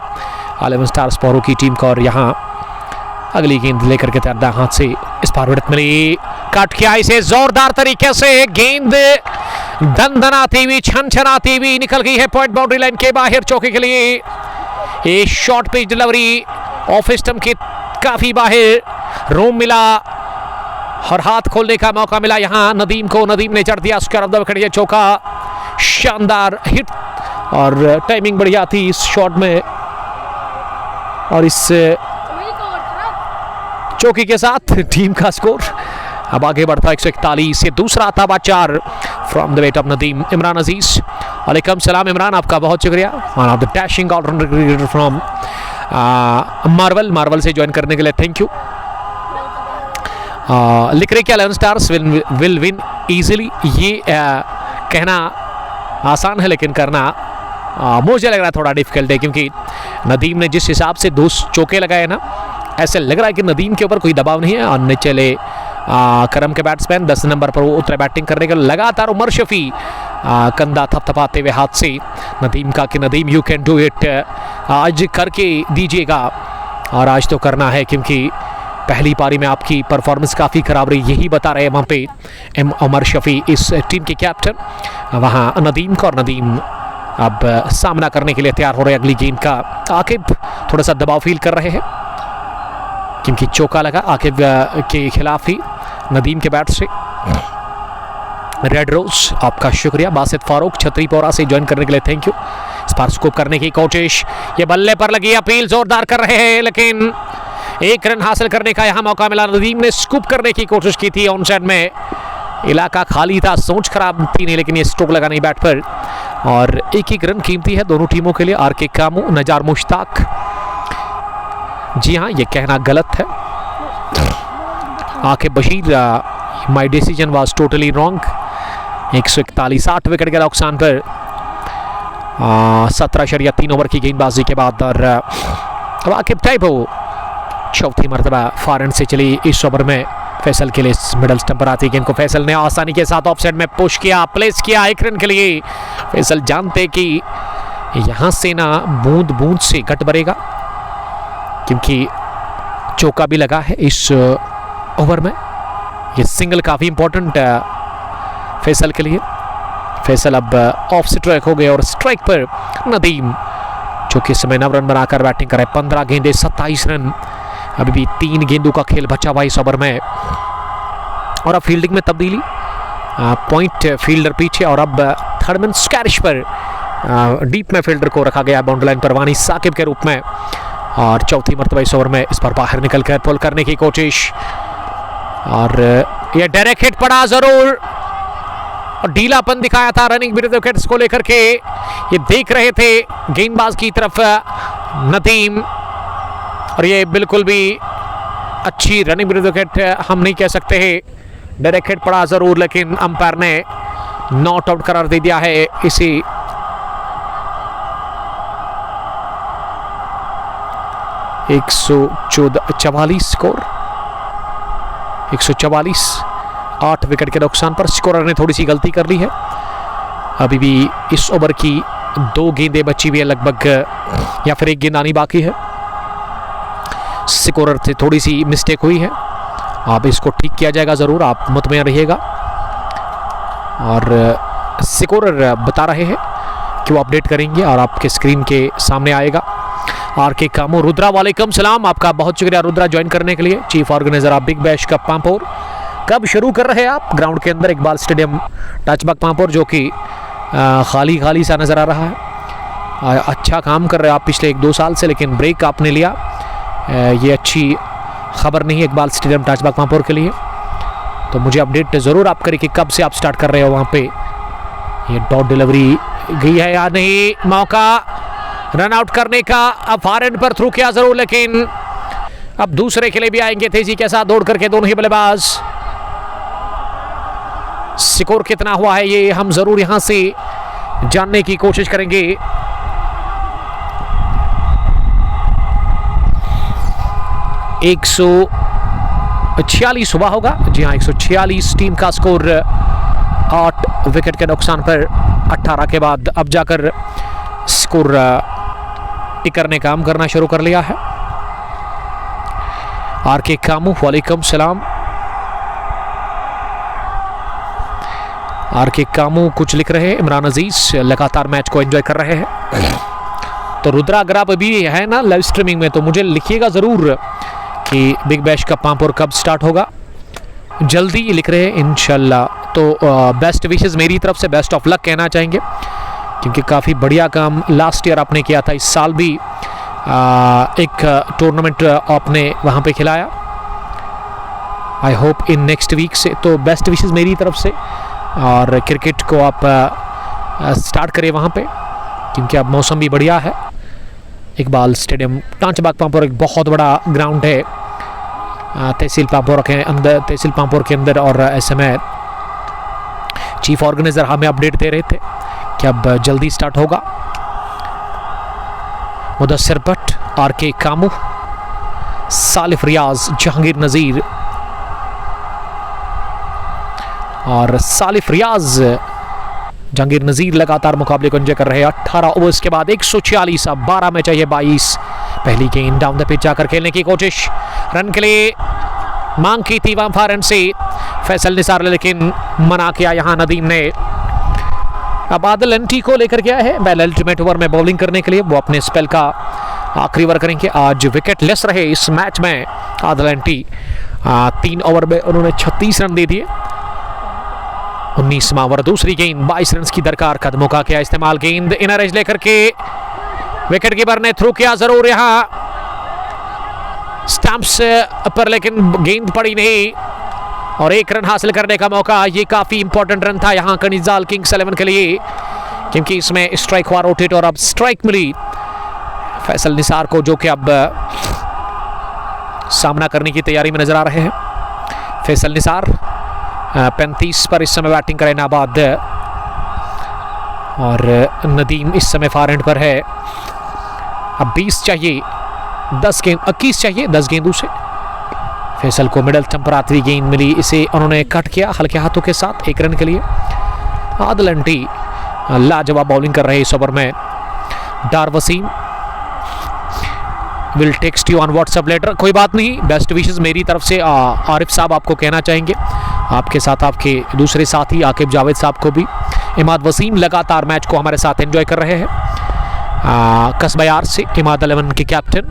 11 स्टार्स पहरू की टीम को। और यहाँ अगली गेंद लेकर के तैयार हाथ से इस बार विकेट मिली, कट किया इसे जोरदार तरीके से, गेंद दनदनाती हुई छनछनाती हुई निकल गई है पॉइंट बाउंड्री लाइन के बाहर चौके के लिए। ये short pitch delivery off stump के काफी बाहर रूम मिला और हाथ खोलने का मौका मिला यहाँ नदीम को। नदीम ने चढ़ दिया उसके बाद विकेट, ये चौका, शानदार हिट और टाइमिंग बढ़िया थी इस शॉट में। और इस चौकी के साथ टीम का स्कोर अब आगे बढ़ता 141 से दूसरा आता 4 from the bat of Nadeem. Imran Aziz, वालेकुम सलाम इमरान, आपका बहुत शुक्रिया। One of the dashing allrounder cricketer from Marwal से ज्वाइन करने के लिए थैंक यू। लिख रहे कि 11 स्टार्स विल विन इजीली। ये कहना आसान है लेकिन करना मुझे लग रहा है थोड़ा डिफिकल्ट है, क्योंकि नदीम ने जिस हिसाब से 2 चौके लगाए ना, ऐसे लग रहा है कि नदीम के ऊपर कोई दबाव नहीं है। और निचले करम के बैट्समैन 10 नंबर पर वो उतरे बैटिंग करने के लिए। लगातार उमर शफी कंधा थपथपाते हुए हाथ से नदीम का कि Nadeem you can do it, आज करके दीजिएगा। और आज तो करना है, क्योंकि पहली पारी में आपकी परफॉर्मेंस काफ़ी ख़राब रही, यही बता रहे हैं वहाँ पे उमर शफी इस टीम के कैप्टन वहाँ नदीम को। और नदीम अब सामना करने के लिए तैयार हो रहे हैं अगली गेंद का। आकिब थोड़ा सा दबाव फील कर रहे हैं क्योंकि चौका लगा आकिब के खिलाफ ही नदीम के बैट से। रेड रोज, आपका शुक्रिया। बासित फारूक छतरीपोरा से ज्वाइन करने के लिए थैंक यू। स्पार स्कोप करने की कोशिश, ये बल्ले पर लगी अपील जोरदार कर रहे हैं, लेकिन 1 रन हासिल करने का यहाँ मौका मिला। नदीम ने स्कूप करने की कोशिश की थी ऑन साइड में, इलाका खाली था, सोच खराब थी नहीं, लेकिन ये स्ट्रोक लगा नहीं बैट पर। और 1-1 रन कीमती है दोनों टीमों के लिए। RK कामू, नजार मुश्ताक, जी हाँ ये कहना गलत है। आके Bashir, my decision was totally wrong. 141 8 wicket के नुकसान पर 17.3 ओवर की गेंदबाजी के बाद। और अब आकिब टैबो चौथी मरतबा फॉरन से चली इस ओवर में फैसल के लिए। मिडल स्टंप पर आती गेंद को फैसल ने आसानी के साथ ऑफसाइड में पुश किया, प्लेस किया 1 रन के लिए। फैसल जानते कि यहाँ से ना बूंद बूंद से घट भरेगा, क्योंकि चौका भी लगा है इस ओवर में। ये सिंगल काफ़ी इंपॉर्टेंट फैसल के लिए। फैसल अब ऑफ स्ट्राइक हो गए और स्ट्राइक पर नदीम, जो कि इस समय 9 रन बनाकर बैटिंग करे। 15 गेंदे 27 रन, अभी भी 3 गेंदों का खेल बचा हुआ इस ओवर में। और अब फील्डिंग में तब्दीली, पॉइंट फील्डर पीछे और अब थर्डमैन स्कैरिश पर डीप में फील्डर को रखा गया बाउंड्री लाइन पर वानी साकिब के रूप में। और चौथी मरतबा इस ओवर में इस पर बाहर निकल कर पुल करने की कोशिश, और ये डायरेक्ट हिट पड़ा जरूर और ढीलापन दिखाया था रनिंग विकेट्स को लेकर के। ये देख रहे थे गेंदबाज की तरफ नदीम, और ये बिल्कुल भी अच्छी रनिंग विकेट हम नहीं कह सकते हैं। डायरेक्ट हिट पड़ा जरूर, लेकिन अंपायर ने नॉट आउट करार दे दिया है इसी 144 स्कोर, 144 8 विकेट के नुकसान पर स्कोरर ने थोड़ी सी गलती कर ली है। अभी भी इस ओवर की 2 गेंदें बची हुई है लगभग या फिर एक गेंद आनी बाकी है। स्कोरर से थोड़ी सी मिस्टेक हुई है, अब इसको ठीक किया जाएगा ज़रूर, आप मुतमईन रहिएगा। और स्कोरर बता रहे हैं कि वो अपडेट करेंगे और आपके स्क्रीन के सामने आएगा। आर के कामू रुद्रा, वालेकुम सलाम, आपका बहुत शुक्रिया रुद्रा ज्वाइन करने के लिए। चीफ ऑर्गेनाइजर आप बिग बैश कप पांपोर, कब शुरू कर रहे हैं आप? ग्राउंड के अंदर इकबाल स्टेडियम टचबाग पांपोर, जो कि खाली खाली सा नज़र आ रहा है। अच्छा काम कर रहे हैं आप पिछले 1-2 साल से, लेकिन ब्रेक आपने लिया, ये अच्छी खबर नहीं है इकबाल स्टेडियम टचबाग पांपोर के लिए। तो मुझे अपडेट ज़रूर आप करें कि कब से आप स्टार्ट कर रहे हो वहाँ पे। ये डॉट डिलीवरी गई है या नहीं, मौका रन आउट करने का, अब फार एंड पर थ्रू किया ज़रूर, लेकिन अब दूसरे के लिए भी आएंगे तेजी के साथ दौड़ करके दोनों ही बल्लेबाज। स्कोर कितना हुआ है ये हम ज़रूर यहाँ से जानने की कोशिश करेंगे। एक 146 हुआ होगा, जी हाँ 146 टीम का स्कोर। 8 विकेट के नुकसान पर 18 के बाद अब जाकर स्कोर टिकर ने काम करना शुरू कर लिया है। आर के कामू, वालेकुम सलाम। आर के कामू कुछ लिख रहे हैं। इमरान अजीज लगातार मैच को एंजॉय कर रहे हैं। तो रुद्रा, अगर आप अभी है ना लाइव स्ट्रीमिंग में, तो मुझे लिखिएगा ज़रूर कि बिग बैश का पांपोर कब स्टार्ट होगा। जल्दी लिख रहे हैं इंशाल्लाह। तो बेस्ट विशेस मेरी तरफ से, बेस्ट ऑफ लक कहना चाहेंगे, क्योंकि काफ़ी बढ़िया काम लास्ट ईयर आपने किया था। इस साल भी एक टूर्नामेंट आपने वहाँ पे खिलाया। I hope in next week से, तो बेस्ट विशेस मेरी तरफ से। और क्रिकेट को आप स्टार्ट करें वहाँ पे, क्योंकि अब मौसम भी बढ़िया है। इकबाल स्टेडियम टचबाग पांपोर एक बहुत बड़ा ग्राउंड है तहसील पांपोर के अंदर। और ऐसे में चीफ ऑर्गेनाइजर हमें अपडेट दे रहे थे कि अब जल्दी स्टार्ट होगा। मुदस्सिर भट्ट, आर के कामू, सालिफ रियाज, जहांगीर नज़ीर और सालिफ रियाज, जहांगीर नज़ीर लगातार मुकाबले को एंजॉय कर रहे हैं। 18 ओवर्स के बाद 146, अब 12 में चाहिए 22। पहली गेंद डाउन द पिच जाकर खेलने की कोशिश, रन के लिए मांग की थी वहां फार एंड से फैसल निसार, लेकिन मना किया यहां नदीम ने। अब आदिल एंटी को लेकर गया है पहले अल्टीमेट ओवर में बॉलिंग करने के लिए। वो अपने स्पेल का आखिरी ओवर करेंगे। आज विकेट लेस रहे इस मैच में आदिल एंटी। 3 ओवर में उन्होंने 36 रन दे दिए। 19वां ओवर, दूसरी गेंद, 22 रन की दरकार, कदमों का किया इस्तेमाल। गेंद इनर एज लेकर के विकेट कीपर ने थ्रू किया ज़रूर यहां स्टंप्स पर, लेकिन गेंद पड़ी नहीं और 1 रन हासिल करने का मौका। ये काफ़ी इंपॉर्टेंट रन था यहां कनिजाल किंग्स 11 के लिए, क्योंकि इसमें स्ट्राइक हुआ रोटेट और अब स्ट्राइक मिली फैसल निसार को, जो कि अब सामना करने की तैयारी में नजर आ रहे हैं। फैसल निसार 35 पर इस समय बैटिंग करें नाबाद, और नदीम इस समय फार एंड पर है। अब 20 चाहिए, 10 गेंद 21 चाहिए 10 गेंदों से। फैसल को मिडल स्टंप पर आखिरी गेंद मिली, इसे उन्होंने कट किया हल्के हाथों के साथ 1 रन के लिए। आदिल एंटी लाजवाब बॉलिंग कर रहे इस ओवर में। Dar Wasim will text you on WhatsApp later. कोई बात नहीं, बेस्ट विशेस मेरी तरफ से। आरिफ साहब आपको कहना चाहेंगे, आपके साथ आपके दूसरे साथी आकिब जावेद साहब को भी। इमाद वसीम लगातार मैच को हमारे साथ एंजॉय कर रहे हैं। कस्बा यार से इमाद 11 के कैप्टन,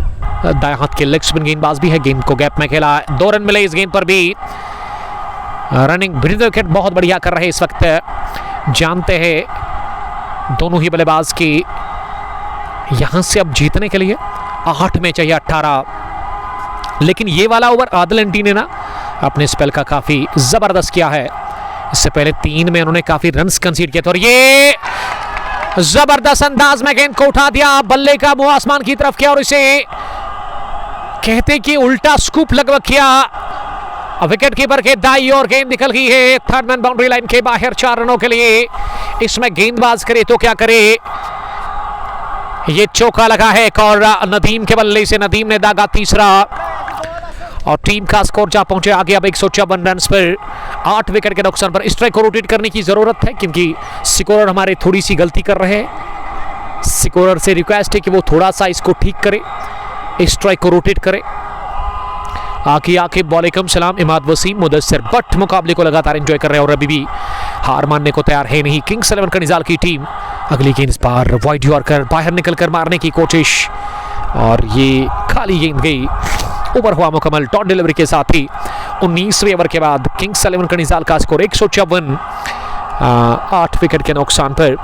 दाएं हाथ के लेग स्पिन गेंदबाज भी है। गेंद को गैप में खेला, 2 रन मिले इस गेंद पर भी। रनिंग विकेट बहुत बढ़िया कर रहे इस वक्त। जानते हैं दोनों ही बल्लेबाज की यहां से अब जीतने के लिए 8 में चाहिए 18, लेकिन ये वाला ओवर आदिल एंटी ने ना अपने स्पेल का काफी जबरदस्त किया है। इससे पहले 3 में उन्होंने काफी रन्स कंसीड किए थे, और ये जबरदस्त अंदाज में गेंद को उठा दिया, बल्ले का मुंह आसमान की तरफ किया और इसे कहते कि उल्टा स्कूप लगभग किया। विकेट कीपर के दाई और गेंद निकल गई है थर्ड मैन बाउंड्री लाइन के बाहर 4 रनों के लिए। इसमें गेंदबाज करे तो क्या करे, ये चौका लगा है एक और नदीम के बल्ले से। नदीम ने दागा तीसरा और टीम का स्कोर जा पहुंचे आगे अब 154 रन पर 8 विकेट के नुकसान पर। स्ट्राइक को रोटेट करने की जरूरत है, क्योंकि स्कोरर हमारे थोड़ी सी गलती कर रहे हैं। स्कोरर से रिक्वेस्ट है कि वो थोड़ा सा इसको ठीक करे, इस स्ट्राइक को रोटेट करे। आकिब वालेकुम सलाम, इमाद वसीम, मुदस्सिर बट मुकाबले को लगातार एंजॉय कर रहे हैं और अभी भी हार मानने को तैयार है नहीं किंग्स 11 कनिजाल की टीम। अगली गेंद इस बार वाइड यॉर्कर बाहर निकलकर मारने की कोशिश और ये खाली गेंद गई, ओवर हुआ मुकम्मल डॉट डिलीवरी के साथ ही 19वें ओवर के बाद किंग्स 11 कनिजाल का स्कोर 154, 8 विकेट के नुकसान पर।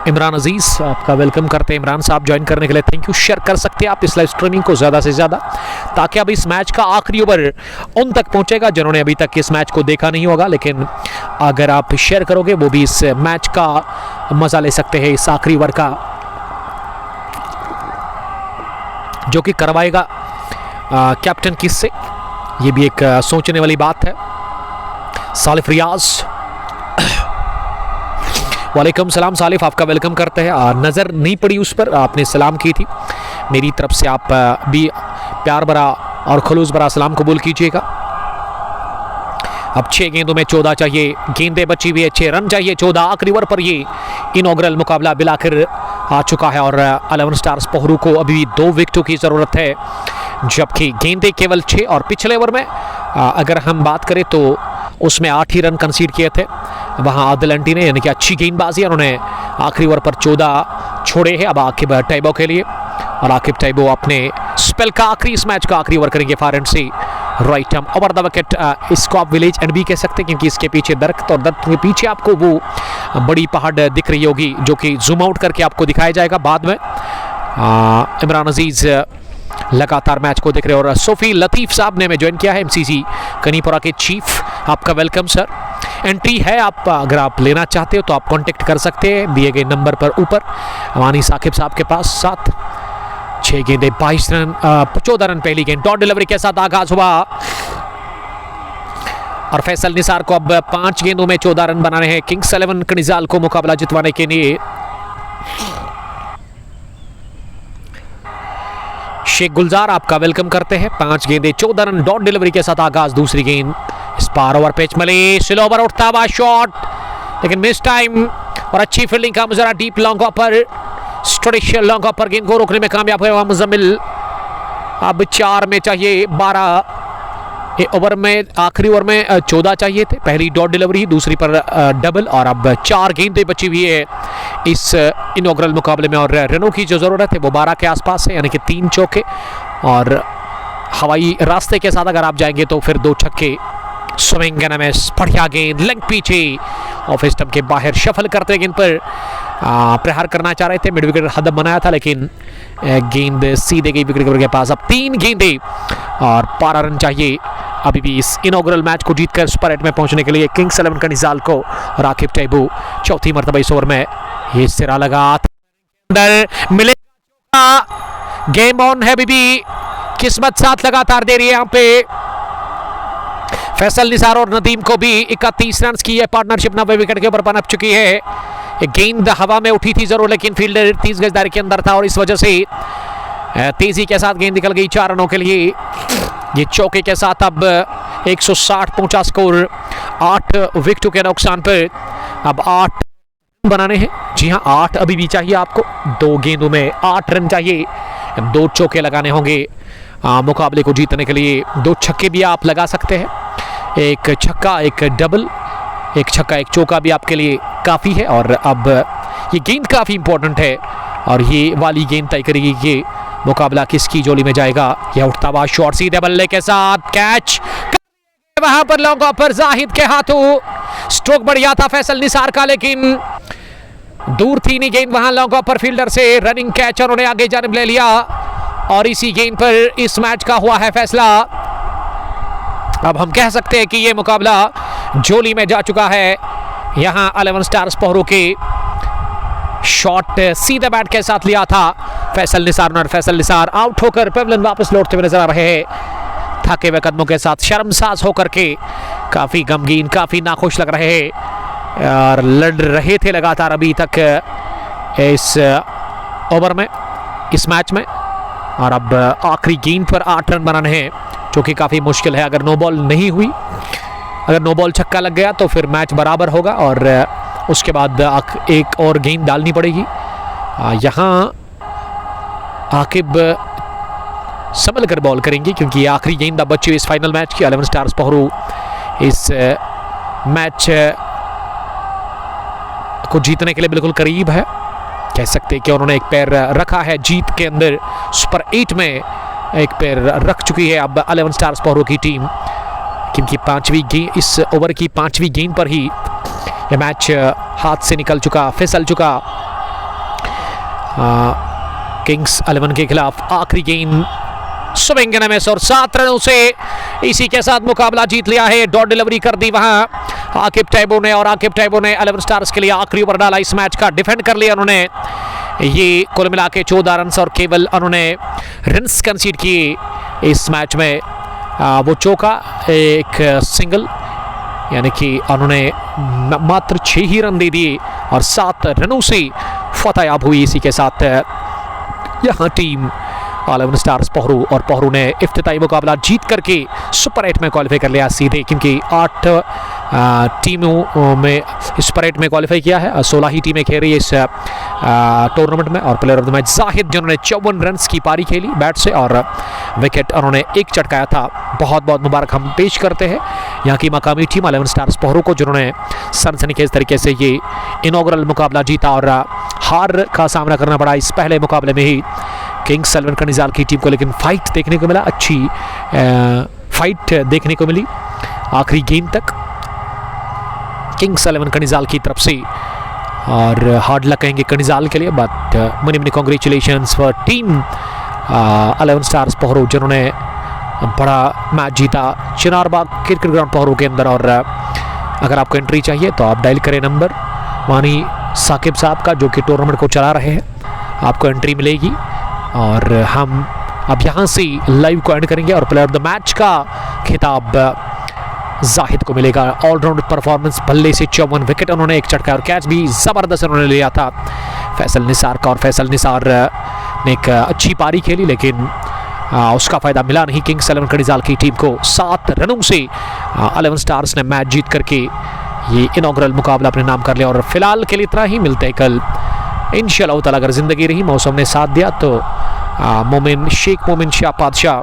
इमरान अजीज आपका वेलकम करते हैं। इमरान साहब ज्वाइन करने के लिए थैंक यू। शेयर कर सकते हैं आप इस लाइव स्ट्रीमिंग को ज़्यादा से ज़्यादा, ताकि अब इस मैच का आखिरी ओवर उन तक पहुंचेगा जिन्होंने अभी तक इस मैच को देखा नहीं होगा, लेकिन अगर आप शेयर करोगे वो भी इस मैच का मज़ा ले सकते हैं, इस आखिरी ओवर का जो कि करवाएगा कैप्टन किससे, ये भी एक सोचने वाली बात है। सालिफ रियाज वालेकुम सलाम सालिफ, आपका वेलकम करते हैं। नज़र नहीं पड़ी उस पर, आपने सलाम की थी, मेरी तरफ से आप भी प्यार भरा और खलूस भरा सलाम कबूल कीजिएगा। अब 6 गेंदों में 14 चाहिए, गेंदें बची हुई है, 6 रन चाहिए 14। आखिरी ओवर पर ये इनॉग्रल मुकाबला बिलाकर आ चुका है और 11 स्टार्स पोहरू को अभी भी 2 विकेटों की ज़रूरत है, जबकि गेंदें केवल 6। और पिछले ओवर में अगर हम बात करें तो उसमें 8 ही रन कंसीड किए थे, वहाँ आदिल एंटी ने, यानी कि अच्छी गेंदबाजी, उन्होंने आखिरी ओवर पर 14 छोड़े हैं। अब आकिब टैबो के लिए, और आकिब टैबो अपने स्पेल का आखिरी, इस मैच का आखिरी ओवर करेंगे far end see right arm over the wicket. इसको आप विलेज एंड भी कह सकते हैं क्योंकि इसके पीछे दरख्त, और दरख्त के पीछे आपको वो बड़ी पहाड़ दिख रही होगी जो कि जूम आउट करके आपको दिखाया जाएगा बाद में। इमरान अजीज़ लगातार मैच को देख रहे हैं और सोफी लतीफ़ साहब ने हमें ज्वाइन किया है, एमसीसी कनीपुरा के चीफ, आपका वेलकम सर। एंट्री है, आप अगर आप लेना चाहते हो तो आप कांटेक्ट कर सकते हैं दिए गए नंबर पर ऊपर। अमानी साकिब साहब के पास 7, 6 गेंदें 22 रन, 14 रन पहली गेंद डॉट डिलीवरी के साथ आगाज हुआ और फैसल निसार को अब 5 गेंदों में 14 रन बनाने हैं किंग्स 11 कनिजाल को मुकाबला जितवाने के लिए। शेख गुलजार आपका वेलकम करते हैं। 5 गेंदें 14 रन डॉट डिलीवरी के साथ आगाज। दूसरी गेंद इस पार ओवर पिच मिली, स्लो ओवर उठता हुआ शॉट, लेकिन मिस टाइम और अच्छी फील्डिंग का मुजरा डीप लॉन्ग पर, ट्रेडिशनल लॉन्ग पर गेंद को रोकने में कामयाब हुआ मुजम्मिल। अब 4 में चाहिए 12, ओवर में आखिरी ओवर में 14 चाहिए थे, पहली डॉट डिलीवरी, दूसरी पर डबल, और अब 4 गेंदें बची हुई है इस इनॉग्रल मुकाबले में और रनों की जो ज़रूरत है वो 12 के आसपास है, यानी कि 3 चौके और हवाई रास्ते के साथ अगर आप जाएंगे तो फिर 2 छक्के। स्विंग एंड मिस, बढ़िया गेंद लेग पीछे ऑफ स्टंप के बाहर, शफल करते गेंद पर प्रहार करना चाह रहे थे, मिड विकेट हदम बनाया था लेकिन गेंद सीधे गई विकेट कीपर के पास। अब 3 गेंदें और 12 रन चाहिए अभी भी इस इनॉग्रल मैच को जीतकर सुपर 8 में पहुंचने के लिए किंग्स 11 कनिजाल को। और आकिब टैबू चौथी मरतबा इस ओवर में ये सिरा लगा, अंदर मिलेगा, गेम ऑन है, अभी भी किस्मत साथ लगातार दे रही है यहाँ पे। फैसल निसार और नदीम को भी 31 रन की है पार्टनरशिप 90 विकेट के ऊपर पनप चुकी है। गेंद हवा में उठी थी जरूर, लेकिन फील्डर 30 गज दायरे के अंदर था और इस वजह से तेजी के साथ गेंद निकल गई 4 रनों के लिए। ये चौके के साथ अब 160 पहुंचा स्कोर 8 विकेटों के नुकसान पर। अब 8 बनाने हैं, जी हाँ 8 अभी भी चाहिए आपको, 2 गेंदों में 8 रन चाहिए, 2 चौके लगाने होंगे मुकाबले को जीतने के लिए। 2 छक्के भी आप लगा सकते हैं, एक छक्का एक डबल, एक छक्का एक चौका भी आपके लिए काफ़ी है। और अब ये गेंद काफ़ी इंपॉर्टेंट है और ये वाली गेंद तय करेगी कि मुकाबला किसकी जोली में जाएगा। यह उठता हुआ शॉट सीधे बल्ले के साथ कैच, वहां पर लॉन्ग ऑफ पर जाहिद के हाथों, स्ट्रोक बढ़िया था फैसल निसार का लेकिन दूर थी नहीं गेंद, वहां लॉन्ग ऑफ पर फील्डर से रनिंग कैच, उन्होंने आगे जानिब ले लिया और इसी गेंद पर इस मैच का हुआ है फैसला। अब हम कह सकते हैं कि यह मुकाबला जोली में जा चुका है। यहां 11 स्टार्स पोहरू के शॉट सीधे बैट के साथ लिया था फैसल निसार, और फैसल निसार आउट होकर पेवलन वापस लौटते हुए नजर आ रहे हैं थके हुए कदमों के साथ, शर्मसाज होकर के, काफ़ी गमगीन, काफ़ी नाखुश लग रहे हैं और लड़ रहे थे लगातार अभी तक इस ओवर में, इस मैच में। और अब आखिरी गेंद पर 8 रन बनाने हैं जो कि काफ़ी मुश्किल है। अगर नो बॉल नहीं हुई, अगर नो बॉल छक्का लग गया तो फिर मैच बराबर होगा और उसके बाद एक और गेंद डालनी पड़ेगी। यहाँ आकिब संभल कर बॉल करेंगे क्योंकि ये आखिरी गेंद अब बची इस फाइनल मैच की। 11 स्टार्स पोहरू इस मैच को जीतने के लिए बिल्कुल करीब है। कह सकते हैं कि उन्होंने एक पैर रखा है जीत के अंदर। सुपर 8 में एक पैर रख चुकी है अब 11 स्टार्स पोहरू की टीम, क्योंकि इस ओवर की 5वीं गेंद पर ही यह मैच हाथ से निकल चुका, फिसल चुका। किंग्स 11 के खिलाफ आखिरी गेंद स्विंग एंड मिस और 7 रनों से इसी के साथ मुकाबला जीत लिया है। डॉट डिलीवरी कर दी वहां आकिब टैबू ने, और आकिब टैबू ने 11 स्टार्स के लिए आखिरी ओवर डाला इस मैच का। डिफेंड कर लिया उन्होंने। ये कुल मिला के 14 रन और केवल उन्होंने रन्स कंसीड किए इस मैच में। वो चौका, एक सिंगल, यानी कि उन्होंने मात्र 6 ही रन दे दिए और 7 रनों से फतेहयाब हुई। इसी के साथ यहाँ टीम 11 स्टार्स पोहरू, और पोहरू ने इफ्तिताई मुकाबला जीत करके सुपर 8 में क्वालिफाई कर लिया सीधे, क्योंकि 8 टीमों में सुपर 8 में क्वालिफाई किया है। 16 ही टीमें खेल रही है इस टूर्नामेंट में। और player of the match Zahid, जिन्होंने 54 रन की पारी खेली बैट से और विकेट उन्होंने एक चटकाया था। बहुत बहुत मुबारक हम पेश करते हैं यहाँ की मकामी टीम 11 स्टार्स पोहरू को, जिन्होंने सनसनीखेज तरीके से ये इनॉग्रल मुकाबला जीता और हार का सामना करना पड़ा इस पहले मुकाबले में ही किंग्स 11 कनिजाल की टीम को। लेकिन फाइट देखने को मिला, अच्छी फाइट देखने को मिली आखिरी गेंद तक किंग्स 11 कनिजाल की तरफ से। और हार्ड लक कहेंगे कनिजाल के लिए, but money money congratulations for team 11 stars Pohru, जिन्होंने बड़ा मैच जीता चिनारबाग क्रिकेट ग्राउंड पोहरू के अंदर। और अगर आपको एंट्री चाहिए तो आप डायल करें नंबर वानी साकिब साहब का, जो कि टूर्नामेंट को चला रहे हैं। आपको एंट्री मिलेगी और हम अब यहाँ से लाइव को एंड करेंगे। और प्लेयर ऑफ द मैच का खिताब जाहिद को मिलेगा। ऑलराउंड परफॉर्मेंस, बल्ले से 54 विकेट उन्होंने एक चटका और कैच भी ज़बरदस्त उन्होंने लिया था फैसल निसार का। और फैसल निसार ने एक अच्छी पारी खेली, लेकिन उसका फ़ायदा मिला नहीं किंग्स 11 कनिजाल की टीम को। 7 रनों से 11 स्टार्स ने मैच जीत करके ये इनॉग्रल मुकाबला अपने नाम कर लिया। और फिलहाल के लिए इतना ही, मिलते हैं कल इंशाअल्लाह ताला। अगर ज़िंदगी रही, मौसम ने साथ दिया तो शेख मोमिन शाह पादशाह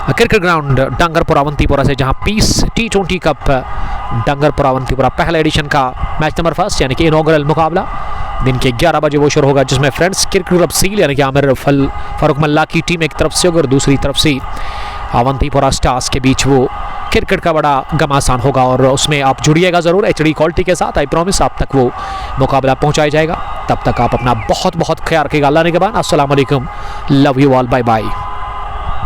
क्रिकेट ग्राउंड डंगरपुर अवंतीपुरा से, जहां piece T20 cup Dungarpur Awantipora पहला एडिशन का मैच नंबर 1 यानी कि इनॉग्रल मुकाबला दिन के 11 बजे वो शुरू होगा, जिसमें फ्रेंड्स क्रिकेट क्लब सील यानी कि आमिर फारूक मल्ला की टीम एक तरफ से होगी और दूसरी तरफ से अवंतीपुरा स्टार्स के बीच वो क्रिकेट का बड़ा घमासान होगा। और उसमें आप जुड़िएगा ज़रूर HD क्वालिटी के साथ। आई प्रॉमिस आप तक वो मुकाबला पहुंचाया जाएगा। तब तक आप अपना बहुत बहुत ख्याल रखिएगा। अल्लाह ने के बाद अस्सलाम वालेकुम, love you all, bye bye.